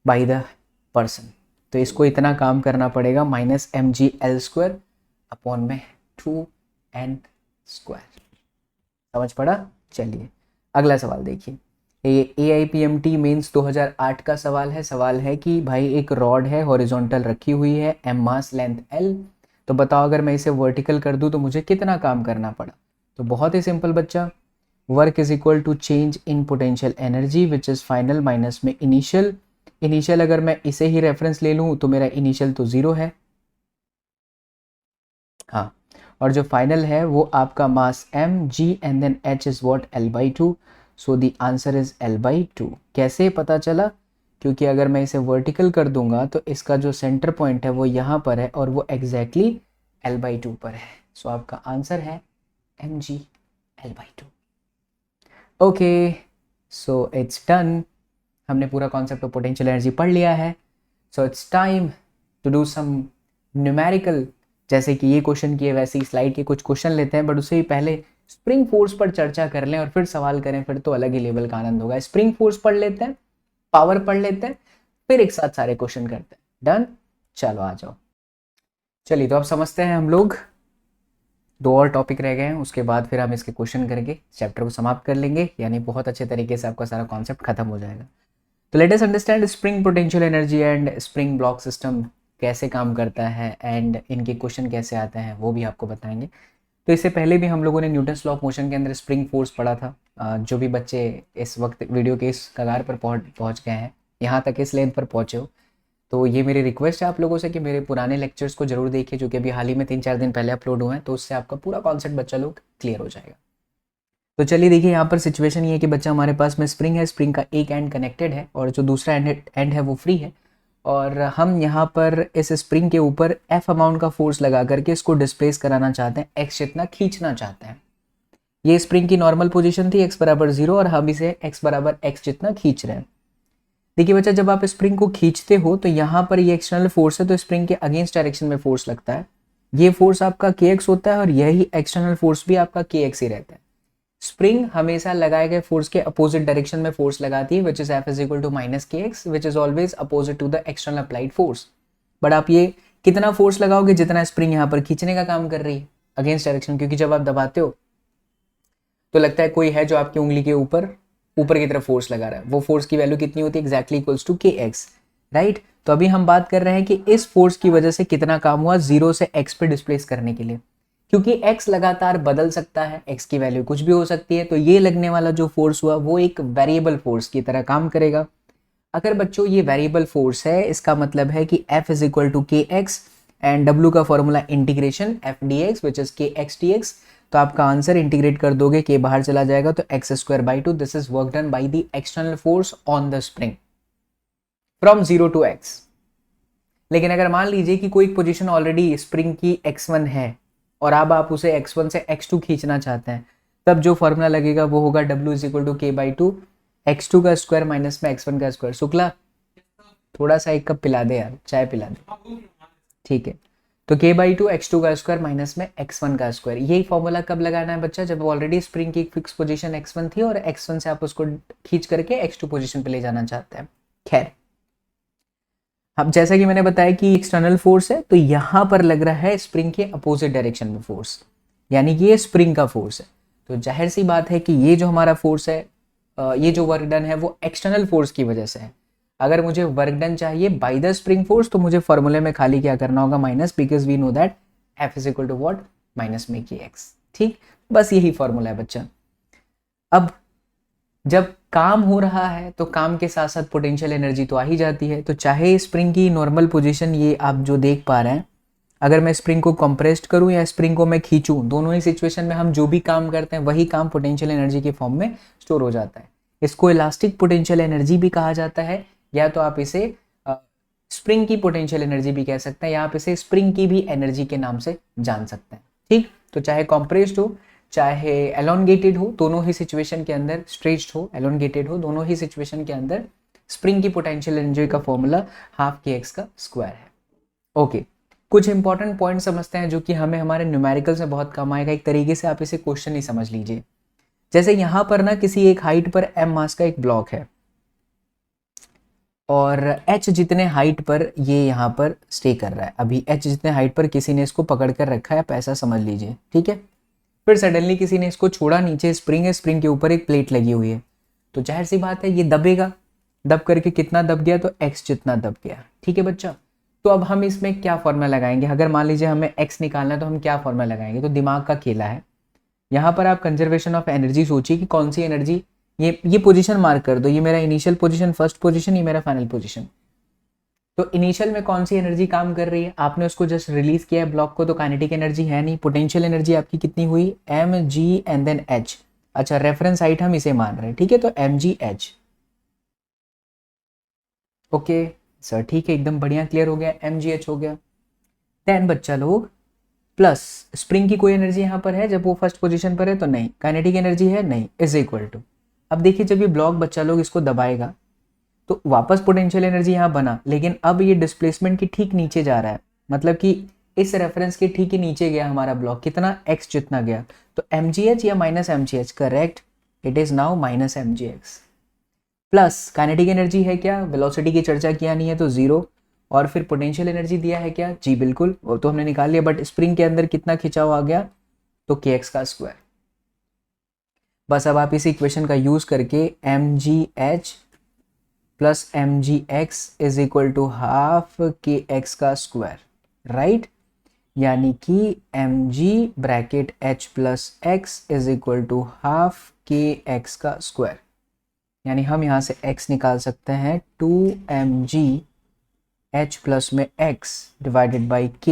by the person. तो इसको इतना काम करना पड़ेगा, minus M G L square upon में two N square. समझ पड़ा? चलिए अगला सवाल देखिए। ये AIPMT मेंस 2008 का सवाल है। सवाल है कि भाई एक रॉड है हॉरिजॉन्टल रखी हुई है, एम मास लेंथ एल, तो बताओ अगर मैं इसे वर्टिकल कर दूं तो मुझे कितना काम करना पड़ा? तो बहुत ही सिंपल बच्चा, work is equal to change in potential energy which is final minus में इनिशियल। इनिशियल अगर मैं इसे ही रेफरेंस ले लूँ तो मेरा इनिशियल तो ज़ीरो है, हाँ, और जो फाइनल है वो आपका mass m g and then h is what l by two. So the answer is l by two. कैसे पता चला? क्योंकि अगर मैं इसे वर्टिकल कर दूंगा तो इसका जो सेंटर पॉइंट है वो यहाँ पर है और वो एग्जैक्टली l बाई टू पर है। सो आपका आंसर है m g l by two. Okay, so it's done. हमने पूरा कॉन्सेप्ट ऑफ पोटेंशियल एनर्जी पढ़ लिया है। So it's time to do some numerical. जैसे कि ये क्वेश्चन किए वैसे ही स्लाइड के कुछ क्वेश्चन लेते हैं, बट उससे ही पहले स्प्रिंग फोर्स पर चर्चा कर लें और फिर सवाल करें, फिर तो अलग ही लेवल का आनंद होगा। स्प्रिंग फोर्स पढ़ लेते हैं, पावर पढ़ लेते हैं, फिर एक साथ सारे क्वेश्चन करते हैं। डन? चलो आ जाओ। चलिए तो अब समझते हैं हम लोग, दो और टॉपिक रह गए हैं, उसके बाद फिर हम इसके क्वेश्चन करके चैप्टर को समाप्त कर लेंगे, यानी बहुत अच्छे तरीके से आपका सारा कॉन्सेप्ट खत्म हो जाएगा। तो late us understand spring potential energy and spring block system कैसे काम करता है एंड इनके क्वेश्चन कैसे आते हैं वो भी आपको बताएंगे। तो इससे पहले भी हम लोगों ने न्यूटन्स लॉ ऑफ मोशन के अंदर स्प्रिंग फोर्स पढ़ा था। जो भी बच्चे इस वक्त वीडियो के इस कगार पर पहुंच गए हैं, यहाँ तक इस लेंथ पर पहुँचे हो, तो ये मेरी रिक्वेस्ट है आप लोगों से कि मेरे पुराने लेक्चर्स को जरूर देखिए, जो कि अभी हाल ही में 3-4 दिन पहले अपलोड हुए हैं, तो उससे आपका पूरा कॉन्सेप्ट बच्चा लोग क्लियर हो जाएगा। तो चलिए देखिए, यहाँ पर सिचुएशन ये है कि बच्चा हमारे पास में स्प्रिंग है, स्प्रिंग का एक एंड कनेक्टेड है और जो दूसरा एंड है वो फ्री है, और हम यहाँ पर इस स्प्रिंग के ऊपर F अमाउंट का फोर्स लगा करके इसको डिस्प्लेस कराना चाहते हैं, x जितना खींचना चाहते हैं। ये स्प्रिंग की नॉर्मल पोजीशन थी x बराबर 0 और हम इसे x बराबर x जितना खींच रहे हैं। देखिए बच्चा, जब आप स्प्रिंग को खींचते हो तो यहाँ पर ये एक्सटर्नल फोर्स है, तो स्प्रिंग के अगेंस्ट डायरेक्शन में फोर्स लगता है। ये फोर्स आपका kx होता है और यही एक्सटर्नल फोर्स भी आपका kx ही रहता है। स्प्रिंग हमेशा लगाए गए फोर्स के अपोजिट डायरेक्शन में फोर्स लगाती है, which is F is equal to minus kx, which is always opposite to the external applied force. But आप ये कितना फोर्स लगाओगे जितना स्प्रिंग यहाँ पर खींचने का काम कर रही है, अगेंस्ट डायरेक्शन, क्योंकि जब आप दबाते हो तो लगता है कोई है जो आपकी उंगली के ऊपर की तरफ फोर्स लगा रहा है। वो फोर्स की वैल्यू कितनी होती है? Exactly equals to kx, right. तो अभी हम बात कर रहे हैं कि इस फोर्स की वजह से कितना काम हुआ 0 से x पे डिस्प्लेस करने के लिए, क्योंकि x लगातार बदल सकता है, x की वैल्यू कुछ भी हो सकती है, तो ये लगने वाला जो फोर्स हुआ वो एक वेरिएबल फोर्स की तरह काम करेगा। अगर बच्चों ये वेरिएबल फोर्स है, इसका मतलब है कि F is equal to kx and W का formula integration f dx which is kx dx। तो आपका आंसर इंटीग्रेट कर दोगे, k बाहर चला जाएगा तो x square by 2। This is work done by the external force on the spring from 0 to x। लेकिन अगर मान लीजिए कि कोई पोजीशन ऑलरेडी स्प्रिंग की x1 है और अब आप उसे x1 से x2 खींचना चाहते हैं, तब जो फॉर्मूला लगेगा वो होगा W = k/2 x2 का स्क्वायर माइनस में x1 का स्क्वायर। शुक्ला थोड़ा सा एक कप पिला दे यार, चाय पिला दे, ठीक है। तो k/2 x2 का स्क्वायर माइनस में x1 का स्क्वायर, यही फॉर्मूला कब लगाना है बच्चा? जब ऑलरेडी स्प्रिंग की फिक्स पोजीशन x1 थी और x1 से आप उसको खींच करके x2 पोजीशन पे ले जाना चाहते हैं। खैर, अब जैसा कि मैंने बताया कि एक्सटर्नल फोर्स है, तो यहाँ पर लग रहा है स्प्रिंग के अपोजिट डायरेक्शन में फोर्स, यानी कि ये स्प्रिंग का फोर्स है। तो जाहिर सी बात है कि ये जो हमारा फोर्स है, ये जो वर्क डन है वो एक्सटर्नल फोर्स की वजह से है। अगर मुझे वर्क डन चाहिए बाय द स्प्रिंग फोर्स, तो मुझे फॉर्मूले में खाली क्या करना होगा? Minus, because we know that F = what? Minus में kx। ठीक, बस यही फॉर्मूला है बच्चा। अब जब काम हो रहा है तो काम के साथ साथ पोटेंशियल एनर्जी तो आ ही जाती है। तो चाहे स्प्रिंग की नॉर्मल पोजीशन ये आप जो देख पा रहे हैं, अगर मैं स्प्रिंग को कंप्रेस्ड करूं या स्प्रिंग को मैं खींचूं, दोनों ही सिचुएशन में हम जो भी काम करते हैं वही काम पोटेंशियल एनर्जी के फॉर्म में स्टोर हो जाता है। इसको इलास्टिक पोटेंशियल एनर्जी भी कहा जाता है, या तो आप इसे स्प्रिंग की पोटेंशियल एनर्जी भी कह सकते हैं, या आप इसे स्प्रिंग की भी एनर्जी के नाम से जान सकते हैं। ठीक, तो चाहे कंप्रेस्ड हो चाहे एलोंगेटेड हो, दोनों ही सिचुएशन के अंदर, स्ट्रेच्ड हो एलोंगेटेड हो, दोनों ही सिचुएशन के अंदर स्प्रिंग की पोटेंशियल एनर्जी का फॉर्मूला हाफ kx का स्क्वायर है। ओके, कुछ इंपॉर्टेंट पॉइंट समझते हैं जो कि हमें हमारे न्यूमेरिकल से बहुत काम आएगा। एक तरीके से आप इसे क्वेश्चन ही समझ लीजिए। जैसे यहाँ पर ना किसी एक हाइट पर m मास का एक ब्लॉक है और h जितने हाइट पर ये यहाँ पर स्टे कर रहा है। अभी h जितने हाइट पर किसी ने इसको पकड़ कर रखा है, आप ऐसा समझ लीजिए, ठीक है। फिर सडनली किसी ने इसको छोड़ा, नीचे स्प्रिंग है, स्प्रिंग के ऊपर एक प्लेट लगी हुई है, तो जाहिर सी बात है ये दबेगा। दब करके कितना दब गया? तो x जितना दब गया, ठीक है बच्चा। तो अब हम इसमें क्या फॉर्मूला लगाएंगे? अगर मान लीजिए हमें x निकालना है तो हम क्या फॉर्मूला लगाएंगे? तो दिमाग का खेला है। यहाँ पर आप कंजर्वेशन ऑफ एनर्जी सोचिए कि कौन सी एनर्जी, ये पोजीशन मार्क कर दो, ये मेरा इनिशियल पोजीशन, फर्स्ट पोजीशन, ये मेरा फाइनल पोजीशन। तो इनिशियल में कौन सी एनर्जी काम कर रही है? आपने उसको जस्ट रिलीज किया है ब्लॉक को, तो काइनेटिक एनर्जी है नहीं। पोटेंशियल एनर्जी आपकी कितनी हुई? mg and then h। अच्छा, रेफरेंस हाइट हम इसे मान रहे हैं, ठीक है, तो mgh। ओके सर, ठीक है, एकदम बढ़िया, क्लियर हो गया, mgh हो गया। देन बच्चा लोग प्लस स्प्रिंग की कोई एनर्जी यहाँ पर है जब वो फर्स्ट पोजीशन पर है? तो नहीं। काइनेटिक एनर्जी है? नहीं। इज इक्वल टू, अब देखिए जब ये ब्लॉक बच्चा लोग इसको दबाएगा तो वापस पोटेंशियल एनर्जी यहाँ बना, लेकिन अब ये डिस्प्लेसमेंट की ठीक नीचे जा रहा है, मतलब कि इस रेफरेंस के ठीक ही नीचे गया हमारा ब्लॉक, कितना? x जितना गया। तो mgh या minus mgh? Correct, it is now minus mgx। Plus kinetic energy है क्या? वेलोसिटी की चर्चा किया नहीं है तो 0। और फिर पोटेंशियल एनर्जी दिया है क्या? जी बिल्कुल, वो तो हमने निकाल लिया, बट स्प्रिंग के अंदर कितना खिंचाव आ गया? तो kx का स्क्वायर। बस अब आप इस इक्वेशन का यूज करके mgh plus mgx is equal to half kx का स्क्वायर, राइट। यानी कि mg bracket h plus x is equal to half kx का स्क्वायर। यानी हम यहाँ से x निकाल सकते हैं 2mg h प्लस में x divided by k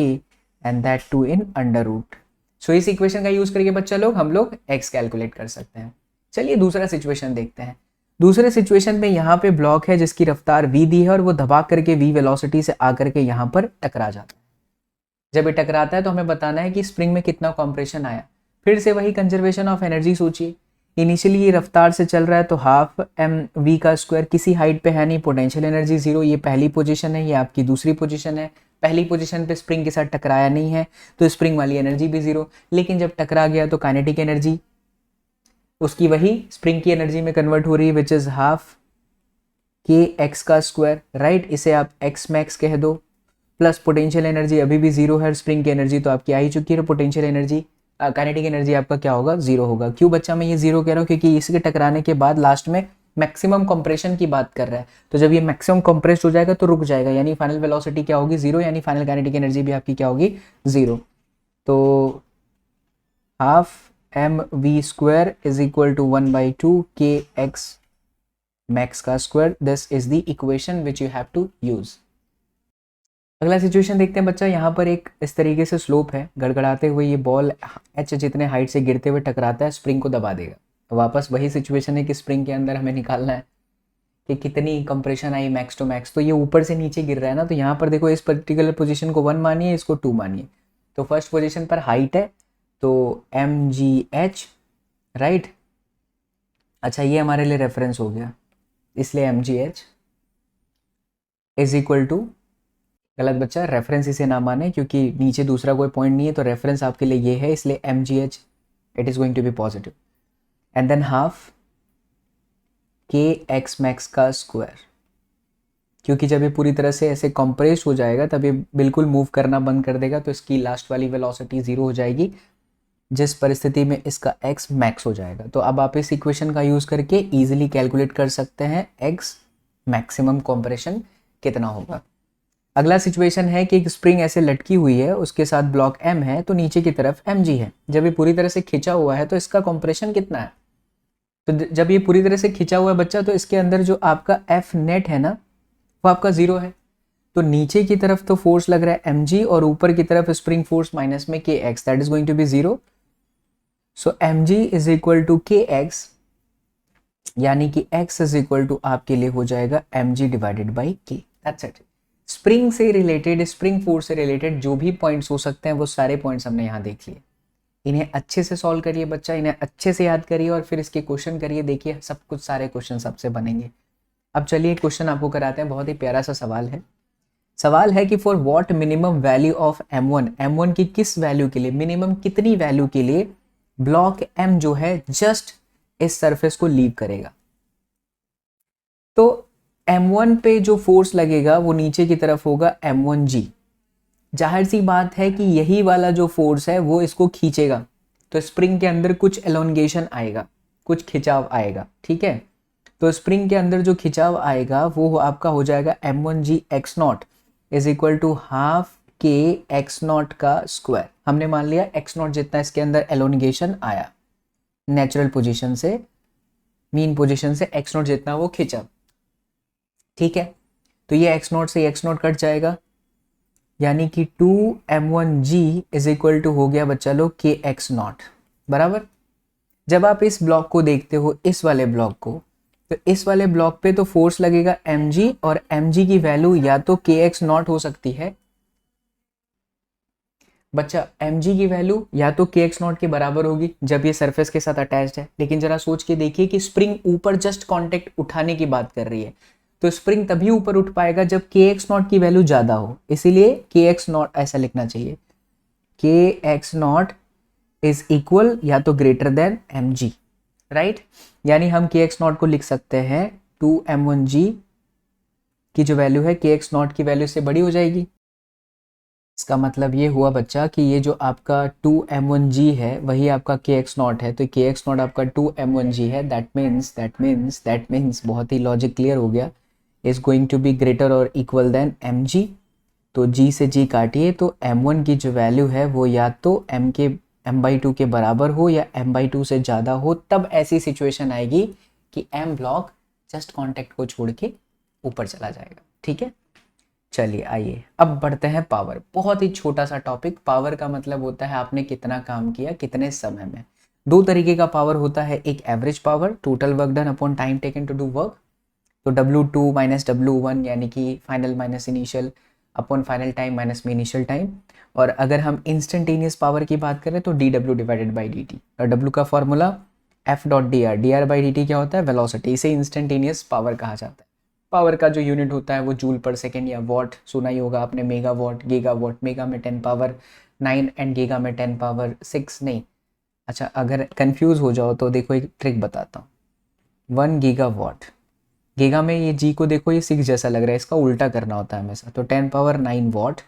and that 2 in under root. So इस इक्वेशन का यूज करके बच्चा लोग हम लोग x कैलकुलेट कर सकते हैं। चलिए दूसरा सिचुएशन देखते हैं। दूसरे सिचुएशन में यहाँ पे ब्लॉक है जिसकी रफ्तार v दी है और वो दबा करके v वेलोसिटी से आकर के यहाँ पर टकरा जाता है। जब ये टकराता है तो हमें बताना है कि स्प्रिंग में कितना कॉम्प्रेशन आया। फिर से वही कंजर्वेशन ऑफ एनर्जी सोचिए। इनिशियली ये रफ्तार से चल रहा है तो हाफ एम वी का स्क्वायर, किसी हाइट पे है नहीं, पोटेंशियल एनर्जी 0। ये पहली पोजीशन है, ये आपकी दूसरी पोजीशन है। पहली पोजीशन पे स्प्रिंग के साथ टकराया नहीं है तो स्प्रिंग वाली एनर्जी भी 0, लेकिन जब टकरा गया तो काइनेटिक एनर्जी उसकी वही स्प्रिंग की एनर्जी में कन्वर्ट हो रही है, which is half K x का स्क्वायर, राइट। इसे आप एक्स मैक्स कह दो। प्लस पोटेंशियल एनर्जी अभी भी 0 है, स्प्रिंग की एनर्जी तो आपकी आ ही चुकी है, पोटेंशियल एनर्जी काइनेटिक एनर्जी आपका क्या होगा? 0 होगा। क्यों बच्चा मैं ये 0 कह रहा हूँ? क्योंकि इसके टकराने के बाद लास्ट में मैक्सिमम कंप्रेशन की बात कर रहा है, तो जब ये मैक्सिमम कंप्रेस्ड हो जाएगा तो रुक जाएगा, यानी फाइनल वेलोसिटी क्या होगी? 0, यानी फाइनल काइनेटिक एनर्जी भी आपकी क्या होगी? 0। तो half M V square is equal to 1/2 K X max का square. This is the equation which you have to use. अगला सिचुएशन देखते हैं बच्चा। यहाँ पर एक इस तरीके से स्लोप है, गड़गड़ाते हुए ये बॉल h जितने हाइट से गिरते हुए टकराता है, स्प्रिंग को दबा देगा। वापस वही सिचुएशन है कि स्प्रिंग के अंदर हमें निकालना है। कि कितनी कंप्रेशन आई मैक्स टू मैक्स, तो ये ऊपर से नीचे गिर रहा है ना, तो यहाँ पर देखो इस पर्टिकुलर पोजीशन को 1 मानिए, इसको 2 मानिए। तो फर्स्ट पोजीशन पर हाइट है तो mgh, राइट। अच्छा ये हमारे लिए रेफरेंस हो गया, इसलिए mgh इज इक्वल टू, गलत बच्चा, रेफरेंस इसे ना माने क्योंकि नीचे दूसरा कोई पॉइंट नहीं है, तो रेफरेंस आपके लिए ये है, इसलिए mgh it is going to be positive and then half K X max का स्क्वायर, क्योंकि जब ये पूरी तरह से ऐसे कंप्रेस हो जाएगा तब ये बिल्कुल मूव करना बंद कर देगा, तो इसकी लास्ट वाली वेलोसिटी 0 हो जाएगी, जिस परिस्थिति में इसका x मैक्स हो जाएगा। तो अब आप इस इक्वेशन का यूज़ करके इजीली कैलकुलेट कर सकते हैं x मैक्सिमम कंप्रेशन कितना होगा। अगला सिचुएशन है कि एक स्प्रिंग ऐसे लटकी हुई है, उसके साथ ब्लॉक m है, तो नीचे की तरफ mg है। जब ये पूरी तरह से खिंचा हुआ है तो इसका कंप्रेशन कितना है, तो जब ये पूरी तरह से खिंचा हुआ है बच्चा, तो इसके अंदर जो आपका F नेट है ना वो आपका 0 है, तो नीचे की तरफ तो फोर्स लग रहा है mg और ऊपर की तरफ स्प्रिंग फोर्स माइनस में kx, that is going to be 0। So mg is equal to kx, यानी कि x इज इक्वल टू आपके लिए हो जाएगा mg divided by k, that's it. Spring से रिलेटेड, स्प्रिंग फोर्स से रिलेटेड जो भी पॉइंट्स हो सकते हैं वो सारे पॉइंट्स हमने यहाँ देख लिए। इन्हें अच्छे से सॉल्व करिए बच्चा, इन्हें अच्छे से याद करिए और फिर इसके क्वेश्चन करिए, देखिए सब कुछ सारे क्वेश्चन सबसे बनेंगे। अब चलिए क्वेश्चन आपको कराते हैं, बहुत ही प्यारा सा सवाल है। सवाल है कि for what minimum value of m1 की किस वैल्यू के लिए, मिनिमम कितनी वैल्यू के लिए ब्लॉक m जो है जस्ट इस सरफेस को लीव करेगा। तो m1 पे जो फोर्स लगेगा वो नीचे की तरफ होगा m1g। जाहिर सी बात है कि यही वाला जो फोर्स है वो इसको खींचेगा, तो स्प्रिंग के अंदर कुछ एलोंगेशन आएगा, कुछ खिंचाव आएगा, ठीक है। तो स्प्रिंग के अंदर जो खिंचाव आएगा वो आपका हो जाएगा m1g x not is equal to half K X not का स्क्वायर। हमने मान लिया x नॉट जितना इसके अंदर एलोंगेशन आया नेचुरल पोजीशन से, मीन पोजीशन से x नॉट जितना वो खिंचा, ठीक है। तो ये x नॉट से x नॉट कट जाएगा, यानी कि 2m1g इज इक्वल टू हो गया बच्चा लोग के एक्स नॉट, बराबर। जब आप इस ब्लॉक को देखते हो, इस वाले ब्लॉक को, तो इस वाले ब्लॉक पे तो फोर्स लगेगा mg और mg की वैल्यू या तो के एक्स नॉट हो सकती है बच्चा, mg की वैल्यू या तो के एक्स नॉट के बराबर होगी जब ये सरफेस के साथ अटैच्ड है। लेकिन जरा सोच के देखिए कि स्प्रिंग ऊपर जस्ट कांटेक्ट उठाने की बात कर रही है, तो स्प्रिंग तभी ऊपर उठ पाएगा जब के एक्स नॉट की वैल्यू ज्यादा हो, इसीलिए के एक्स नॉट ऐसा लिखना चाहिए, के एक्स नॉट इज इक्वल या तो ग्रेटर देन mg, राइट। यानी हम के एक्स नॉट को लिख सकते हैं 2m1g की जो वैल्यू है के एक्स नॉट की वैल्यू से बड़ी हो जाएगी। इसका मतलब ये हुआ बच्चा कि ये जो आपका 2m1g है वही आपका के एक्स नॉट है, तो के एक्स नॉट आपका 2m1g है, दैट मीन्स बहुत ही लॉजिक क्लियर हो गया, is going to be greater और इक्वल देन mg। तो g से g काटिए, तो m1 की जो वैल्यू है वो या तो m/2 के बराबर हो या m/2 से ज़्यादा हो, तब ऐसी सिचुएशन आएगी कि m ब्लॉक जस्ट कॉन्टेक्ट को छोड़ के ऊपर चला जाएगा, ठीक है। चलिए आइए अब बढ़ते हैं पावर, बहुत ही छोटा सा टॉपिक। पावर का मतलब होता है आपने कितना काम किया कितने समय में। दो तरीके का पावर होता है, एक average power, total work done upon time taken to do work, तो W2 माइनस W1 यानी कि final minus initial upon final time minus में इनिशियल टाइम। और अगर हम इंस्टेंटेनियस पावर की बात करें तो dW डिवाइडेड बाई dt, और W का formula F dot dr, dr by dt क्या होता है, वेलोसिटी। इसे इंस्टेंटेनियस पावर कहा जाता है। पावर का जो यूनिट होता है वो जूल पर सेकेंड या वॉट, सुना ही होगा आपने, mega what, giga watt, mega में 10 पावर 9 एंड गीगा में 10 पावर 6 नहीं। अच्छा अगर कंफ्यूज हो जाओ तो देखो एक ट्रिक बताता हूँ, 1 गीगा वॉट, गीगा में ये जी को देखो ये 6 जैसा लग रहा है, इसका उल्टा करना होता है हमेशा, तो 10 पावर 9 वॉट,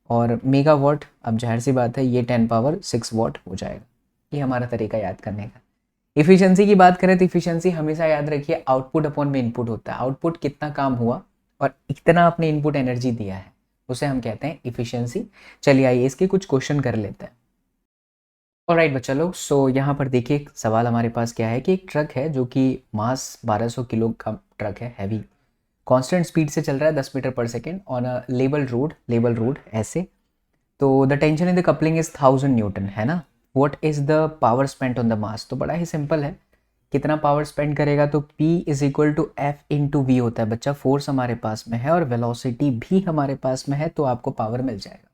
और मेगा वॉट अब जाहिर सी बात है ये 10 पावर 6 वॉट हो जाएगा। ये हमारा तरीका याद करने का। इफिशियंसी की बात करें तो इफिशियंसी हमेशा याद रखिए आउटपुट अपॉन में इनपुट होता है, आउटपुट कितना काम हुआ और इतना आपने इनपुट एनर्जी दिया है उसे हम कहते हैं इफिशियंसी। चलिए आइए इसके कुछ क्वेश्चन कर लेते हैं। ऑलराइट बच्चा लोग, सो यहाँ पर देखिए सवाल हमारे पास क्या है कि एक ट्रक है जो कि मास 1200 किलो का ट्रक है, हैवी, कांस्टेंट स्पीड से चल रहा है 10 मीटर पर second on a label road ऐसे। तो the tension in the coupling is 1000 Newton, है ना। What is the power spent on the मास, तो बड़ा ही सिंपल है कितना पावर स्पेंड करेगा, तो P is equal to F into V होता है बच्चा। फोर्स हमारे पास में है और वेलोसिटी भी हमारे पास में है, तो आपको पावर मिल जाएगा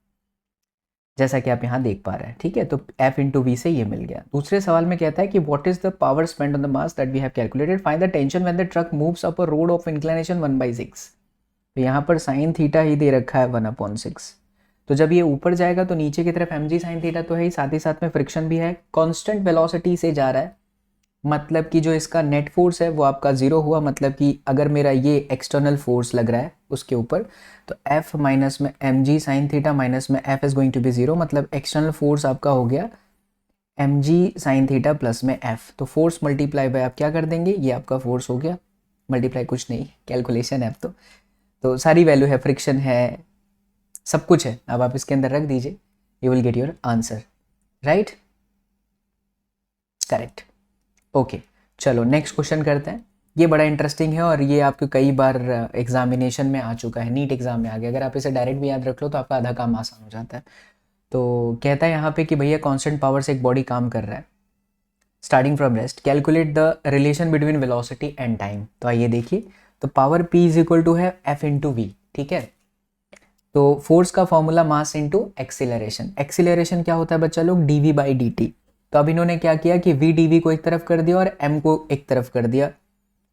जैसा कि आप यहाँ देख पा रहे हैं। ठीक है, तो F इंटू वी से ये मिल गया। दूसरे सवाल में कहता है कि what is the power spend on the mass that we have calculated, find the tension when the truck moves up a road of inclination 1/6। तो यहाँ पर साइन थीटा ही दे रखा है 1/6। तो जब ये ऊपर जाएगा तो नीचे की तरफ mg साइन थीटा तो है ही, साथ ही साथ में फ्रिक्शन भी है, कांस्टेंट वेलोसिटी से जा रहा है, मतलब कि जो इसका नेट फोर्स है वो आपका जीरो हुआ। मतलब कि अगर मेरा ये एक्सटर्नल फोर्स लग रहा है उसके ऊपर, तो F माइनस में mg साइन थीटा माइनस में F is going to be zero, मतलब एक्सटर्नल फोर्स आपका हो गया mg साइन थीटा प्लस में F। तो फोर्स मल्टीप्लाई बाय आप क्या कर देंगे, ये आपका फोर्स हो गया, मल्टीप्लाई कुछ नहीं, कैलकुलेशन है अब तो सारी वैल्यू है, फ्रिक्शन है, सब कुछ है। अब आप इसके अंदर रख दीजिए, you will get your answer, right, correct. Okay, चलो नेक्स्ट क्वेश्चन करते हैं। ये बड़ा इंटरेस्टिंग है और ये आपको कई बार एग्जामिनेशन में आ चुका है, नीट एग्जाम में आ गया। अगर आप इसे डायरेक्ट भी याद रख लो तो आपका आधा काम आसान हो जाता है। तो कहता है यहाँ पे कि भैया कांस्टेंट पावर से एक बॉडी काम कर रहा है, starting from rest, calculate the relation between velocity and time. तो आइए देखिए, तो power P is equal to है F इंटू वी। ठीक है, तो फोर्स का formula mass into acceleration. Acceleration क्या होता है बच्चा लोग, dv बाई dt। तो अब इन्होंने क्या किया कि v dv को एक तरफ कर दिया और m को एक तरफ कर दिया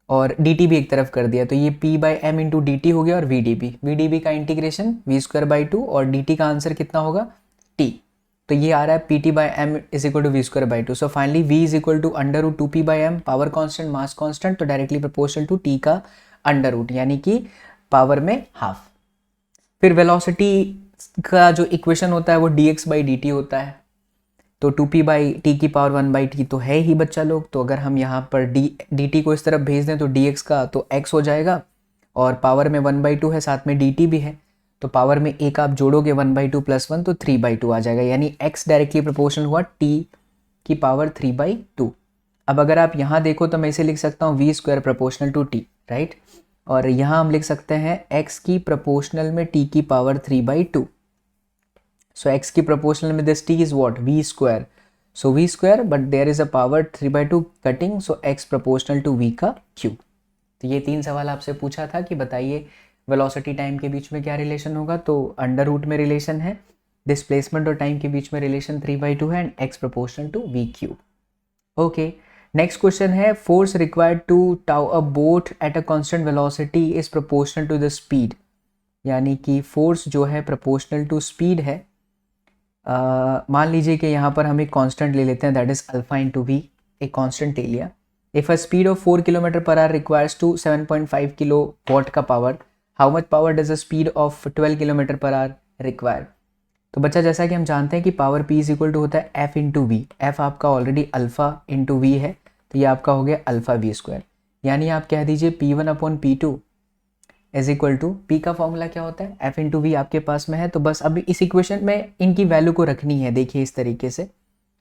और dt भी एक तरफ कर दिया, तो ये p by m into d हो गया और v db का इंटीग्रेशन v स्क्वायर बाई 2 और dt का आंसर कितना होगा t। तो ये आ रहा है pt by m is equal to v square by 2। So finally v is equal to under root 2p by m, power constant mass constant, तो directly proportional to t का under root, यानी कि power में half. फिर velocity का जो equation होता है वो dx बाई dt होता है, तो 2p बाई टी की पावर 1/t तो है ही बच्चा लोग। तो अगर हम यहाँ पर dt को इस तरफ भेज दें तो dx का तो x हो जाएगा और पावर में 1/2 है, साथ में dt भी है, तो पावर में एक आप जोड़ोगे 1/2 प्लस 1 तो 3/2 आ जाएगा, यानी x डायरेक्टली प्रोपोर्शनल हुआ t की पावर 3/2। अब अगर आप यहाँ देखो तो मैं इसे लिख सकता हूँ v square proportional to t, right, और यहाँ हम लिख सकते हैं x की प्रोपोर्शनल में t की पावर 3/2। सो x की प्रोपोर्शनल में this t is what, v square, so v square but there is a power 3/2 cutting, so x proportional to v का क्यूब। तो ये 3 सवाल आपसे पूछा था कि बताइए वेलोसिटी टाइम के बीच में क्या रिलेशन होगा, तो अंडर रूट में रिलेशन है, डिस्प्लेसमेंट और टाइम के बीच में रिलेशन 3/2 है and x proportional to v cube. Okay, next question है, force required to tow a boat at a constant velocity is proportional to the speed, यानी कि फोर्स जो है प्रोपोर्शनल टू स्पीड है। मान लीजिए कि यहाँ पर हम एक कांस्टेंट ले लेते हैं, that is alpha into v, एक कांस्टेंट ले लिया। If a speed of 4 kilometre per hour requires to 7.5 kilowatt का power, how much power does a speed of 12 kilometre per hour require. तो बच्चा जैसा कि हम जानते हैं कि power P is equal to होता है F इंटू वी, एफ आपका ऑलरेडी अल्फा इंटू वी है, तो ये आपका हो गया अल्फा वी स्क्वायर, यानी आप कह दीजिए P1 upon P2 is equal to, P का फॉर्मूला क्या होता है, F इंटू वी आपके पास में है। तो बस अभी इस इक्वेशन में इनकी वैल्यू को रखनी है, देखिए इस तरीके से।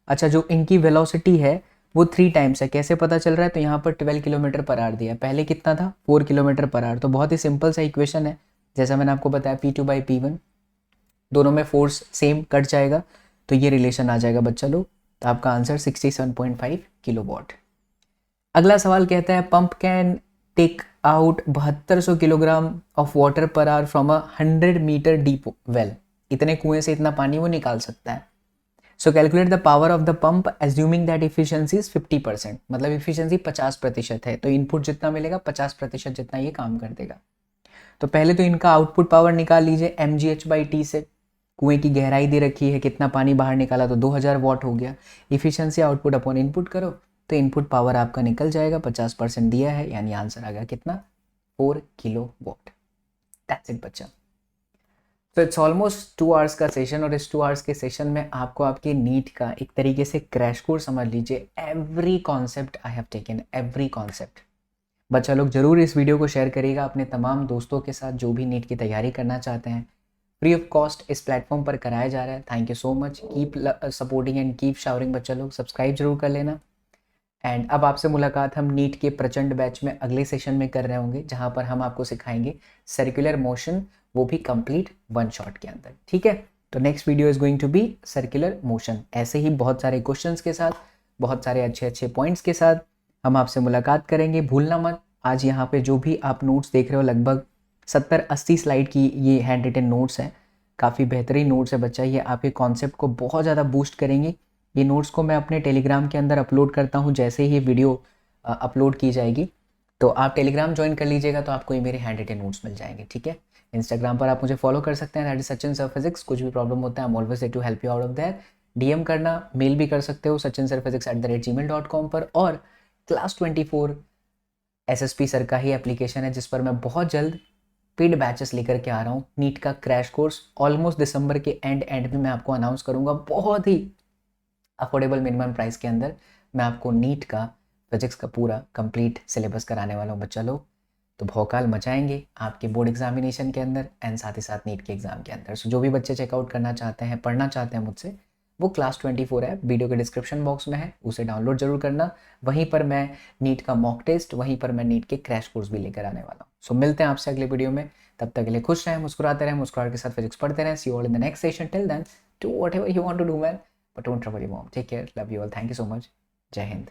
अच्छा, जो इनकी वेलोसिटी है वो 3 टाइम्स है, कैसे पता चल रहा है, तो यहाँ पर 12 किलोमीटर पर आवर दिया, पहले कितना था 4 किलोमीटर पर आवर, तो बहुत ही सिंपल सा इक्वेशन है, जैसा मैंने आपको बताया P2 बाई P1, दोनों में फोर्स सेम कट जाएगा, तो ये रिलेशन आ जाएगा बच्चा लोग। तो आपका आंसर 67.5 किलोवाट। अगला सवाल कहता है, pump can take out 7200 kilogram of water per hour from a 100 metre deep well, इतने कुएं से इतना पानी वो निकाल सकता है। So calculate the power of the pump assuming that efficiency is 50%, मतलब इफिशियंसी 50% है, तो इनपुट जितना मिलेगा 50% जितना ये काम कर देगा। तो पहले तो इनका आउटपुट पावर निकाल लीजिए mgh बाई टी से, कुएं की गहराई दे रखी है, कितना पानी बाहर निकाला, तो 2000 वाट हो गया। इफिशियंसी आउटपुट अपॉन इनपुट करो तो इनपुट पावर आपका निकल जाएगा, 50% दिया है, यानी आंसर आ गया कितना, 4 किलो वाट। दैट्स इट बच्चा। तो इट्स ऑलमोस्ट 2 आवर्स का सेशन, और इस 2 आवर्स के सेशन में आपको आपके नीट का एक तरीके से क्रैश कोर्स समझ लीजिए, every concept I have taken, every concept. बच्चा लोग जरूर इस वीडियो को शेयर करिएगा अपने तमाम दोस्तों के साथ जो भी नीट की तैयारी करना चाहते हैं, फ्री ऑफ कॉस्ट इस प्लेटफॉर्म पर कराया जा रहा है। Thank you so much, keep supporting and keep showering बच्चा लोग, सब्सक्राइब जरूर कर लेना। एंड अब आपसे मुलाकात हम नीट के प्रचंड बैच में अगले सेशन में कर रहे होंगे, जहां पर हम आपको सिखाएंगे सर्कुलर मोशन, वो भी कंप्लीट 1 शॉट के अंदर, ठीक है। तो next video is going to be circular motion, ऐसे ही बहुत सारे क्वेश्चंस के साथ, बहुत सारे अच्छे अच्छे पॉइंट्स के साथ। हम आपसे मुलाकात करेंगे। भूलना मत, आज यहाँ पे जो भी आप नोट्स देख रहे हो लगभग 70-80 स्लाइड की ये हैंड रिटन नोट्स हैं। काफ़ी बेहतरीन नोट्स है बच्चा, ये आपके कॉन्सेप्ट को बहुत ज़्यादा बूस्ट करेंगे। ये नोट्स को मैं अपने टेलीग्राम के अंदर अपलोड करता हूँ, जैसे ही ये वीडियो अपलोड की जाएगी तो आप टेलीग्राम ज्वाइन कर लीजिएगा, तो आपको ये मेरे हैंड रिटन नोट्स मिल जाएंगे, ठीक है। इंस्टाग्राम पर आप मुझे फॉलो कर सकते हैं, that is Sachin sir physics. कुछ भी प्रॉब्लम होता है, I am always there to help you out of that. DM करना, मेल भी कर सकते हो sachinsirphysics@gmail.com पर। और क्लास 24 एसएसपी सर का ही एप्लीकेशन है, जिस पर मैं बहुत जल्द पेड बैचेस लेकर के आ रहा हूँ। नीट का क्रैश कोर्स ऑलमोस्ट दिसंबर के एंड में मैं आपको अनाउंस करूँगा, बहुत ही अफोर्डेबल मिनिमम प्राइस के अंदर मैं आपको नीट का फिजिक्स का पूरा कंप्लीट सिलेबस कराने वाला हूँ बच्चा लोग। तो भौकाल मचाएंगे आपके बोर्ड एग्जामिनेशन के अंदर एंड साथ ही साथ नीट के एग्जाम के अंदर। सो जो भी बच्चे चेकआउट करना चाहते हैं, पढ़ना चाहते हैं मुझसे, वो क्लास 24 ऐप वीडियो के डिस्क्रिप्शन बॉक्स में है, उसे डाउनलोड जरूर करना। वहीं पर मैं नीट का मॉक टेस्ट, वहीं पर मैं नीट के क्रैश कोर्स भी लेकर आने वाला हूँ। सो मिलते हैं आपसे अगले वीडियो में, तब तक के लिए खुश रहें, मुस्कुराते रहें, मुस्कुराहट के साथ फिजिक्स पढ़ते रहें। See you all in the next session, till then do whatever you want to do man, but don't trouble your mom. Take care, love you all, thank you so much, जय हिंद।